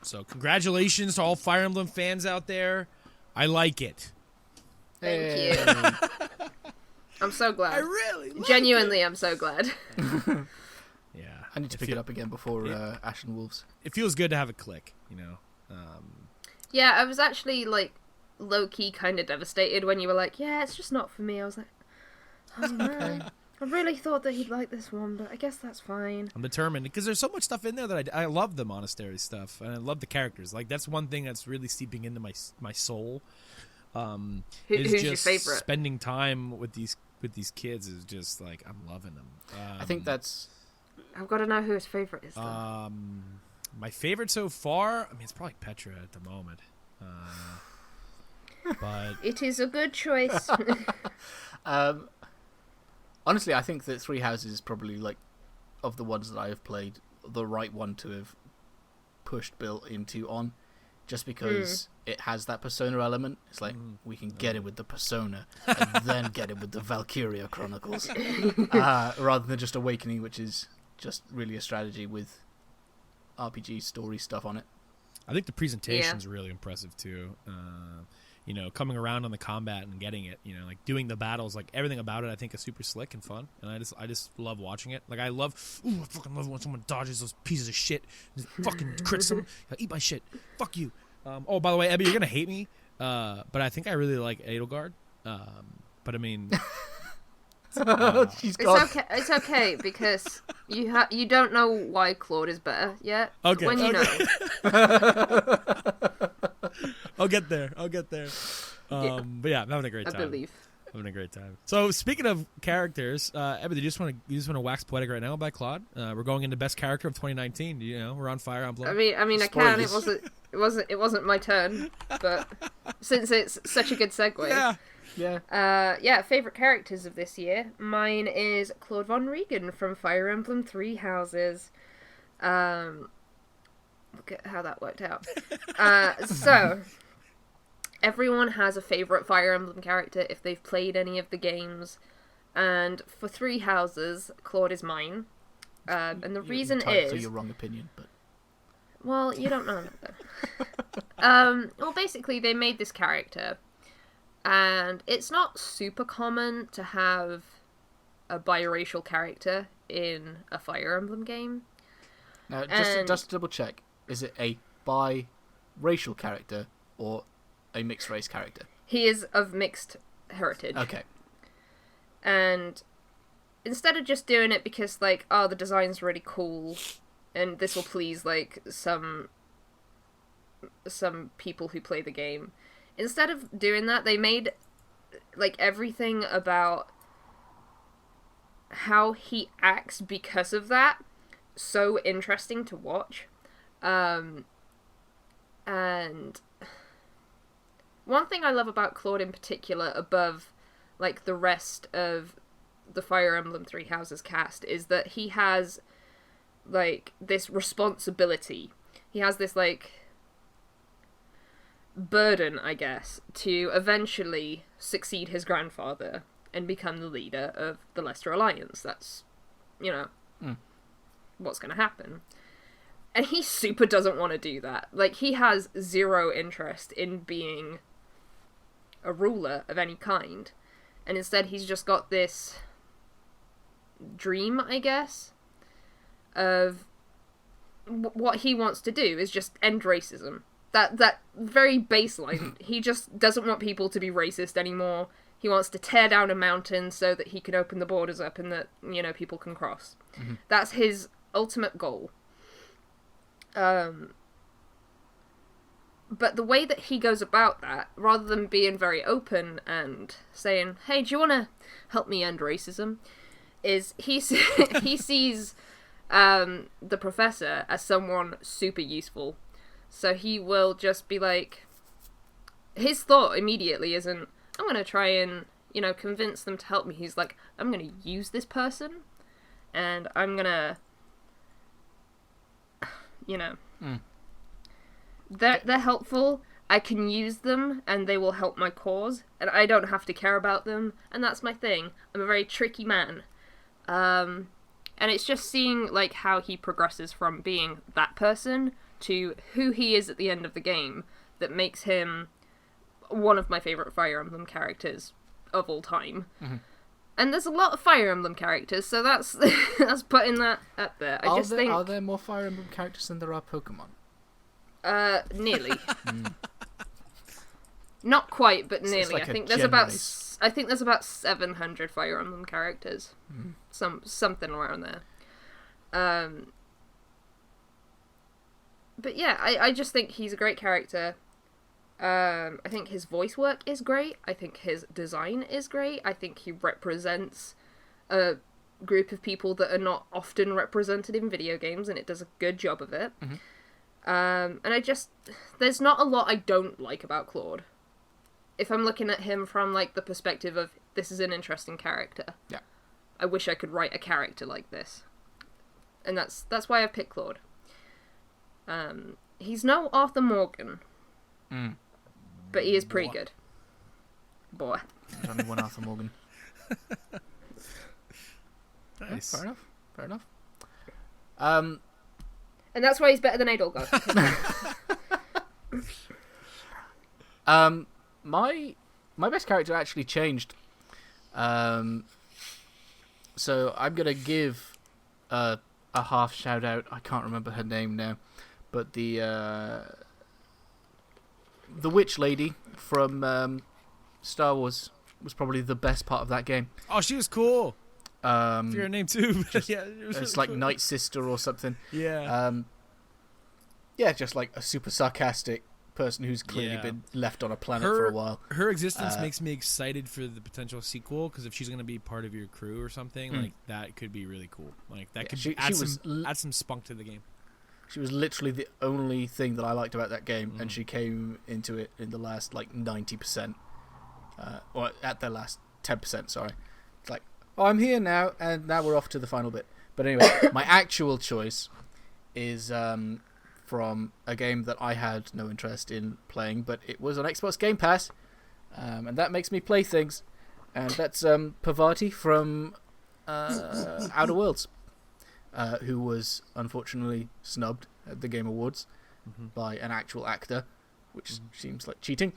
Speaker 1: So congratulations to all Fire Emblem fans out there. I like it.
Speaker 3: Thank you. I'm so glad.
Speaker 1: I really like
Speaker 3: Genuinely,
Speaker 1: it.
Speaker 3: I'm so glad.
Speaker 1: Yeah.
Speaker 2: I need to pick it up again before Ashen Wolves.
Speaker 1: It feels good to have a click, you know.
Speaker 3: Yeah, I was actually, like, low-key kind of devastated when you were like, yeah, it's just not for me. I was like, oh no.
Speaker 2: Okay.
Speaker 3: I really thought that he'd like this one, but I guess that's fine.
Speaker 1: I'm determined, because there's so much stuff in there that I love the monastery stuff, and I love the characters. Like, that's one thing that's really seeping into my soul.
Speaker 3: Who's
Speaker 1: just
Speaker 3: your favorite?
Speaker 1: Spending time with these kids is just like, I'm loving them.
Speaker 2: I think that's...
Speaker 3: I've got to know who his favorite is, though.
Speaker 1: My favorite so far, I mean, it's probably Petra at the moment. But
Speaker 3: It is a good choice.
Speaker 2: Honestly, I think that 3 Houses is probably, like, of the ones that I have played, the right one to have pushed Bill into on, just because it has that Persona element. It's like, we can get it with the Persona, and then get it with the Valkyria Chronicles, rather than just Awakening, which is just really a strategy with RPG story stuff on it.
Speaker 1: I think the presentation's really impressive too. Coming around on the combat and getting it, like doing the battles, like everything about it, I think is super slick and fun, and I just love watching it. Like I fucking love when someone dodges those pieces of shit, and just fucking crits them. Eat my shit, fuck you. Oh, by the way, Abby, you're gonna hate me, but I think I really like Edelgard. But I mean,
Speaker 2: She's gone.
Speaker 3: It's okay because you don't know why Claude is better yet.
Speaker 1: Okay.
Speaker 3: When you know.
Speaker 1: I'll get there. But yeah, I'm having a great time.
Speaker 3: I believe.
Speaker 1: Having a great time. So speaking of characters, Ebba, you just want to wax poetic right now by Claude? We're going into best character of 2019. We're on fire on blood.
Speaker 3: I mean, I can. It wasn't my turn, but since it's such a good segue.
Speaker 2: Yeah.
Speaker 3: Favorite characters of this year. Mine is Claude Von Regan from Fire Emblem Three Houses. Look at how that worked out. So, everyone has a favorite Fire Emblem character if they've played any of the games. And for Three Houses, Claude is mine. And the reason is...
Speaker 2: to your wrong opinion, but...
Speaker 3: Well, you don't know that. Well, basically, they made this character. And it's not super common to have a biracial character in a Fire Emblem game.
Speaker 2: Now, just to double check, is it a biracial character or a mixed race character?
Speaker 3: He is of mixed heritage.
Speaker 2: Okay.
Speaker 3: And instead of just doing it because, like, oh, the design's really cool and this will please, like, some people who play the game, instead of doing that, they made, like, everything about how he acts because of that so interesting to watch. And one thing I love about Claude in particular, above, like, the rest of the Fire Emblem Three Houses cast, is that he has, like, this responsibility. He has this, like, burden, I guess, to eventually succeed his grandfather and become the leader of the Leicester Alliance. That's, what's going to happen. And he super doesn't want to do that. Like, he has zero interest in being a ruler of any kind. And instead he's just got this dream, I guess, of what he wants to do is just end racism. That very baseline. He just doesn't want people to be racist anymore. He wants to tear down a mountain so that he can open the borders up and that, people can cross. Mm-hmm. That's his ultimate goal. But the way that he goes about that, rather than being very open and saying, hey, do you want to help me end racism, is he sees the professor as someone super useful. So he will just be like, his thought immediately isn't, I'm going to try and, convince them to help me. He's like, I'm going to use this person, and I'm going to, they're helpful, I can use them, and they will help my cause, and I don't have to care about them, and that's my thing. I'm a very tricky man. And it's just seeing, like, how he progresses from being that person to who he is at the end of the game that makes him one of my favourite Fire Emblem characters of all time. Mm-hmm. And there's a lot of Fire Emblem characters, so that's putting that up there.
Speaker 2: Are there more Fire Emblem characters than there are Pokemon?
Speaker 3: Nearly. Not quite, but nearly.
Speaker 2: Like
Speaker 3: I think there's about 700 Fire Emblem characters. Mm. Something around there. But yeah, I just think he's a great character. I think his voice work is great. I think his design is great. I think he represents a group of people that are not often represented in video games, and it does a good job of it. Mm-hmm. And there's not a lot I don't like about Claude. If I'm looking at him from, like, the perspective of, this is an interesting character.
Speaker 2: Yeah.
Speaker 3: I wish I could write a character like this. And that's why I picked Claude. He's no Arthur Morgan.
Speaker 2: Mm.
Speaker 3: But he is pretty good. Boy.
Speaker 2: There's only one Arthur Morgan.
Speaker 1: Nice.
Speaker 2: Yeah, fair enough.
Speaker 3: And that's why he's better than Adolgar.
Speaker 2: My best character actually changed. So I'm gonna give a half shout out. I can't remember her name now, but the witch lady from Star Wars was probably the best part of that game.
Speaker 1: Oh, she was cool. I forget her name too. Yeah,
Speaker 2: it's like Night Sister or something.
Speaker 1: Yeah.
Speaker 2: Just like a super sarcastic person who's clearly been left on a planet for a while.
Speaker 1: Her existence makes me excited for the potential sequel, because if she's going to be part of your crew or something, like that could be really cool. Like that could add some spunk to the game.
Speaker 2: She was literally the only thing that I liked about that game, and she came into it in the last like 90%, or at the last 10%. Sorry, it's like, oh, I'm here now, and now we're off to the final bit. But anyway, my actual choice is from a game that I had no interest in playing, but it was on Xbox Game Pass, and that makes me play things, and that's Parvati from Outer Worlds, who was unfortunately snubbed at the Game Awards by an actual actor, which seems like cheating.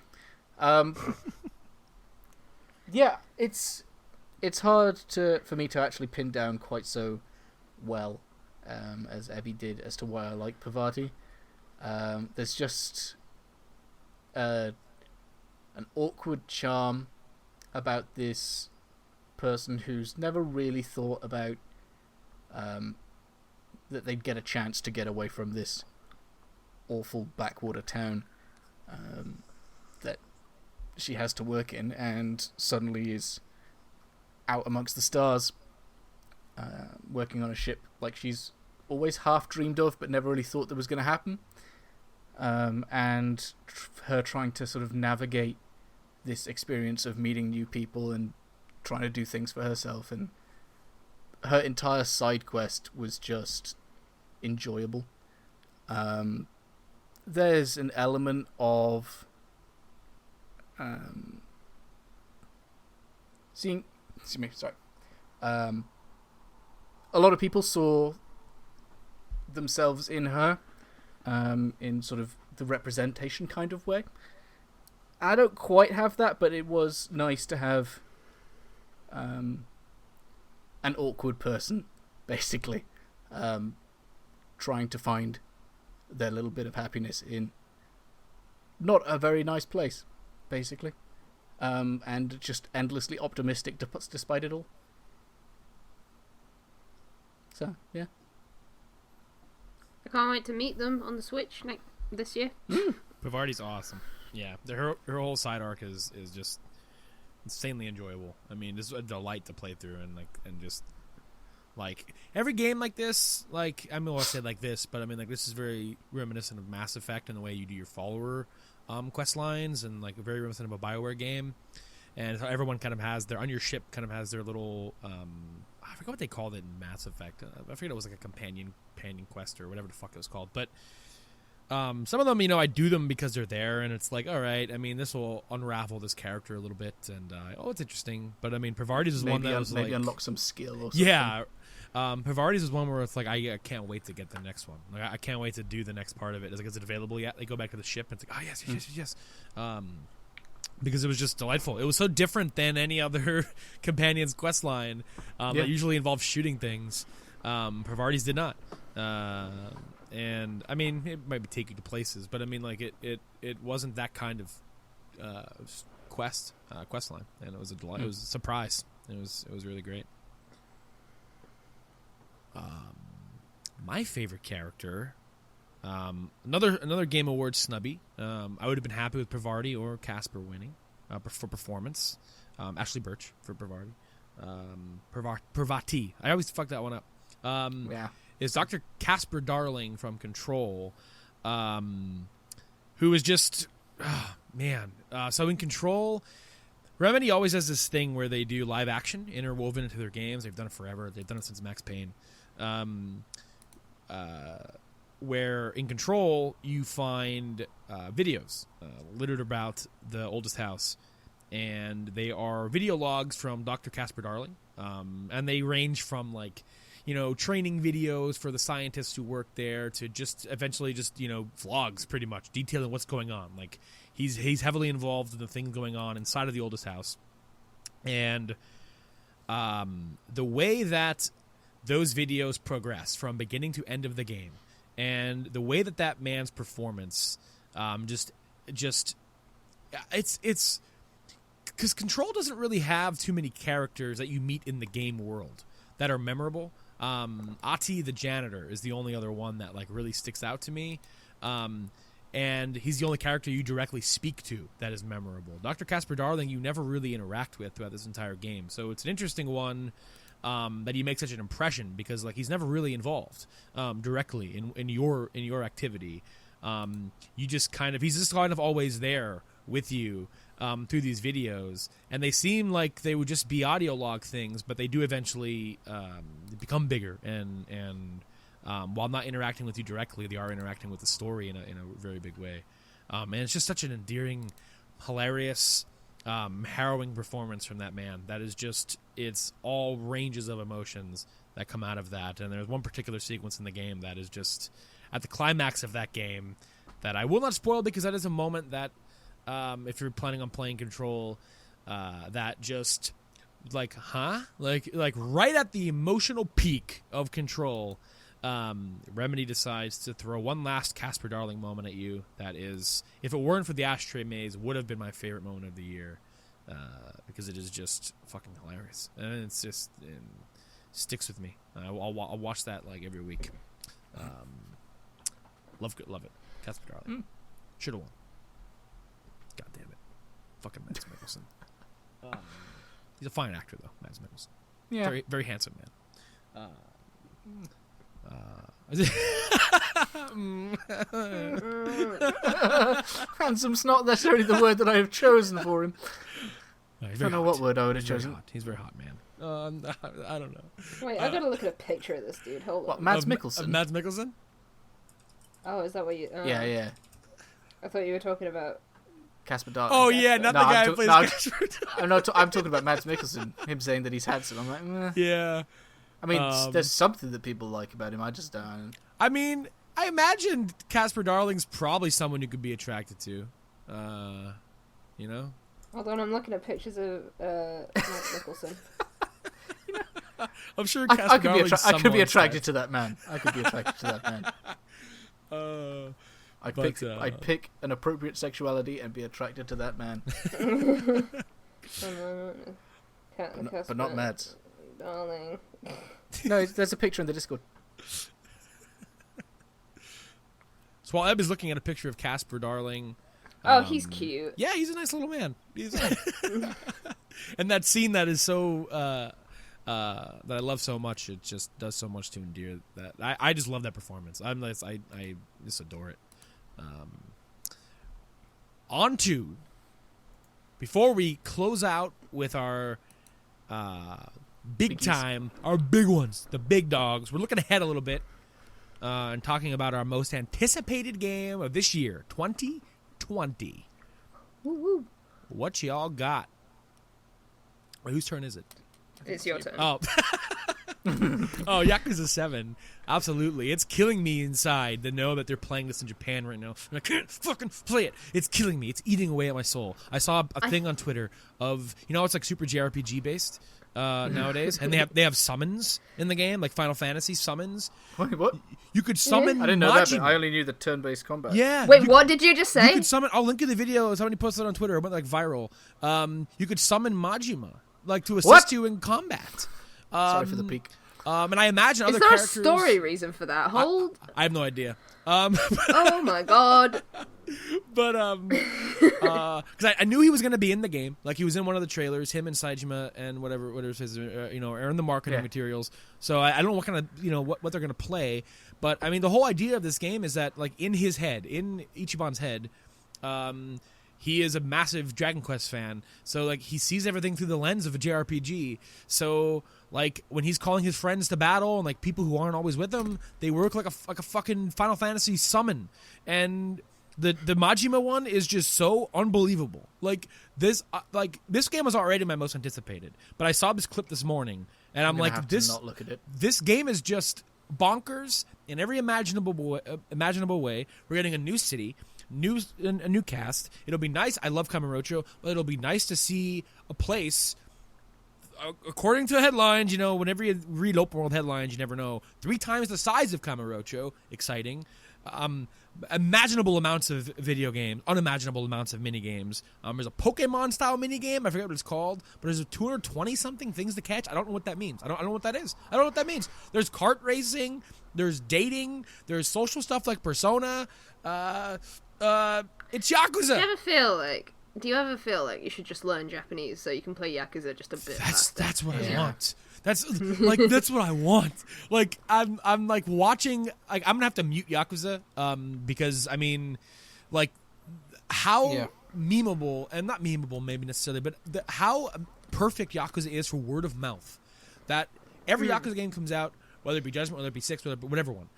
Speaker 2: Yeah, it's hard for me to actually pin down quite so well as Evie did as to why I like Parvati. There's just an awkward charm about this person who's never really thought about that they'd get a chance to get away from this awful backwater town that she has to work in, and suddenly is out amongst the stars, working on a ship like she's always half dreamed of but never really thought that was going to happen. And her trying to sort of navigate this experience of meeting new people and trying to do things for herself, and her entire side quest was just enjoyable. There's an element of a lot of people saw themselves in her, in sort of the representation kind of way. I don't quite have that, but it was nice to have an awkward person, basically, trying to find their little bit of happiness in not a very nice place, basically, and just endlessly optimistic despite it all. So, yeah.
Speaker 3: I can't wait to meet them on the Switch this year.
Speaker 1: Parvati's awesome. Yeah, her whole side arc is just insanely enjoyable. I mean, this is a delight to play through, and just like every game like this, like I mean, I'll say like this, but I mean, like this is very reminiscent of Mass Effect in the way you do your follower quest lines, and like very reminiscent of a BioWare game. And so everyone kind of has on your ship kind of has their little I forgot what they called it in Mass Effect. I forget, it was like a companion quest or whatever the fuck it was called. But some of them, you know, I do them because they're there, and it's like, all right, I mean, this will unravel this character a little bit, and it's interesting. But I mean, Parvati's is one that was
Speaker 2: maybe
Speaker 1: like
Speaker 2: unlock some skill or something.
Speaker 1: Yeah. Parvati's is one where it's like I can't wait to get the next one. Like I can't wait to do the next part of it. It's like, is it available yet? They go back to the ship and it's like, oh yes. Because it was just delightful. It was so different than any other companion's quest line that usually involves shooting things. Parvati's did not. And I mean, it might be taking you to places, but I mean, like it wasn't that kind of quest line, and it was a delight. It was a surprise. It was really great. My favorite character, another Game Awards snubby. I would have been happy with Parvati or Casper winning for performance. Ashley Birch for Parvati. Parvati. I always fuck that one up. Is Dr. Casper Darling from Control, who is just so in Control, Remedy always has this thing where they do live action interwoven into their games. They've done it forever. They've done it since Max Payne. Where in Control you find videos littered about the oldest house, and they are video logs from Dr. Casper Darling, and they range from like, training videos for the scientists who work there to just eventually just, vlogs pretty much detailing what's going on. Like he's heavily involved in the things going on inside of the oldest house. And the way that those videos progress from beginning to end of the game, and the way that man's performance, it's because Control doesn't really have too many characters that you meet in the game world that are memorable. Ati the janitor is the only other one that like really sticks out to me. And he's the only character you directly speak to that is memorable. Dr. Casper Darling you never really interact with throughout this entire game. So it's an interesting one that he makes such an impression because like he's never really involved directly in your activity. He's just kind of always there with you through these videos, and they seem like they would just be audio log things, but they do eventually become bigger and while not interacting with you directly, they are interacting with the story in a very big way. And it's just such an endearing, hilarious, harrowing performance from that man. That is just, it's all ranges of emotions that come out of that. And there's one particular sequence in the game that is just at the climax of that game that I will not spoil because that is a moment that if you're planning on playing Control, that just like right at the emotional peak of Control, Remedy decides to throw one last Casper Darling moment at you. That is, if it weren't for the ashtray maze, would have been my favorite moment of the year because it is just fucking hilarious and it sticks with me. I'll watch that like every week. Love it. Casper Darling should have won. God damn it, fucking Mads Mikkelsen. He's a fine actor though, Mads Mikkelsen. Yeah, very very handsome man.
Speaker 2: Handsome's not necessarily the word that I have chosen for him.
Speaker 1: No,
Speaker 2: I don't know what word I would have
Speaker 1: He's
Speaker 2: chosen.
Speaker 1: very hot. He's very hot, man. I don't know.
Speaker 3: Wait, I gotta look at a picture of this dude. Hold on.
Speaker 2: What, Mads Mikkelsen?
Speaker 1: Mads Mikkelsen?
Speaker 3: Oh, is that what you?
Speaker 2: Yeah.
Speaker 3: I thought you were talking about.
Speaker 2: Casper Darling.
Speaker 1: Oh yeah, not the guy who plays Casper Darling.
Speaker 2: I'm talking about Mads Mikkelsen. Him saying that he's handsome. I'm like, meh.
Speaker 1: Yeah.
Speaker 2: I mean, there's something that people like about him. I just don't.
Speaker 1: I mean, I imagine Casper Darling's probably someone you could be attracted to.
Speaker 3: Hold on, I'm looking at pictures of Mads Mikkelsen.
Speaker 1: I'm sure Casper Darling's
Speaker 2: I could be attracted to that man. I could be attracted to that man. I'd pick an appropriate sexuality and be attracted to that man. But not Mads.
Speaker 3: Darling.
Speaker 2: No, there's a picture in the Discord.
Speaker 1: So while Eb is looking at a picture of Casper Darling...
Speaker 3: Oh, he's cute.
Speaker 1: Yeah, he's a nice little man. And that scene that is so... that I love so much, it just does so much to endear that. I just love that performance. I just adore it. On to... Before we close out with our... our big ones, the big dogs. We're looking ahead a little bit and talking about our most anticipated game of this year, 2020.
Speaker 3: Woo-woo.
Speaker 1: What y'all got? Wait, whose turn is it?
Speaker 3: It's your turn.
Speaker 1: Oh. Oh, Yakuza 7. Absolutely. It's killing me inside to know that they're playing this in Japan right now. And I can't fucking play it. It's killing me. It's eating away at my soul. I saw a thing on Twitter of, it's like super JRPG based nowadays. And they have summons in the game, like Final Fantasy summons.
Speaker 2: Wait, what?
Speaker 1: You could summon
Speaker 2: I didn't know
Speaker 1: Majima.
Speaker 2: that, but I only knew the turn-based combat.
Speaker 1: Yeah.
Speaker 3: Wait, what did you just say?
Speaker 1: You could summon... I'll link you the video. Somebody posted it on Twitter. It went like viral. You could summon Majima, like to assist you in combat.
Speaker 2: Sorry for the peak.
Speaker 1: And I imagine other
Speaker 3: characters...
Speaker 1: characters...
Speaker 3: Is there a story reason for that?
Speaker 1: I have no idea.
Speaker 3: Oh my god.
Speaker 1: But, because I knew he was going to be in the game. Like, he was in one of the trailers, him and Saejima and whatever his, are in the marketing materials. So I don't know what kind of, what they're going to play. But, I mean, the whole idea of this game is that, like, in his head, in Ichiban's head, he is a massive Dragon Quest fan. So, like, he sees everything through the lens of a JRPG. So, like, when he's calling his friends to battle and, like, people who aren't always with him, they work like a fucking Final Fantasy summon. And the Majima one is just so unbelievable. Like, this game was already my most anticipated. But I saw this clip this morning, And I'm
Speaker 2: gonna
Speaker 1: like,
Speaker 2: have
Speaker 1: this
Speaker 2: to not look at it.
Speaker 1: this game is just bonkers in every imaginable way. We're getting a new city, a new cast. It'll be nice. I love Kamurocho, but it'll be nice to see a place. According to headlines, you know, whenever you read open world headlines, you never know. 3 times the size of Kamurocho. Exciting. Imaginable amounts of video games, unimaginable amounts of mini games. There's a Pokemon style mini game. I forget what it's called, but there's 220 something things to catch. I don't know what that means. I don't know what that is. I don't know what that means. There's kart racing. There's dating. There's social stuff like Persona. It's Yakuza.
Speaker 3: Do you ever feel like you should just learn Japanese so you can play Yakuza just a bit faster?
Speaker 1: That's what I want. That's what I want. Like I'm like watching. Like I'm gonna have to mute Yakuza because I mean, like how memeable, and not memeable maybe necessarily, but how perfect Yakuza is for word of mouth. That every Yakuza game comes out, whether it be Judgment, whether it be 6, whatever one.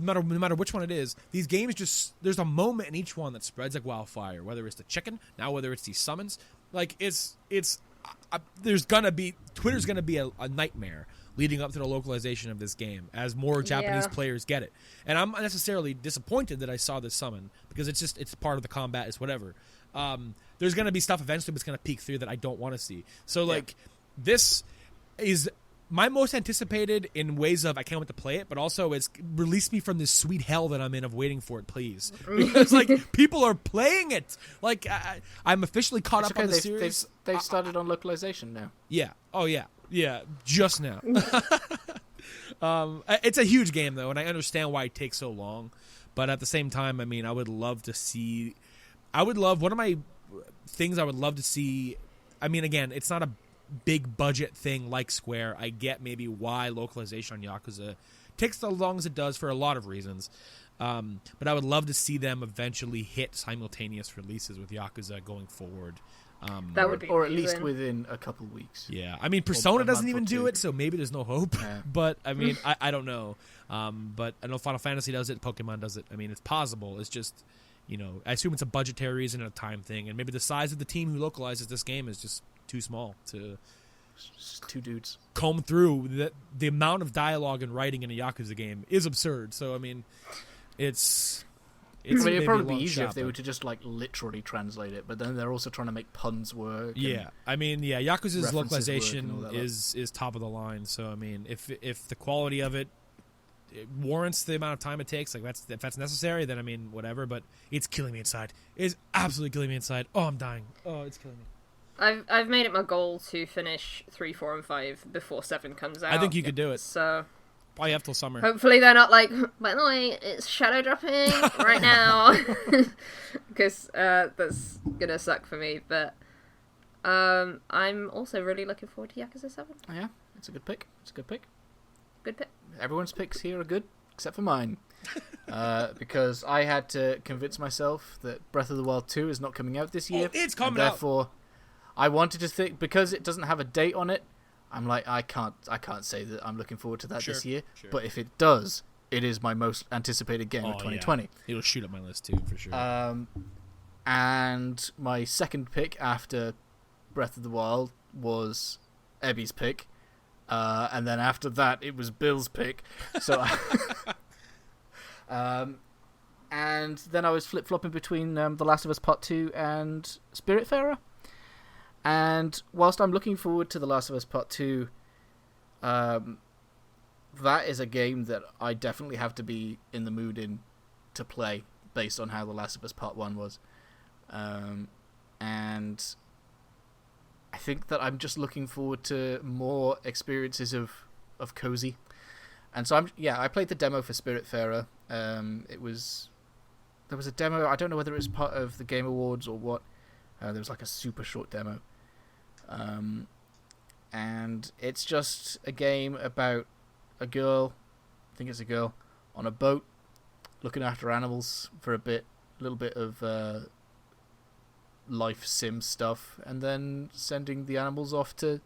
Speaker 1: No matter which one it is, these games just, there's a moment in each one that spreads like wildfire. Whether it's the chicken, now whether it's these summons, like there's gonna be, Twitter's gonna be a nightmare leading up to the localization of this game as more Japanese players get it. And I'm not necessarily disappointed that I saw this summon because it's part of the combat, it's whatever. There's gonna be stuff eventually that's gonna peek through that I don't want to see. So this is my most anticipated in ways of I can't wait to play it, but also it's release me from this sweet hell that I'm in of waiting for it, please. Because like people are playing it. Like I'm officially caught up on the series.
Speaker 2: They've started on localization now.
Speaker 1: Yeah. Oh yeah. Yeah. Just now. It's a huge game though, and I understand why it takes so long. But at the same time, I mean, I would love to see. One of my things I would love to see. I mean, again, it's not a big budget thing like Square. I get maybe why localization on Yakuza takes as long as it does for a lot of reasons. But I would love to see them eventually hit simultaneous releases with Yakuza going forward.
Speaker 3: That would be
Speaker 2: or at least within a couple weeks.
Speaker 1: Yeah, I mean, Persona doesn't even do it, so maybe there's no hope.
Speaker 2: Yeah.
Speaker 1: But I mean, I don't know. But I know Final Fantasy does it, Pokemon does it. I mean, it's possible. It's just, you know, I assume it's a budgetary reason and a time thing, and maybe the size of the team who localizes this game is just too small to
Speaker 2: just 2 dudes
Speaker 1: comb through. The amount of dialogue and writing in a Yakuza game is absurd. So I mean, it's
Speaker 2: it'd probably be easier if they were to just like literally translate it, but then they're also trying to make puns work.
Speaker 1: Yeah, I mean, Yakuza's localization
Speaker 2: that.
Speaker 1: is top of the line. So I mean, if the quality of it warrants the amount of time it takes, like if that's necessary, then I mean whatever. But it's killing me inside. It's absolutely killing me inside. Oh, I'm dying. Oh, it's killing me.
Speaker 3: I've made it my goal to finish 3, 4, and 5 before 7 comes out.
Speaker 1: I think you could do it.
Speaker 3: So
Speaker 1: probably have till summer.
Speaker 3: Hopefully they're not like, by the way, it's shadow dropping right now, because that's gonna suck for me. But I'm also really looking forward to Yakuza 7.
Speaker 2: Oh, yeah, it's a good pick.
Speaker 3: Good pick.
Speaker 2: Everyone's picks here are good, except for mine. Because I had to convince myself that Breath of the Wild 2 is not coming out this year.
Speaker 1: It's coming
Speaker 2: out. Therefore, I wanted to think, because it doesn't have a date on it, I'm like, I can't say that I'm looking forward to that this year. Sure. But if it does, it is my most anticipated game of 2020.
Speaker 1: Yeah. It'll shoot up my list too, for sure.
Speaker 2: And my second pick after Breath of the Wild was Ebby's pick. And then after that, it was Bill's pick. So, and then I was flip-flopping between The Last of Us Part 2 and Spiritfarer. And whilst I'm looking forward to The Last of Us Part 2, that is a game that I definitely have to be in the mood to play based on how The Last of Us Part 1 was. And I think that I'm just looking forward to more experiences of cozy. And so I played the demo for Spiritfarer. There was a demo, I don't know whether it was part of the Game Awards or what. There was like a super short demo. And it's just a game about a girl, I think it's a girl, on a boat, looking after animals for a little bit of life sim stuff, and then sending the animals off to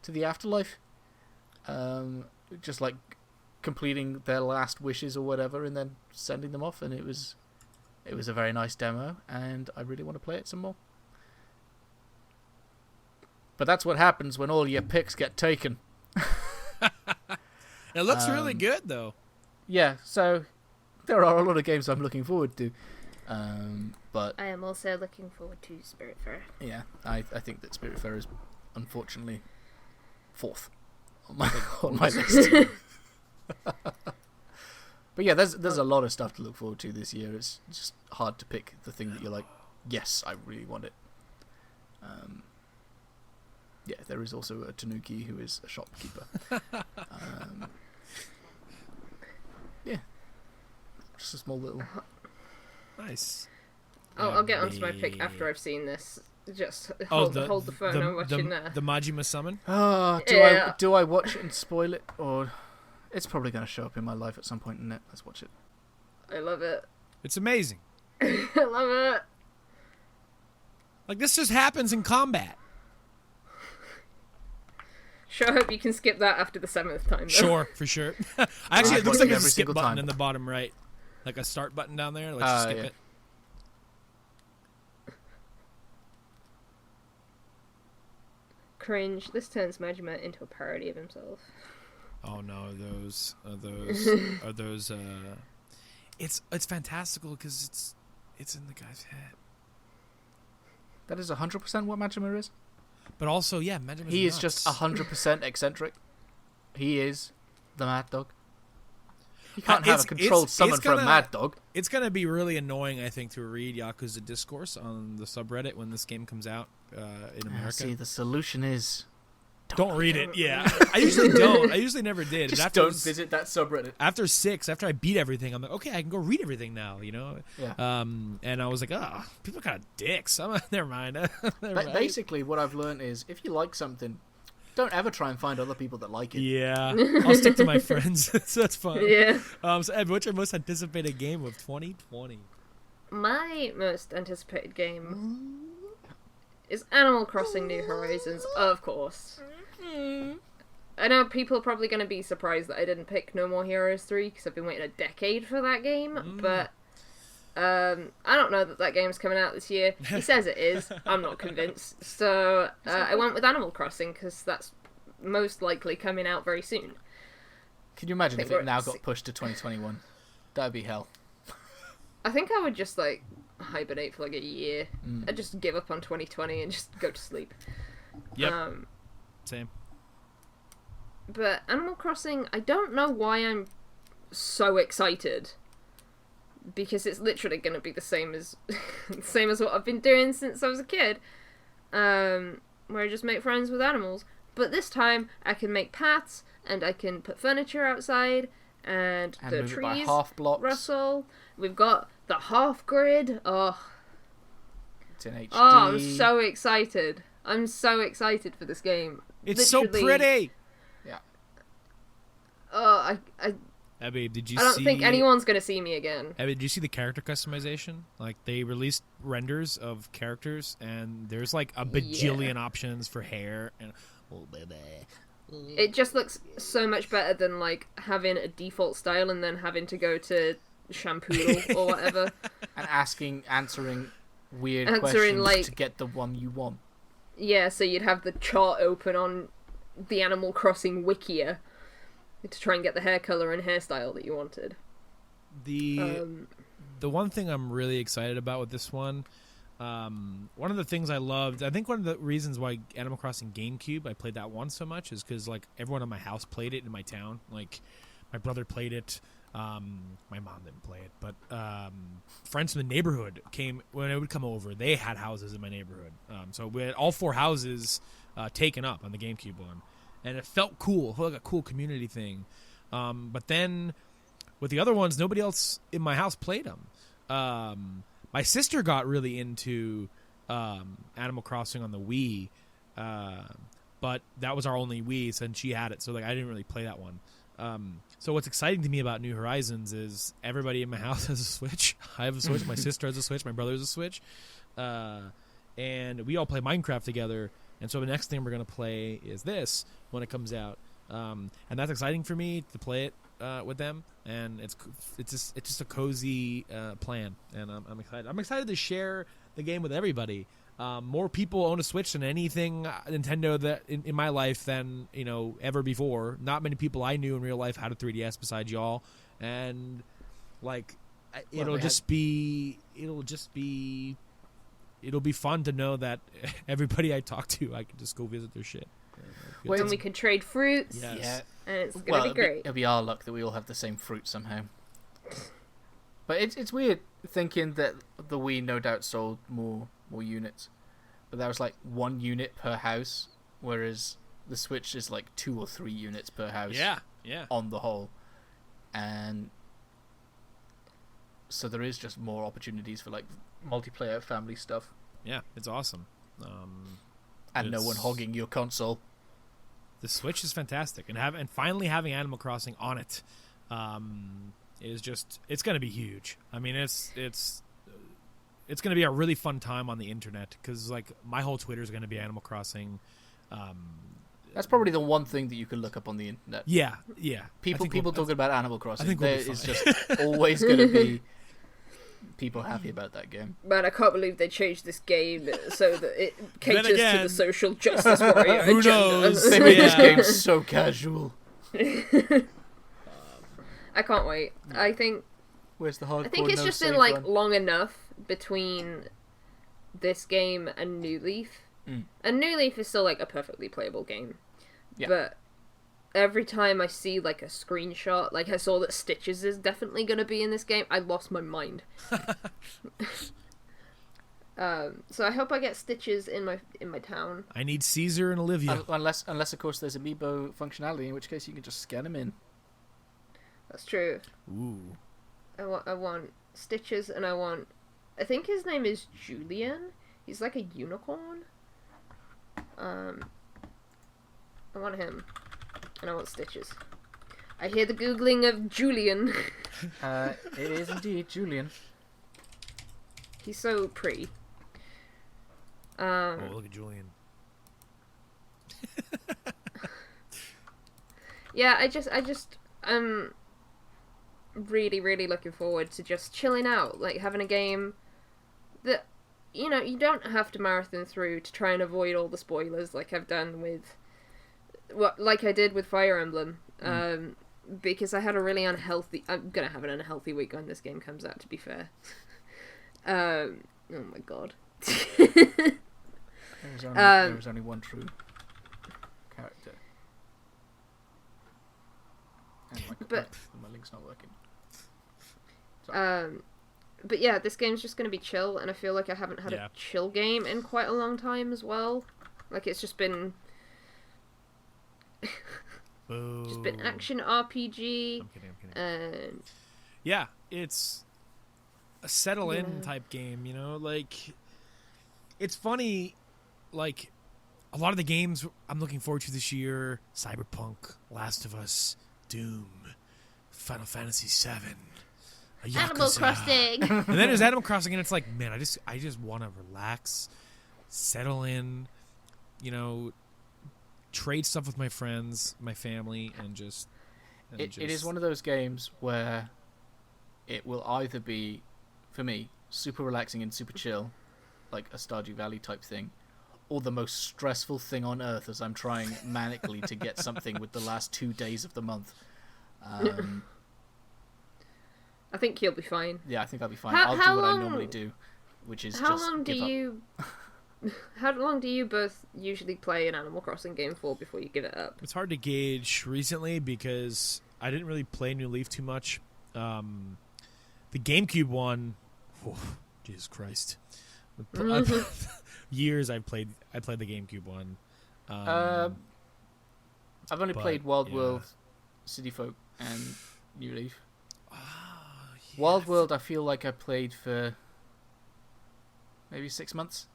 Speaker 2: the afterlife. Just like completing their last wishes or whatever, and then sending them off, and it was a very nice demo, and I really want to play it some more. But that's what happens when all your picks get taken.
Speaker 1: It looks really good, though.
Speaker 2: Yeah, so there are a lot of games I'm looking forward to. But
Speaker 3: I am also looking forward to Spiritfarer.
Speaker 2: yeah, I think that Spiritfarer is unfortunately fourth on my list. But yeah, there's a lot of stuff to look forward to this year. It's just hard to pick the thing that you're like, yes, I really want it. Yeah, there is also a Tanuki who is a shopkeeper. Yeah, just a small little.
Speaker 1: Nice.
Speaker 3: I'll get onto my pick after I've seen this. Just hold the phone. I'm watching there.
Speaker 1: The Majima summon.
Speaker 2: Oh,
Speaker 3: Yeah.
Speaker 2: do I watch it and spoil it, or it's probably going to show up in my life at some point, isn't it? Let's watch it.
Speaker 3: I love it.
Speaker 1: It's amazing.
Speaker 3: I love it.
Speaker 1: Like, this just happens in combat.
Speaker 3: Sure, I hope you can skip that after the 7th time, though.
Speaker 1: Sure, for sure. Actually, it looks like there's a
Speaker 2: every
Speaker 1: skip
Speaker 2: single
Speaker 1: button
Speaker 2: time.
Speaker 1: in the bottom right. Like a start button down there. Let's just skip
Speaker 2: Yeah.
Speaker 1: it.
Speaker 3: Cringe. This turns Majima into a parody of himself.
Speaker 1: Oh no, those it's fantastical because it's in the guy's head.
Speaker 2: That is 100% what Majima is.
Speaker 1: But also, yeah, Majima's
Speaker 2: He is
Speaker 1: nuts.
Speaker 2: just 100% eccentric. He is the Mad Dog. You can't have a controlled summon for a Mad Dog.
Speaker 1: It's gonna be really annoying, I think, to read Yakuza Discourse on the subreddit when this game comes out in America.
Speaker 2: See, the solution is
Speaker 1: Don't read it. Yeah, I usually don't. I usually never did.
Speaker 2: just
Speaker 1: After
Speaker 2: don't visit that subreddit.
Speaker 1: After 6, after I beat everything, I'm like, okay, I can go read everything now. You know.
Speaker 2: Yeah.
Speaker 1: And I was like, oh, people are kind of dicks. Never mind.
Speaker 2: Basically, what I've learned is if you like something, don't ever try and find other people that like it.
Speaker 1: Yeah, I'll stick to my friends. So that's fine.
Speaker 3: Yeah.
Speaker 1: So Ed, what's your most anticipated game of 2020?
Speaker 3: My most anticipated game is Animal Crossing New Horizons, of course. I know people are probably going to be surprised that I didn't pick No More Heroes 3 because I've been waiting a decade for that game, but I don't know that game's coming out this year. He says it is. I'm not convinced. So I went with Animal Crossing because that's most likely coming out very soon.
Speaker 2: Can you imagine if
Speaker 3: we're
Speaker 2: it now
Speaker 3: at
Speaker 2: got pushed to 2021? That'd be hell.
Speaker 3: I think I would just hibernate for a year. I'd just give up on 2020 and just go to sleep.
Speaker 1: Yep. Same.
Speaker 3: But Animal Crossing, I don't know why I'm so excited. Because it's literally going to be the same as what I've been doing since I was a kid. Where I just make friends with animals. But this time, I can make paths, and I can put furniture outside, and the
Speaker 2: move it by
Speaker 3: trees
Speaker 2: half blocks.
Speaker 3: rustle. We've got the half grid. Oh,
Speaker 2: It's in HD.
Speaker 3: I'm so excited. I'm so excited for this game.
Speaker 1: It's
Speaker 3: Literally,
Speaker 1: so pretty.
Speaker 2: Yeah.
Speaker 3: Oh,
Speaker 1: Abby, did you
Speaker 3: I don't
Speaker 1: see?
Speaker 3: think anyone's going to see me again.
Speaker 1: Abby, did you see the character customization? Like, they released renders of characters, and there's like a bajillion options for hair. And oh baby,
Speaker 3: It just looks so much better than having a default style and then having to go to shampoo or whatever.
Speaker 2: And answering weird
Speaker 3: Answering,
Speaker 2: questions to get the one you want.
Speaker 3: Yeah, so you'd have the chart open on the Animal Crossing Wikia to try and get the hair color and hairstyle that you wanted.
Speaker 1: The one thing I'm really excited about with this one, one of the things I loved, I think one of the reasons why Animal Crossing GameCube, I played that one so much, is because everyone in my house played it in my town. Like, my brother played it. My mom didn't play it, but friends from the neighborhood came when I would come over. They had houses in my neighborhood, so we had all 4 houses taken up on the GameCube one, and it felt cool. It felt like a cool community thing. But then with the other ones, nobody else in my house played them. My sister got really into Animal Crossing on the Wii, but that was our only Wii, and she had it, so I didn't really play that one. So what's exciting to me about New Horizons is everybody in my house has a Switch. I have a Switch. My sister has a Switch. My brother has a Switch. And we all play Minecraft together. And so the next thing we're going to play is this when it comes out. And that's exciting for me to play it with them. And it's just a cozy plan. And I'm excited. I'm excited to share the game with everybody. more people own a Switch than anything Nintendo that in my life than ever before. Not many people I knew in real life had a 3DS besides y'all, and like it'll be fun to know that everybody I talk to, I can just go visit their shit.
Speaker 3: When we can trade fruits.
Speaker 1: Yes.
Speaker 2: Yeah.
Speaker 3: And it's gonna be great.
Speaker 2: It'll be our luck that we all have the same fruit somehow. But it's weird thinking that the Wii no doubt sold more units, but that was like 1 unit per house, whereas the Switch is like 2 or 3 units per house.
Speaker 1: Yeah.
Speaker 2: On the whole, and so there is just more opportunities for like multiplayer family stuff.
Speaker 1: Yeah, it's awesome.
Speaker 2: And no one hogging your console.
Speaker 1: The Switch is fantastic, and finally having Animal Crossing on it is just, it's going to be huge. I mean, it's going to be a really fun time on the internet, because like my whole Twitter is going to be Animal Crossing.
Speaker 2: That's probably the one thing that you can look up on the internet.
Speaker 1: Yeah.
Speaker 2: People talking about Animal Crossing.
Speaker 1: I think
Speaker 2: there is just always going to be people happy about that game.
Speaker 3: Man, I can't believe they changed this game so that it caters
Speaker 1: again,
Speaker 3: to the social justice warrior
Speaker 1: who
Speaker 3: agenda.
Speaker 1: knows?
Speaker 2: They made this game so casual.
Speaker 3: I can't wait. I think
Speaker 2: Where's the hardcore?
Speaker 3: it's just been like long enough between this game and New Leaf. And New Leaf is still like a perfectly playable game.
Speaker 2: Yeah.
Speaker 3: But every time I see like a screenshot, like I saw that Stitches is definitely going to be in this game, I lost my mind. So I hope I get Stitches in my town.
Speaker 1: I need Caesar and Olivia.
Speaker 2: Unless of course there's amiibo functionality, in which case you can just scan them in.
Speaker 3: That's true.
Speaker 1: Ooh.
Speaker 3: I want Stitches, and I think his name is Julian. He's like a unicorn. I want him, and I want Stitches. I hear the googling of Julian.
Speaker 2: It is indeed Julian.
Speaker 3: He's so pretty.
Speaker 1: Oh, look at Julian.
Speaker 3: Yeah, I'm really, really looking forward to just chilling out, like having a game that, you don't have to marathon through to try and avoid all the spoilers like I've done with, like I did with Fire Emblem, because I had I'm gonna have an unhealthy week when this game comes out, to be fair. Oh my god.
Speaker 2: There was only one true character. And my link's not working. Sorry.
Speaker 3: But yeah, this game's just going to be chill, and I feel like I haven't had a chill game in quite a long time as well. Like, it's just been action RPG.
Speaker 1: I'm kidding.
Speaker 3: And
Speaker 1: Yeah, it's a settle-in type game, like, it's funny, like, a lot of the games I'm looking forward to this year, Cyberpunk, Last of Us, Doom, Final Fantasy VII,
Speaker 3: Animal Crossing.
Speaker 1: And then there's Animal Crossing, and it's like, man, I just want to relax, settle in, trade stuff with my friends, my family, and just...
Speaker 2: It is one of those games where it will either be, for me, super relaxing and super chill, like a Stardew Valley type thing, or the most stressful thing on earth as I'm trying manically to get something with the last 2 days of the month.
Speaker 3: I think you'll be fine.
Speaker 2: Yeah, I think I'll be fine. I'll do what I normally do, which is
Speaker 3: how
Speaker 2: just
Speaker 3: long
Speaker 2: give
Speaker 3: do
Speaker 2: up.
Speaker 3: How long do you both usually play an Animal Crossing game for before you give it up?
Speaker 1: It's hard to gauge recently because I didn't really play New Leaf too much. The GameCube one, Jesus Christ, years I played the GameCube one.
Speaker 2: I've only played Wild World, City Folk, and New Leaf. Wild World, I feel like I played for maybe 6 months.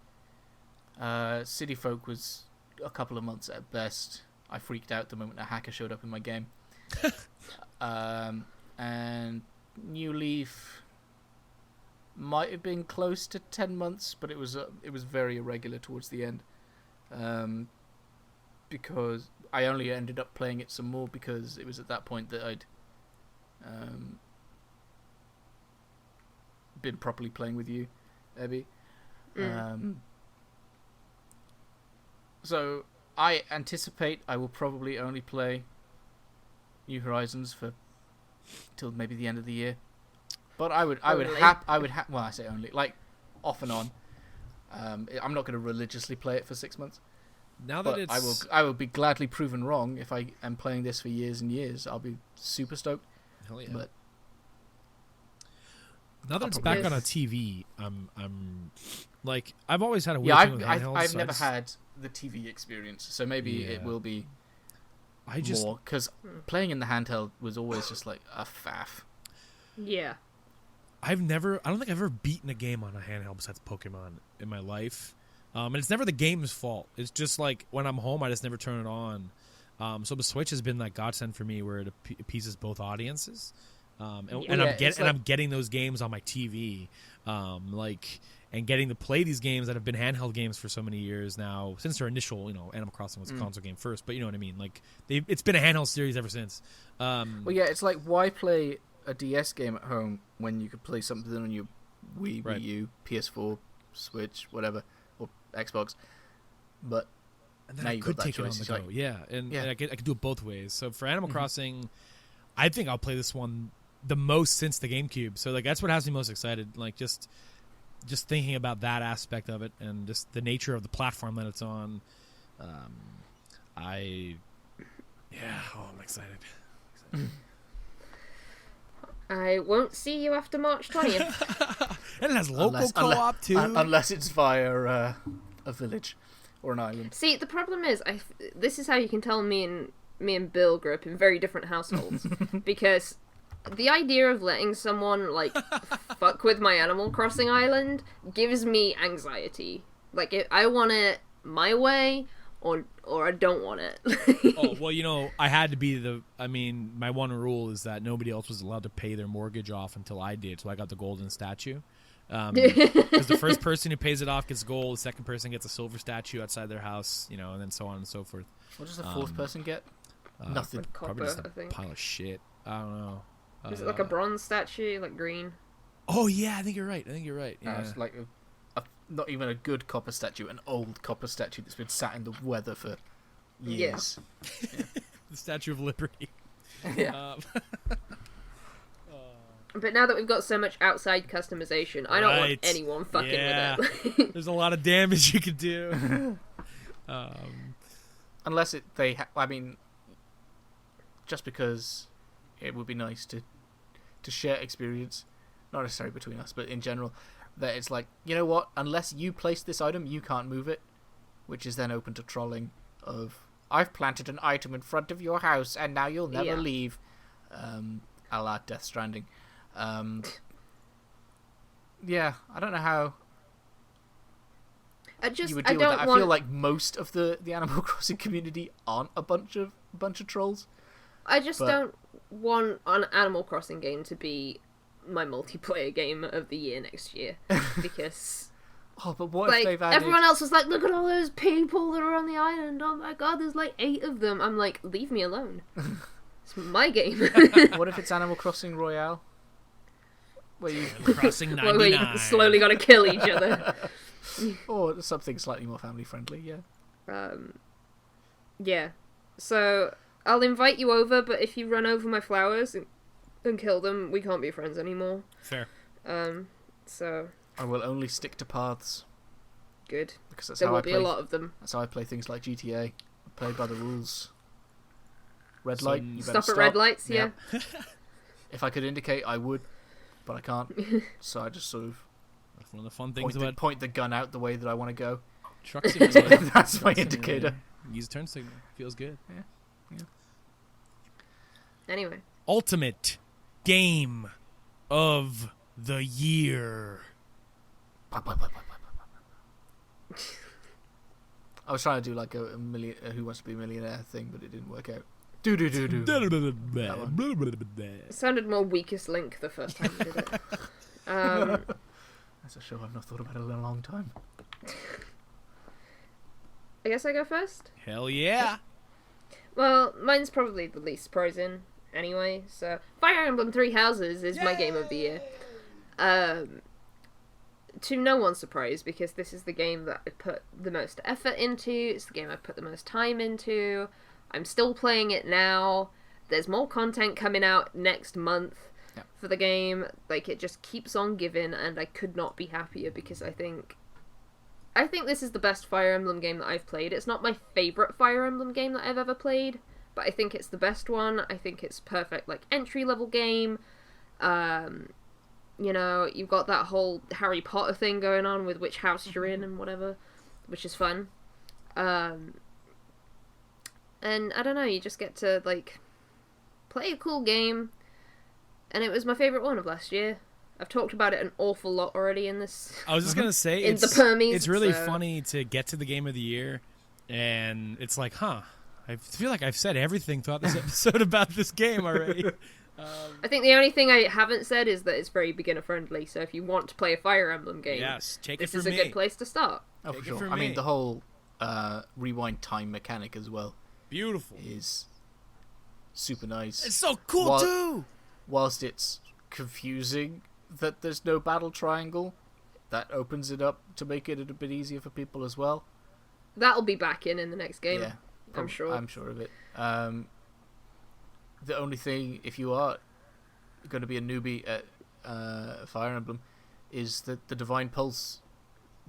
Speaker 2: City Folk was a couple of months at best. I freaked out the moment a hacker showed up in my game. And New Leaf might have been close to 10 months, but it was very irregular towards the end. Because I only ended up playing it some more because it was at that point that I'd been properly playing with you, Abby. So I anticipate I will probably only play New Horizons for till maybe the end of the year. But I would
Speaker 3: Only.
Speaker 2: well, I say only, like, off and on. I'm not going to religiously play it for 6 months.
Speaker 1: Now that
Speaker 2: But I will be gladly proven wrong if I am playing this for years and years. I'll be super stoked.
Speaker 1: hell yeah.
Speaker 2: But
Speaker 1: Now that
Speaker 2: I'll
Speaker 1: it's
Speaker 2: probably-
Speaker 1: back on a TV, I'm like, I've always had a weird
Speaker 2: yeah,
Speaker 1: thing with handhelds.
Speaker 2: I've
Speaker 1: so
Speaker 2: never had the TV experience, so maybe it
Speaker 1: Yeah.
Speaker 2: will be
Speaker 1: I just
Speaker 2: more, because playing in the handheld was always just like a faff.
Speaker 3: Yeah.
Speaker 1: I don't think I've ever beaten a game on a handheld besides Pokemon in my life. And it's never the game's fault. It's just like when I'm home, I just never turn it on. So the Switch has been like godsend for me, where it appeases both audiences. And I'm getting those games on my TV, and getting to play these games that have been handheld games for so many years now. Since their initial, Animal Crossing was a console game first, but you know what I mean. Like it's been a handheld series ever since.
Speaker 2: Well, yeah, it's like, why play a DS game at home when you could play something on your Wii,
Speaker 1: Right.
Speaker 2: Wii U, PS4, Switch, whatever, or Xbox. But
Speaker 1: And then
Speaker 2: now
Speaker 1: I
Speaker 2: you've
Speaker 1: could
Speaker 2: got that
Speaker 1: take it on
Speaker 2: choice.
Speaker 1: the
Speaker 2: It's
Speaker 1: go.
Speaker 2: like,
Speaker 1: Yeah, and
Speaker 2: Yeah.
Speaker 1: I could do it both ways. So for Animal Crossing, I think I'll play this one the most since the GameCube. So like that's what has me most excited. Like just thinking about that aspect of it and just the nature of the platform that it's on. I'm excited.
Speaker 3: I won't see you after March 20th.
Speaker 1: And it has local co-op too.
Speaker 2: unless it's via a village or an island.
Speaker 3: See, the problem is, this is how you can tell me and Bill grew up in very different households. Because the idea of letting someone, like, fuck with my Animal Crossing island gives me anxiety. Like, I want it my way, or I don't want it.
Speaker 1: Oh, well, I had to be my one rule is that nobody else was allowed to pay their mortgage off until I did, so I got the golden statue. Because the first person who pays it off gets gold, the second person gets a silver statue outside their house, and then so on and so forth.
Speaker 2: What does the fourth person get? Nothing.
Speaker 1: Probably just
Speaker 3: Copper, I
Speaker 1: a
Speaker 3: think.
Speaker 1: pile of shit. I don't know.
Speaker 3: Is it like a bronze statue, like green?
Speaker 1: Oh, yeah, I think you're right. Yeah.
Speaker 2: It's like not even a good copper statue, an old copper statue that's been sat in the weather for years.
Speaker 1: The Statue of Liberty.
Speaker 2: Yeah.
Speaker 3: But now that we've got so much outside customization, I don't want anyone fucking with it.
Speaker 1: There's a lot of damage you could do.
Speaker 2: Unless just because it would be nice to share experience, not necessarily between us, but in general, that it's like, you know what, unless you place this item, you can't move it, which is then open to trolling of, I've planted an item in front of your house and now you'll never leave, a la Death Stranding. Yeah, I don't know how you would deal with that. I feel like most of the Animal Crossing community aren't a bunch of trolls.
Speaker 3: I just don't want an Animal Crossing game to be my multiplayer game of the year next year, because
Speaker 2: oh, but what if they've added...
Speaker 3: everyone else was like, look at all those people that are on the island, oh my god, there's like 8 of them. I'm like, leave me alone. It's my game.
Speaker 2: What if it's Animal Crossing Royale, where you
Speaker 1: Crossing 99.
Speaker 3: where you slowly gotta kill each other.
Speaker 2: or something slightly more family friendly?
Speaker 3: Yeah, so I'll invite you over, but if you run over my flowers and kill them, we can't be friends anymore.
Speaker 1: Fair.
Speaker 3: So
Speaker 2: I will only stick to paths.
Speaker 3: Good.
Speaker 2: Because that's
Speaker 3: There
Speaker 2: how
Speaker 3: will
Speaker 2: I
Speaker 3: be
Speaker 2: play.
Speaker 3: a lot of them.
Speaker 2: That's how I play things like GTA. I play by the rules. Red light. You better
Speaker 3: Stop
Speaker 2: stop
Speaker 3: at red lights, yeah.
Speaker 2: If I could indicate, I would, but I can't. So I just sort of
Speaker 1: That's one of the fun things about
Speaker 2: point the gun out the way that I want to go.
Speaker 1: Truck Simulator.
Speaker 2: That's my indicator.
Speaker 1: Use turn signal. Feels good.
Speaker 3: Anyway.
Speaker 1: Ultimate game of the year.
Speaker 2: I was trying to do like a Who Wants to Be a Millionaire thing, but it didn't work out. Do.
Speaker 3: It sounded more Weakest Link the first time you did it.
Speaker 2: That's a show I've not thought about in a long time.
Speaker 3: I guess I go first?
Speaker 1: Hell yeah.
Speaker 3: Well, mine's probably the least surprising anyway, so Fire Emblem Three Houses is my game of the year. to no one's surprise, because this is the game that I put the most effort into. It's the game I put the most time into. I'm still playing it now. There's more content coming out next month for the game. Like, it just keeps on giving, and I could not be happier, because I think this is the best Fire Emblem game that I've played. It's not my favourite Fire Emblem game that I've ever played, but I think it's the best one. I think it's perfect, like, entry-level game. You know, you've got that whole Harry Potter thing going on with which house you're in and whatever, which is fun. And I don't know, you just get to, like, play a cool game. And it was my favourite one of last year. I've talked about it an awful lot already in this.
Speaker 1: I was just going to say,
Speaker 3: in the Permies.
Speaker 1: It's really funny to get to the game of the year, and it's like, I feel like I've said everything throughout this episode about this game already.
Speaker 3: I think the only thing I haven't said is that it's very beginner friendly. So if you want to play a Fire Emblem game, this is a good place to start.
Speaker 2: Oh, for sure. I mean, the whole rewind time mechanic as well.
Speaker 1: Beautiful.
Speaker 2: Is super nice.
Speaker 1: It's so cool too.
Speaker 2: Whilst it's confusing that there's no battle triangle, that opens it up to make it a bit easier for people as well.
Speaker 3: That'll be back in the next game.
Speaker 2: Yeah,
Speaker 3: I'm sure.
Speaker 2: I'm sure of it. The only thing, if you are going to be a newbie at Fire Emblem, is that the Divine Pulse,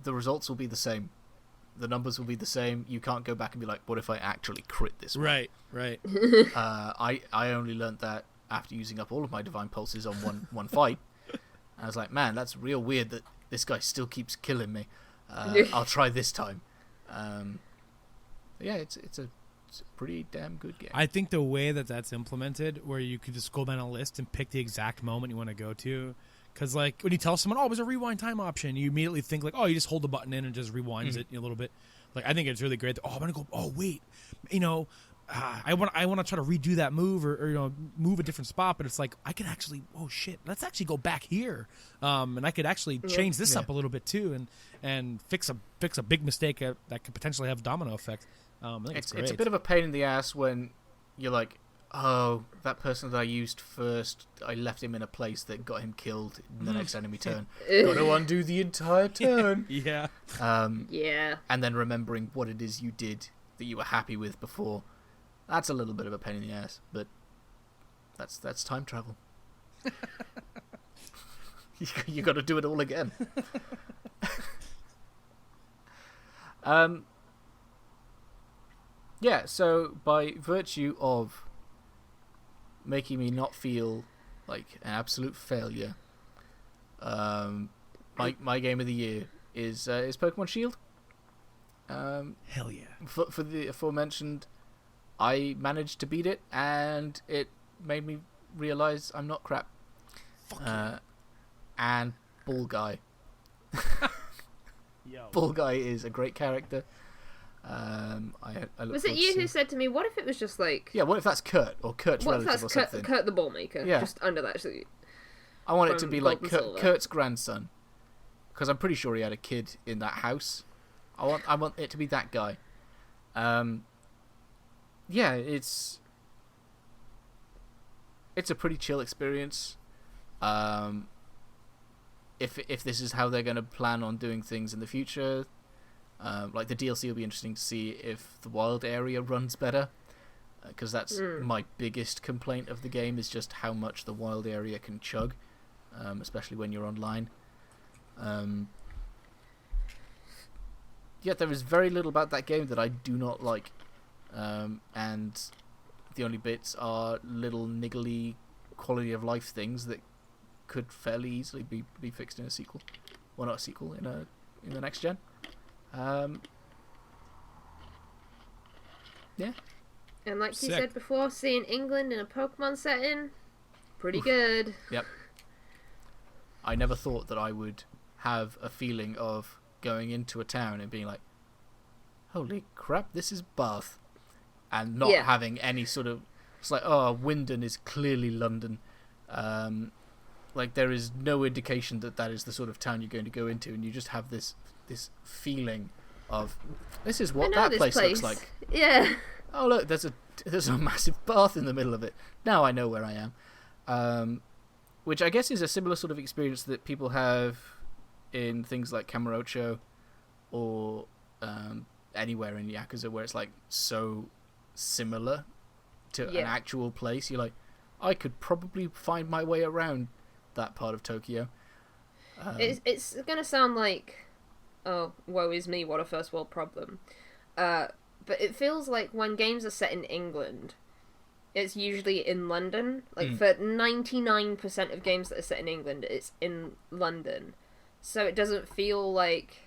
Speaker 2: the results will be the same. The numbers will be the same. You can't go back and be like, what if I actually crit this one?
Speaker 1: Right.
Speaker 2: I only learnt that after using up all of my Divine Pulses on one fight. And I was like, man, that's real weird that this guy still keeps killing me. I'll try this time. Yeah, it's a pretty damn good game.
Speaker 1: I think the way that that's implemented, where you could just go down a list and pick the exact moment you want to go to, because like when you tell someone, "Oh, there's a rewind time option," you immediately think like, "Oh, you just hold the button in and just rewinds it a little bit." Like I think it's really great. I'm gonna go. Oh wait, you know, I want to try to redo that move or you know move a different spot, but it's like I could actually. Oh shit, let's actually go back here, and I could actually change this up a little bit too, and fix a big mistake that could potentially have domino effect. I think it's
Speaker 2: a bit of a pain in the ass when you're like, oh, that person that I used first, I left him in a place that got him killed in the next enemy turn. Got to undo the entire turn.
Speaker 1: Yeah.
Speaker 3: Yeah.
Speaker 2: And then remembering what it is you did that you were happy with before. That's a little bit of a pain in the ass, but that's time travel. You got to do it all again. Yeah, so by virtue of making me not feel like an absolute failure, my game of the year is Pokemon Shield.
Speaker 1: Hell yeah!
Speaker 2: For the aforementioned, I managed to beat it, and it made me realize I'm not crap. And Ball Guy. Ball Guy is a great character.
Speaker 3: Was it you who said to me, what if it was just like...
Speaker 2: Yeah, what if that's Kurt, or Kurt's relative or something? Kurt
Speaker 3: the Ball Maker, just under that.
Speaker 2: I want it to be like Kurt's grandson, because I'm pretty sure he had a kid in that house. I want it to be that guy. Yeah, it's a pretty chill experience. If this is how they're going to plan on doing things in the future... like the DLC will be interesting to see if the wild area runs better, because that's my biggest complaint of the game is just how much the wild area can chug, especially when you're online. Yet there is very little about that game that I do not like, and the only bits are little niggly quality of life things that could fairly easily be fixed in a sequel. Well, not a sequel, in the next gen. Yeah.
Speaker 3: And like you said before, seeing England in a Pokemon setting, pretty good.
Speaker 2: Yep. I never thought that I would have a feeling of going into a town and being like, holy crap, this is Bath. And not having any sort of... It's like, oh, Wyndon is clearly London. Like, there is no indication that is the sort of town you're going to go into, and you just have this feeling of, this is what that place looks like.
Speaker 3: Yeah.
Speaker 2: Oh, look, there's a massive bath in the middle of it. Now I know where I am. Which I guess is a similar sort of experience that people have in things like Kamurocho or anywhere in Yakuza where it's like so similar to an actual place. You're like, I could probably find my way around that part of Tokyo.
Speaker 3: It's gonna sound like, oh, woe is me, what a first world problem. But it feels like when games are set in England, it's usually in London. Like, for 99% of games that are set in England, it's in London. So it doesn't feel, like,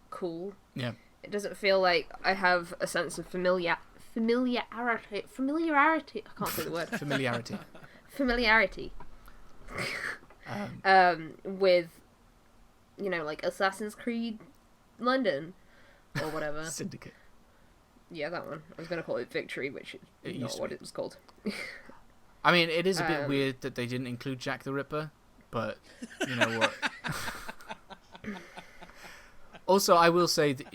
Speaker 3: cool.
Speaker 2: Yeah.
Speaker 3: It doesn't feel like I have a sense of familiarity. I can't say the word. Familiarity. With, you know, like, Assassin's Creed London, or whatever.
Speaker 2: Syndicate.
Speaker 3: Yeah, that one. I was going to call it Victory, which is not what it was called.
Speaker 2: I mean, it is a bit weird that they didn't include Jack the Ripper, but you know what? Also, I will say that...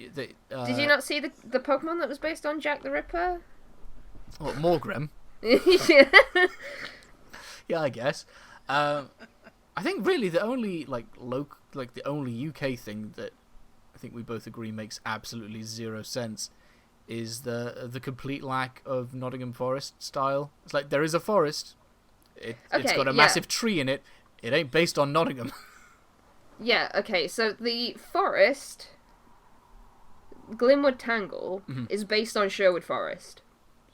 Speaker 3: Did you not see the Pokemon that was based on Jack the Ripper?
Speaker 2: What, Morgrem?
Speaker 3: Yeah.
Speaker 2: Yeah, I guess. I think really the only the only UK thing that I think we both agree makes absolutely zero sense is the complete lack of Nottingham Forest style. It's like, there is a forest. It's got a massive tree in it. It ain't based on Nottingham.
Speaker 3: Yeah, okay, so the forest, Glimwood Tangle, is based on Sherwood Forest.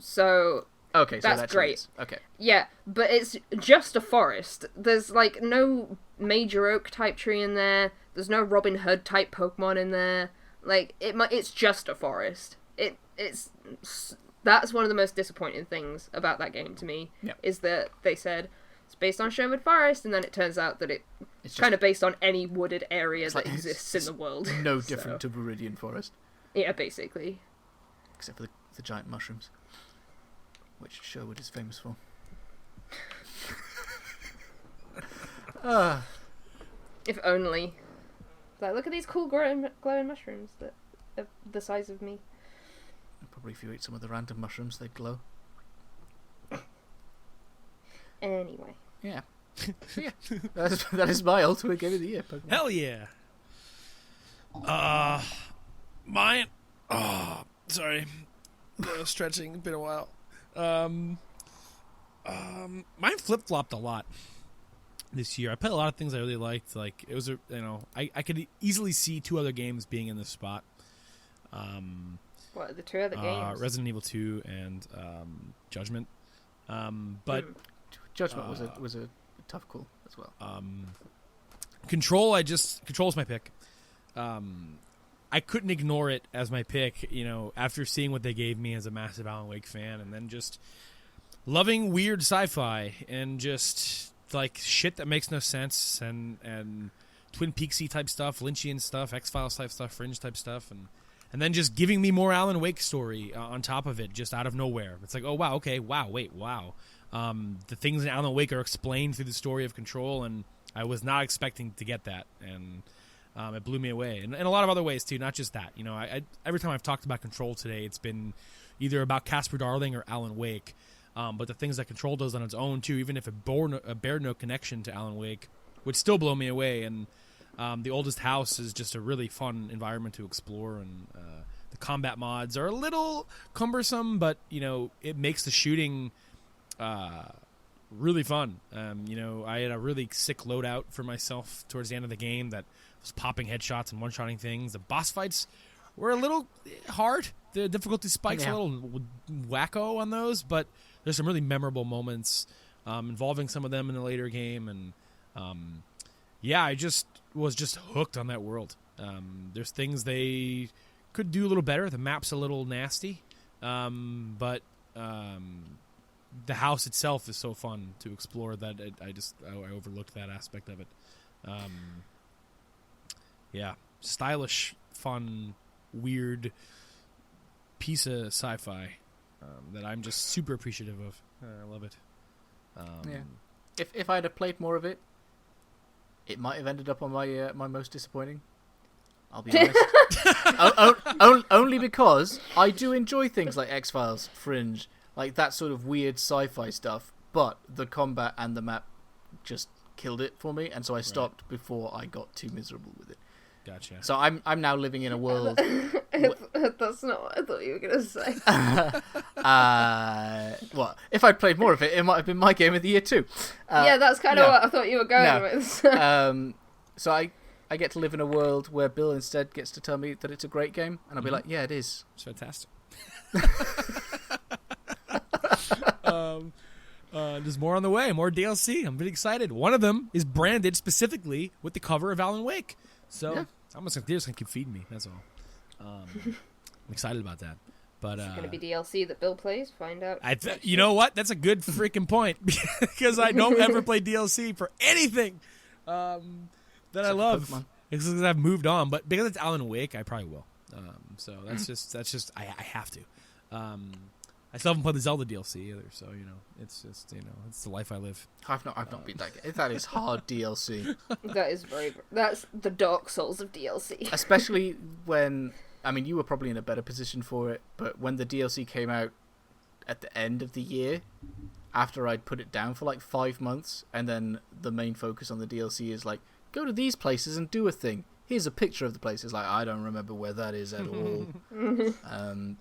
Speaker 3: So,
Speaker 2: okay, so
Speaker 3: that's great.
Speaker 2: Okay.
Speaker 3: Yeah, but it's just a forest. There's, like, no major oak type tree in there. There's no Robin Hood type Pokemon in there. Like, it's just a forest. That's one of the most disappointing things about that game to me, is that they said it's based on Sherwood Forest, and then it turns out that it's kind of based on any wooded area that exists in the world.
Speaker 2: No different to Viridian Forest.
Speaker 3: Yeah, basically.
Speaker 2: Except for the giant mushrooms, which Sherwood is famous for.
Speaker 3: If only. Like, look at these cool glowing mushrooms that are the size of me.
Speaker 2: Probably if you ate some of the random mushrooms, they'd glow.
Speaker 3: Anyway.
Speaker 2: Yeah. Yeah. That is my ultimate game of the year, Pokemon.
Speaker 1: Hell yeah. Mine. Oh, sorry. Stretching. Been a while. Mine flip-flopped a lot this year. I played a lot of things I really liked. Like, it was I could easily see two other games being in this spot.
Speaker 3: What are the two other games?
Speaker 1: Resident Evil 2 and Judgment. But
Speaker 2: Judgment was a tough call as well.
Speaker 1: Control's my pick. I couldn't ignore it as my pick, after seeing what they gave me as a massive Alan Wake fan, and then just loving weird sci-fi and just like shit that makes no sense, and Twin Peaksy type stuff, Lynchian stuff, X-Files type stuff, Fringe type stuff, and then just giving me more Alan Wake story on top of it, just out of nowhere. It's like, oh wow, okay, wow, wait, wow. The things in Alan Wake are explained through the story of Control, and I was not expecting to get that, and it blew me away. And in a lot of other ways too, not just that. I every time I've talked about Control today, it's been either about Casper Darling or Alan Wake. But the things that Control does on its own too, even if it bear no connection to Alan Wake, would still blow me away. And the Oldest House is just a really fun environment to explore, and the combat mods are a little cumbersome, but it makes the shooting really fun. I had a really sick loadout for myself towards the end of the game that was popping headshots and one-shotting things. The boss fights were a little hard. The difficulty spikes a little wacko on those, but there's some really memorable moments involving some of them in the later game, and I just was just hooked on that world. There's things they could do a little better. The map's a little nasty, but the house itself is so fun to explore that I overlooked that aspect of it. Stylish, fun, weird piece of sci-fi that I'm just super appreciative of. I love it.
Speaker 2: If I'd have played more of it, it might have ended up on my my most disappointing. I'll be honest. Only because I do enjoy things like X-Files, Fringe, like that sort of weird sci-fi stuff, but the combat and the map just killed it for me, and so I stopped before I got too miserable with it.
Speaker 1: Gotcha.
Speaker 2: So I'm now living in a world.
Speaker 3: That's not what I thought you were gonna say.
Speaker 2: What if I'd played more of it? It might have been my game of the year too.
Speaker 3: Yeah, that's kind of
Speaker 2: no.
Speaker 3: what I thought you were going with.
Speaker 2: So I get to live in a world where Bill instead gets to tell me that it's a great game, and I'll be like, yeah, it is.
Speaker 1: It's fantastic. There's more on the way, more DLC. I'm really excited. One of them is branded specifically with the cover of Alan Wake. So
Speaker 2: Yeah.
Speaker 1: they're just going to keep feeding me. That's all. I'm excited about that. But
Speaker 3: It's gonna be DLC that Bill plays. Find out.
Speaker 1: you know what? That's a good freaking point because I don't ever play DLC for anything that I love. It's because I've moved on, but because it's Alan Wake, I probably will. So that's just I have to. I still haven't played the Zelda DLC either, so it's just it's the life I live.
Speaker 2: I've not beat that game. That is hard DLC.
Speaker 3: That is that's the Dark Souls of DLC.
Speaker 2: Especially when, I mean, you were probably in a better position for it, but when the DLC came out at the end of the year, after I'd put it down for like 5 months, and then the main focus on the DLC is like, go to these places and do a thing. Here's a picture of the place. It's like, I don't remember where that is at all.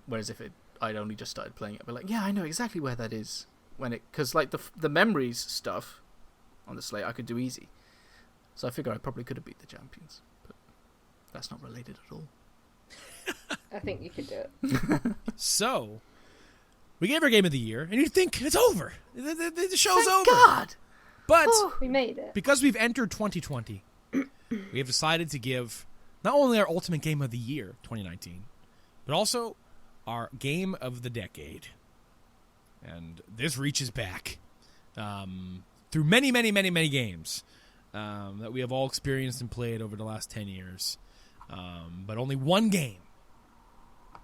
Speaker 2: Whereas if I'd only just started playing it, I'd be like, yeah, I know exactly where that is. Because like the memories stuff on the slate, I could do easy. So I figure I probably could have beat the champions, but that's not related at all.
Speaker 3: I think you could do it.
Speaker 1: So, we gave our game of the year, and you think it's over. The show's
Speaker 2: Thank
Speaker 1: over.
Speaker 2: God!
Speaker 1: But
Speaker 3: We made it.
Speaker 1: because we've entered 2020, we have decided to give not only our ultimate game of the year, 2019, but also our game of the decade. And this reaches back through many, many, many, many games that we have all experienced and played over the last 10 years. But only one game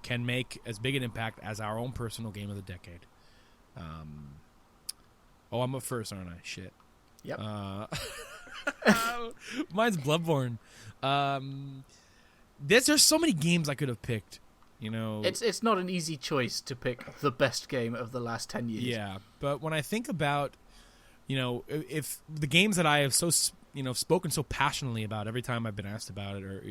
Speaker 1: can make as big an impact as our own personal game of the decade. I'm up first, aren't I? Shit.
Speaker 2: Yep.
Speaker 1: Mine's Bloodborne. There's so many games I could have picked.
Speaker 2: It's not an easy choice to pick the best game of the last 10 years.
Speaker 1: Yeah, but when I think about, if the games that I have spoken so passionately about every time I've been asked about it, or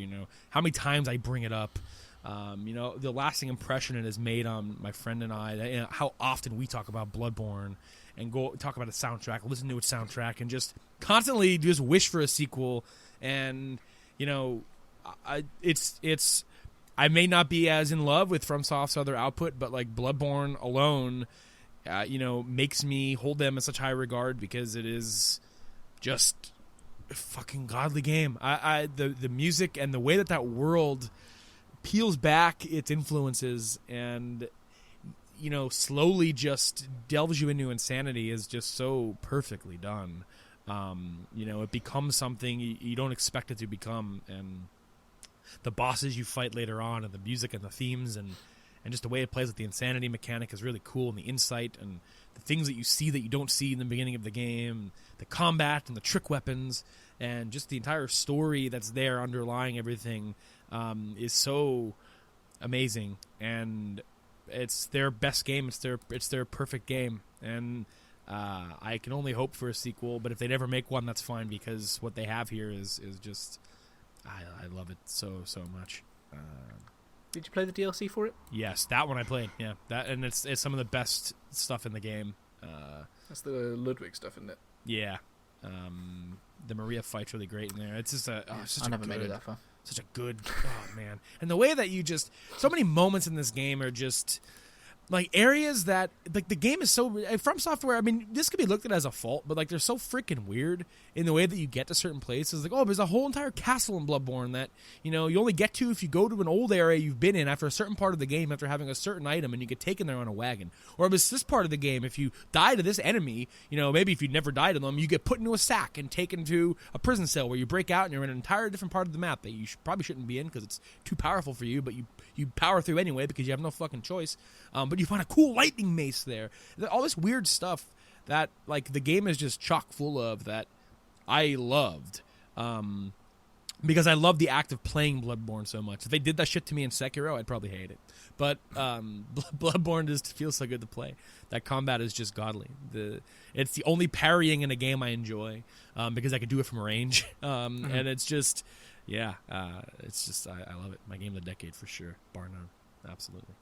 Speaker 1: how many times I bring it up, the lasting impression it has made on my friend and I, how often we talk about Bloodborne and go talk about its soundtrack, listen to its soundtrack, and just constantly just wish for a sequel. And I may not be as in love with FromSoft's other output, but like Bloodborne alone, makes me hold them in such high regard because it is just a fucking godly game. The music and the way that world peels back its influences and slowly just delves you into insanity is just so perfectly done. It becomes something you don't expect it to become, and the bosses you fight later on, and the music and the themes and just the way it plays with the insanity mechanic is really cool, and the insight and the things that you see that you don't see in the beginning of the game, the combat and the trick weapons, and just the entire story that's there underlying everything is so amazing. And it's their best game. It's their perfect game, and I can only hope for a sequel. But if they never make one, that's fine, because what they have here is just I love it so much.
Speaker 2: Did you play the DLC for it?
Speaker 1: Yes, that one I played. Yeah, and it's some of the best stuff in the game.
Speaker 2: That's the Ludwig stuff, isn't it?
Speaker 1: Yeah, the Maria fight's really great in there. It's just
Speaker 2: I never made it that far.
Speaker 1: Such a good, man. And the way that so many moments in this game are just like areas that, like, the game is so, From Software, I mean, this could be looked at as a fault, but like they're so freaking weird in the way that you get to certain places. Like, there's a whole entire castle in Bloodborne that, you only get to if you go to an old area you've been in after a certain part of the game, after having a certain item, and you get taken there on a wagon. Or it's this part of the game, if you die to this enemy, maybe if you never died to them, you get put into a sack and taken to a prison cell where you break out and you're in an entire different part of the map that you probably shouldn't be in because it's too powerful for you, but you power through anyway because you have no fucking choice. But you find a cool lightning mace there. All this weird stuff that, like, the game is just chock full of that I loved. Because I love the act of playing Bloodborne so much. If they did that shit to me in Sekiro, I'd probably hate it. But Bloodborne just feels so good to play. That combat is just godly. It's the only parrying in a game I enjoy because I can do it from range. And it's just, yeah, it's just I love it. My game of the decade for sure, bar none. Absolutely.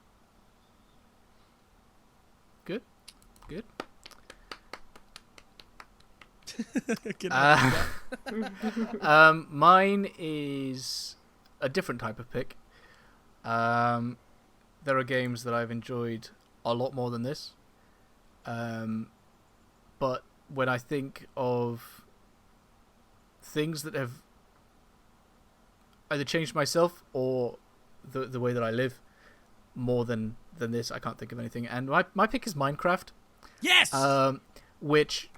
Speaker 2: Good. Mine is a different type of pick. There are games that I've enjoyed a lot more than this. But when I think of things that have either changed myself or the way that I live more than this, I can't think of anything. And my pick is Minecraft.
Speaker 1: Yes!
Speaker 2: Which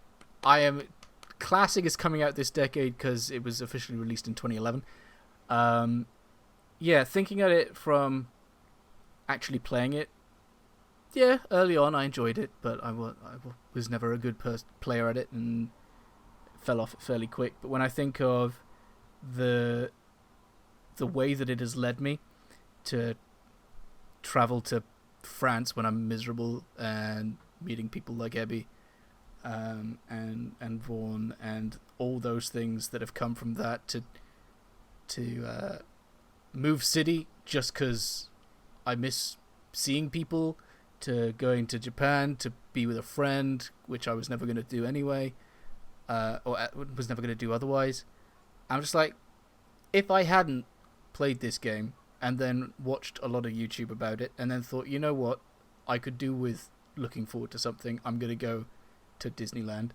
Speaker 2: I am... Classic is coming out this decade because it was officially released in 2011. Yeah, thinking at it from actually playing it, yeah, early on I enjoyed it, but I was never a good player at it and fell off fairly quick. But when I think of the way that it has led me to travel to France when I'm miserable and meeting people like Ebby, and Vaughan and all those things that have come from that, to move city just because I miss seeing people, to going to Japan to be with a friend, which I was never going to do anyway, or was never going to do otherwise. I'm just like, if I hadn't played this game and then watched a lot of YouTube about it and then thought, you know what, I could do with looking forward to something, I'm going to go to Disneyland,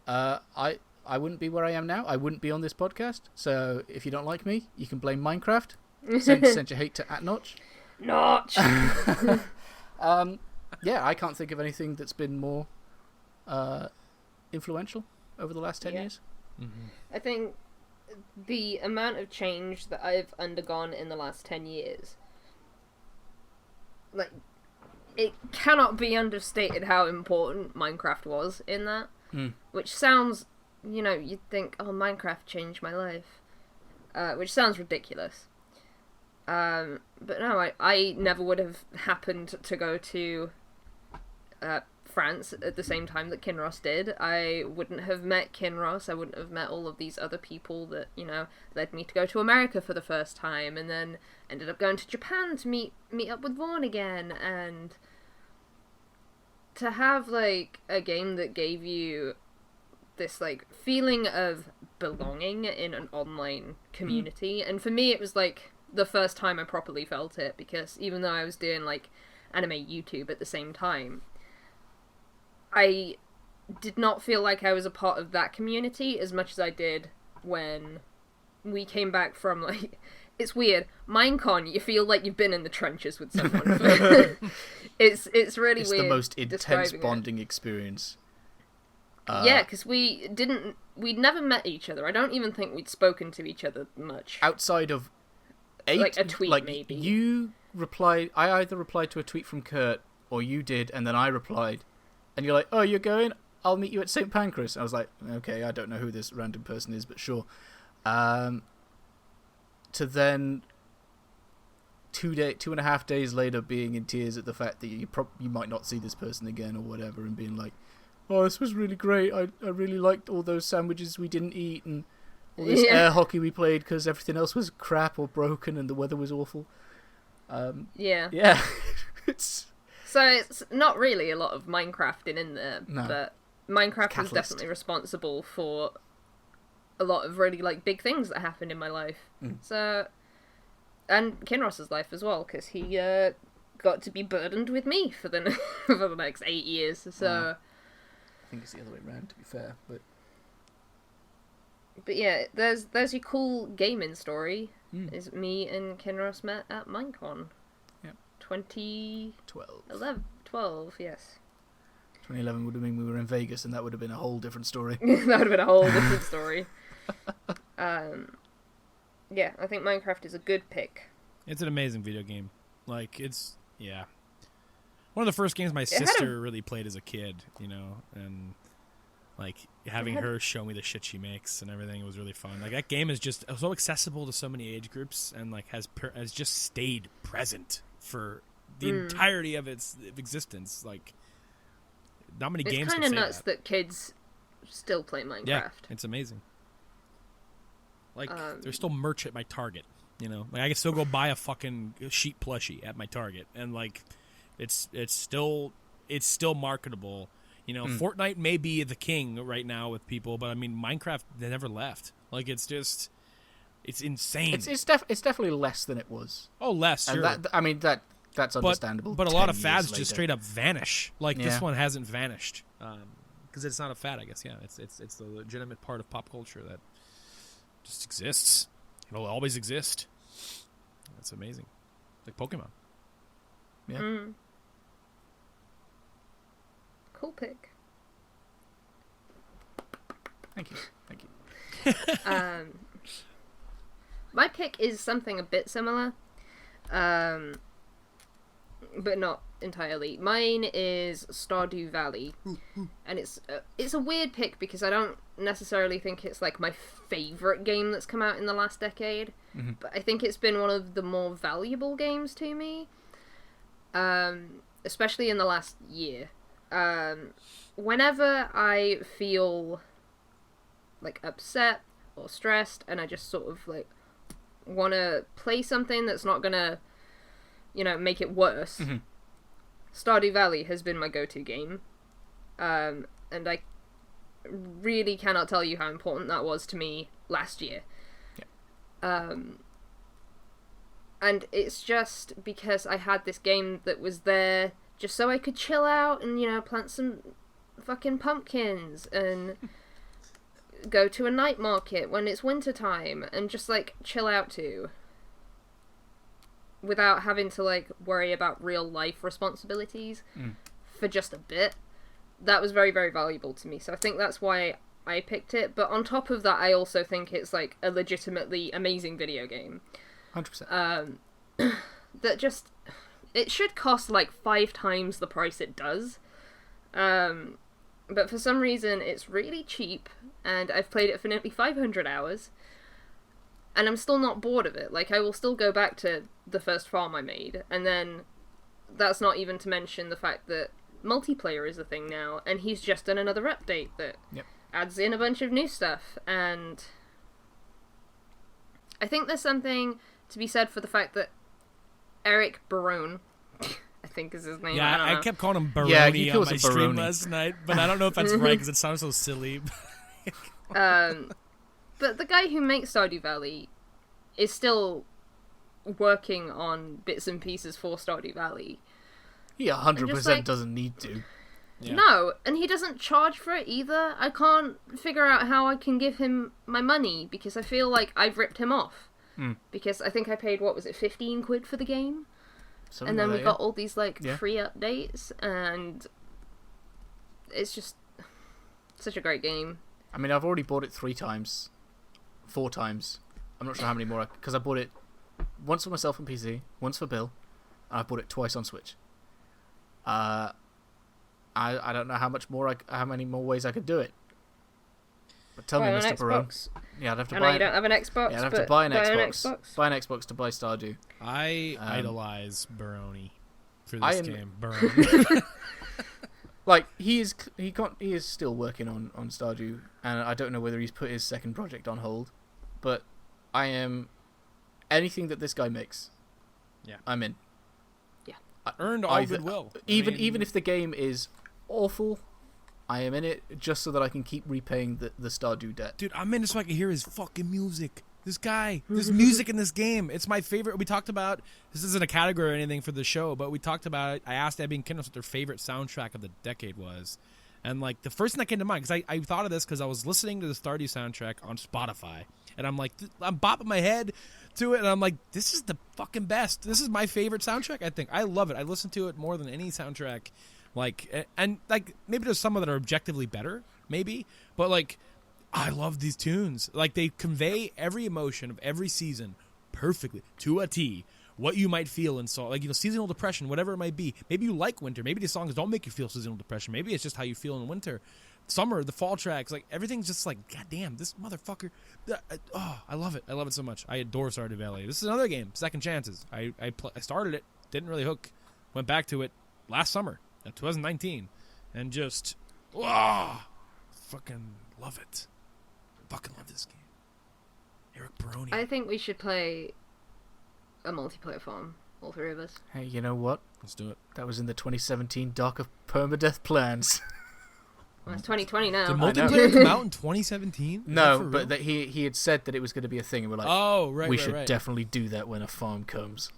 Speaker 2: I wouldn't be where I am now. I wouldn't be on this podcast. So if you don't like me, you can blame Minecraft. Send your hate to @Notch.
Speaker 3: Notch.
Speaker 2: Yeah, I can't think of anything that's been more influential over the last 10 years.
Speaker 1: Mm-hmm.
Speaker 3: I think the amount of change that I've undergone in the last 10 years, like, it cannot be understated how important Minecraft was in that. Which sounds, you'd think, oh, Minecraft changed my life. Which sounds ridiculous. But no, I never would have happened to go to France at the same time that Kinross did. I wouldn't have met Kinross. I wouldn't have met all of these other people that, led me to go to America for the first time, and then ended up going to Japan to meet up with Vaughan again, and to have, like, a game that gave you this, like, feeling of belonging in an online community. And for me, it was, like, the first time I properly felt it, because even though I was doing, like, anime YouTube at the same time, I did not feel like I was a part of that community as much as I did when we came back from, like... It's weird. Minecon, you feel like you've been in the trenches with someone. It's really weird.
Speaker 2: It's the most intense bonding experience.
Speaker 3: Yeah, because we'd never met each other. I don't even think we'd spoken to each other much.
Speaker 2: Outside of
Speaker 3: like a tweet, maybe.
Speaker 2: You replied. I either replied to a tweet from Kurt, or you did, and then I replied. And you're like, "Oh, you're going? I'll meet you at St. Pancras." I was like, "Okay, I don't know who this random person is, but sure." To then 2.5 days later being in tears at the fact that you might not see this person again or whatever, and being like, oh, this was really great, I really liked all those sandwiches we didn't eat and all this air hockey we played because everything else was crap or broken and the weather was awful. Yeah.
Speaker 3: So it's not really a lot of Minecrafting in there,
Speaker 2: no.
Speaker 3: But Minecraft
Speaker 2: Catalyst.
Speaker 3: was definitely responsible for a lot of really, like, big things that happened in my life. So, and Kinross's life as well, because he got to be burdened with me for the for the next 8 years. So,
Speaker 2: I think it's the other way around, to be fair.
Speaker 3: But yeah, there's your cool gaming story. Is me and Kinross met at Minecon.
Speaker 2: Yep.
Speaker 3: 12, yes.
Speaker 2: 2011 would have been we were in Vegas, and that would have been a whole different story.
Speaker 3: That would have been a whole different story. Yeah, I think Minecraft is a good pick.
Speaker 1: It's an amazing video game. Like, it's, yeah. One of the first games my sister really played as a kid, and, like, having her show me the shit she makes and everything was really fun. Like, that game is just so accessible to so many age groups and, like, has just stayed present for the entirety of its existence. Like, not many games can say that.
Speaker 3: It's kind of nuts that kids still play Minecraft.
Speaker 1: Yeah, it's amazing. Like, there's still merch at my Target, you know? Like, I can still go buy a fucking sheep plushie at my Target, and, like, it's still marketable. You know, Fortnite may be the king right now with people, but, I mean, Minecraft, they never left. Like, it's just... It's insane.
Speaker 2: It's definitely less than it was.
Speaker 1: Oh, less, sure.
Speaker 2: And that's understandable.
Speaker 1: But a lot of fads just straight up vanish. Like,
Speaker 2: Yeah.
Speaker 1: this one hasn't vanished. Because it's not a fad, I guess. Yeah, it's the legitimate part of pop culture that just exists. It'll always exist. That's amazing. Like Pokemon.
Speaker 2: Yeah.
Speaker 3: Cool pick.
Speaker 2: Thank you.
Speaker 3: My pick is something a bit similar, but not entirely. Mine is Stardew Valley, and it's a weird pick because I don't necessarily think it's like my favorite game that's come out in the last decade, but I think it's been one of the more valuable games to me, especially in the last year. Whenever I feel like upset or stressed, and I just sort of like want to play something that's not gonna, you know, make it worse. Stardew Valley has been my go-to game, and I really cannot tell you how important that was to me last year. And it's just because I had this game that was there just so I could chill out and, you know, plant some fucking pumpkins and go to a night market when it's winter time and just, like, chill out too. Without having to, like, worry about real life responsibilities for just a bit. That was very, very valuable to me. So I think that's why I picked it. But on top of that, I also think it's, like, a legitimately amazing video game.
Speaker 2: 100%.
Speaker 3: That just... It should cost, like, 5 times the price it does. But for some reason, it's really cheap. And I've played it for nearly 500 hours. And I'm still not bored of it. Like, I will still go back to the first farm I made. And then, that's not even to mention the fact that multiplayer is a thing now. And he's just done another update that adds in a bunch of new stuff. And I think there's something to be said for the fact that Eric Barone, I think is his name.
Speaker 1: Yeah, I kept calling him Baroni on my stream
Speaker 2: Baroni
Speaker 1: last night. But I don't know if that's right because it sounds so silly.
Speaker 3: But the guy who makes Stardew Valley is still working on bits and pieces for Stardew Valley.
Speaker 2: He 100%
Speaker 3: like,
Speaker 2: doesn't need to.
Speaker 1: Yeah.
Speaker 3: No, and he doesn't charge for it either. I can't figure out how I can give him my money because I feel like I've ripped him off. Because I think I paid, what was it, 15 quid for the game?
Speaker 2: Something
Speaker 3: and then
Speaker 2: like
Speaker 3: we
Speaker 2: that,
Speaker 3: got all these like free updates, and it's just such a great game.
Speaker 2: I mean, I've already bought it 4 times. I'm not sure how many more, because I bought it once for myself on PC, once for Bill, and I bought it twice on Switch. I don't know how many more ways I could do it. But tell me, Mr. Barone. Yeah, I'd have to buy.
Speaker 3: I know you don't have an Xbox.
Speaker 2: Yeah, I'd have to buy an Xbox. Buy an Xbox to buy Stardew.
Speaker 1: I idolize Baroni for this game. Baroni.
Speaker 2: Like, he is still working on Stardew, and I don't know whether he's put his second project on hold, but I am anything that this guy makes.
Speaker 1: Yeah,
Speaker 2: I'm in.
Speaker 3: Yeah,
Speaker 1: earned all goodwill.
Speaker 2: Even if the game is awful, I am in it just so that I can keep repaying the Stardew debt.
Speaker 1: Dude, I'm in it so I can hear his fucking music. This guy, there's music in this game. It's my favorite. We talked about, this isn't a category or anything for the show, but we talked about it. I asked Abby and Kendall what their favorite soundtrack of the decade was. And, like, the first thing that came to mind, because I thought of this because I was listening to the Stardew soundtrack on Spotify. And I'm like, I'm bopping my head to it, and I'm like, this is the fucking best. This is my favorite soundtrack, I think. I love it. I listen to it more than any soundtrack. Like, and, like, maybe there's some that are objectively better, maybe. But, like, I love these tunes. Like, they convey every emotion of every season perfectly, to a T. What you might feel in song, like, you know, seasonal depression, whatever it might be. Maybe you like winter. Maybe these songs don't make you feel seasonal depression. Maybe it's just how you feel in winter. Summer, the fall tracks, like, everything's just like, goddamn, this motherfucker. I love it. I love it so much. I adore Stardew Valley. This is another game, Second Chances. I started it, didn't really hook, went back to it last summer, 2019, and just, fucking love it. Fucking love this game. Eric Baroni.
Speaker 3: I think we should play a multiplayer farm, all three of us.
Speaker 2: Hey, you know what?
Speaker 1: Let's do it.
Speaker 2: That was in the 2017 doc of Permadeath plans.
Speaker 3: Well, it's 2020 now.
Speaker 1: Did
Speaker 2: I know.
Speaker 1: multiplayer come out in 2017?
Speaker 2: No, but that he had said that it was going to be a thing, and we're like,
Speaker 1: Oh, right,
Speaker 2: we
Speaker 1: right,
Speaker 2: should
Speaker 1: right.
Speaker 2: definitely do that when a farm comes.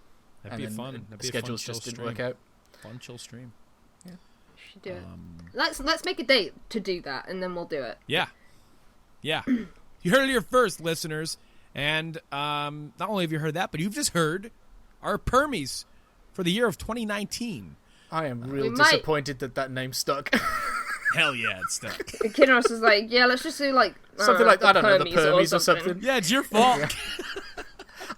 Speaker 1: That'd be
Speaker 2: And then
Speaker 1: fun.
Speaker 2: the
Speaker 1: That'd be
Speaker 2: schedules
Speaker 1: a fun
Speaker 2: just
Speaker 1: chill
Speaker 2: didn't work
Speaker 1: stream.
Speaker 2: out.
Speaker 1: Fun chill stream.
Speaker 3: We should do it.
Speaker 1: Um,
Speaker 3: Let's make a date to do that, and then we'll do it.
Speaker 1: yeah. Yeah. You heard it here first, listeners. And not only have you heard that, but you've just heard our Permies for the year of 2019.
Speaker 2: I am real
Speaker 3: We might-
Speaker 2: disappointed that name stuck.
Speaker 1: Hell yeah, it's stuck.
Speaker 3: Kinross is like, yeah, let's just do like
Speaker 2: Something like,
Speaker 3: the
Speaker 2: I don't know, the Permies or something.
Speaker 1: Yeah, it's your fault.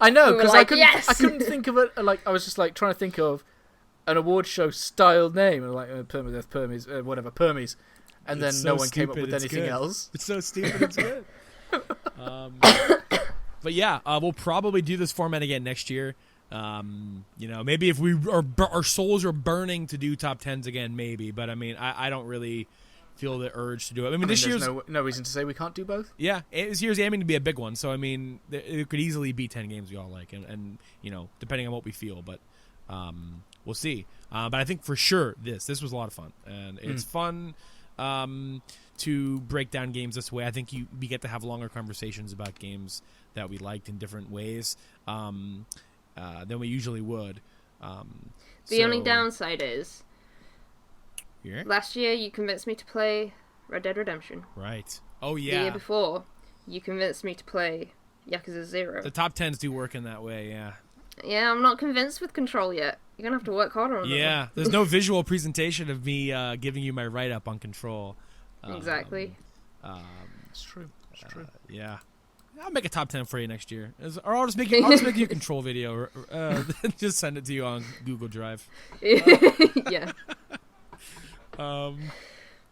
Speaker 2: I know,
Speaker 3: We were
Speaker 2: because
Speaker 3: like,
Speaker 2: I couldn't think of it. Like, I was just like trying to think of an award show style name, and like Permadeath, Permies, whatever, Permies, and then
Speaker 1: It's
Speaker 2: no
Speaker 1: so
Speaker 2: one came up
Speaker 1: stupid,
Speaker 2: with
Speaker 1: it's
Speaker 2: anything
Speaker 1: good.
Speaker 2: else.
Speaker 1: It's so stupid, it's good. But yeah, we'll probably do this format again next year. Maybe if our souls are burning to do top 10s again, maybe. But I mean, I don't really feel the urge to do it. I mean, this
Speaker 2: there's
Speaker 1: year's
Speaker 2: no reason to say we can't do both.
Speaker 1: yeah, this year's aiming to be a big one. So I mean, it could easily be 10 games we all like, and depending on what we feel. But we'll see. But I think for sure this was a lot of fun, and it's fun to break down games this way. I think we get to have longer conversations about games that we liked in different ways than we usually would.
Speaker 3: The only downside is
Speaker 1: Yeah.
Speaker 3: last year you convinced me to play Red Dead Redemption.
Speaker 1: Right. Oh
Speaker 3: The
Speaker 1: yeah.
Speaker 3: year before, you convinced me to play Yakuza 0.
Speaker 1: The top 10s do work in that way. Yeah.
Speaker 3: Yeah, I'm not convinced with Control yet. You're gonna have to work harder on it.
Speaker 1: Yeah. There's no visual presentation of me giving you my write up on Control.
Speaker 3: Exactly.
Speaker 2: It's true. It's true.
Speaker 1: Yeah. I'll make a top 10 for you next year. Or I'll just make you a Control video. Or, just send it to you on Google Drive.
Speaker 3: Yeah.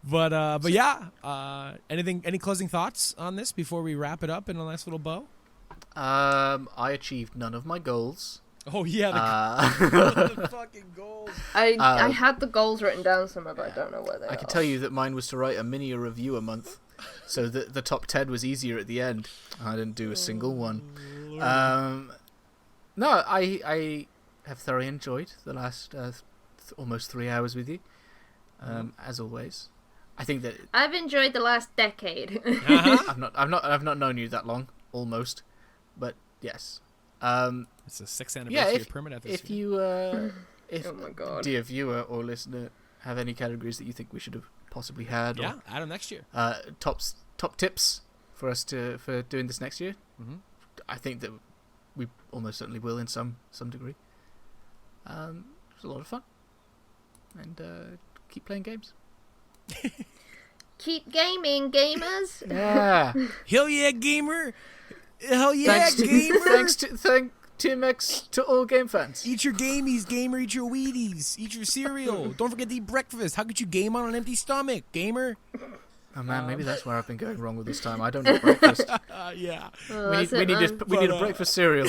Speaker 1: But yeah. Any closing thoughts on this before we wrap it up in a nice little bow?
Speaker 2: I achieved none of my goals.
Speaker 1: Oh yeah, the fucking goals.
Speaker 3: I had the goals written down somewhere, but I don't know where they are.
Speaker 2: I can tell you that mine was to write a mini review a month, so that the top 10 was easier at the end. I didn't do a single one. No, I have thoroughly enjoyed the last almost 3 hours with you, as always. I think that
Speaker 3: I've enjoyed the last decade.
Speaker 1: Uh-huh.
Speaker 2: I've not known you that long, almost, but yes.
Speaker 1: It's the 6th anniversary of Permadeath this
Speaker 2: if
Speaker 1: year.
Speaker 2: if
Speaker 3: Oh my God.
Speaker 2: dear viewer or listener, have any categories that you think we should have possibly had,
Speaker 1: Yeah, add them next year.
Speaker 2: or top tips for us for doing this next year,
Speaker 1: Mhm.
Speaker 2: I think that we almost certainly will in some degree. It was a lot of fun, and keep playing games.
Speaker 3: Keep gaming, gamers.
Speaker 2: Yeah.
Speaker 1: Hell yeah, gamer! Hell yeah,
Speaker 2: thanks
Speaker 1: gamer!
Speaker 2: thank TMX to all game fans.
Speaker 1: Eat your gamies, gamer. Eat your Wheaties. Eat your cereal. Don't forget to eat breakfast. How could you game on an empty stomach, gamer?
Speaker 2: Oh man, maybe that's where I've been going wrong with this time. I don't eat breakfast.
Speaker 1: Yeah.
Speaker 3: Oh,
Speaker 2: we
Speaker 3: that's
Speaker 2: need
Speaker 3: it, man.
Speaker 2: a breakfast cereal.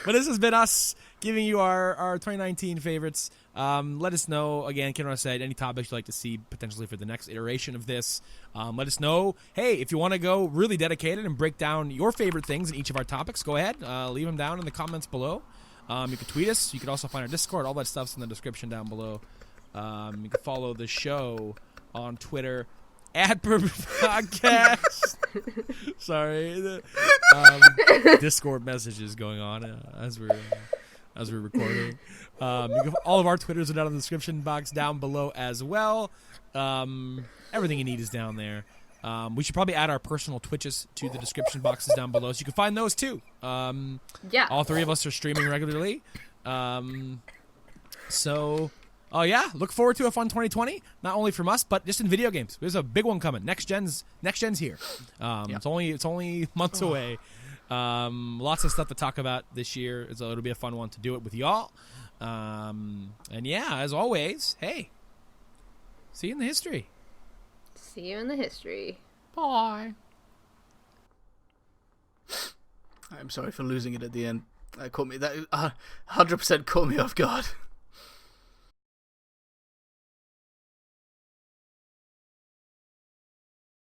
Speaker 1: But this has been us giving you our 2019 favorites. Let us know, again, Kinross said, any topics you'd like to see potentially for the next iteration of this. Let us know. Hey, if you want to go really dedicated and break down your favorite things in each of our topics, go ahead. Leave them down in the comments below. You can tweet us. You can also find our Discord. All that stuff's in the description down below. You can follow the show on Twitter at Podcast. Sorry. The Discord messages going on as we're recording. All of our Twitters are down in the description box down below as well. Everything you need is down there. We should probably add our personal Twitches to the description boxes down below, so you can find those too.
Speaker 3: Yeah.
Speaker 1: All three of us are streaming regularly. Oh yeah, look forward to a fun 2020. Not only from us, but just in video games. There's a big one coming. Next gen's here. It's only months away. Lots of stuff to talk about this year. So it'll be a fun one to do it with y'all. And yeah, as always, hey, see you in the history.
Speaker 3: See you in the history.
Speaker 2: Bye. I'm sorry for losing it at the end. That 100% caught me off guard.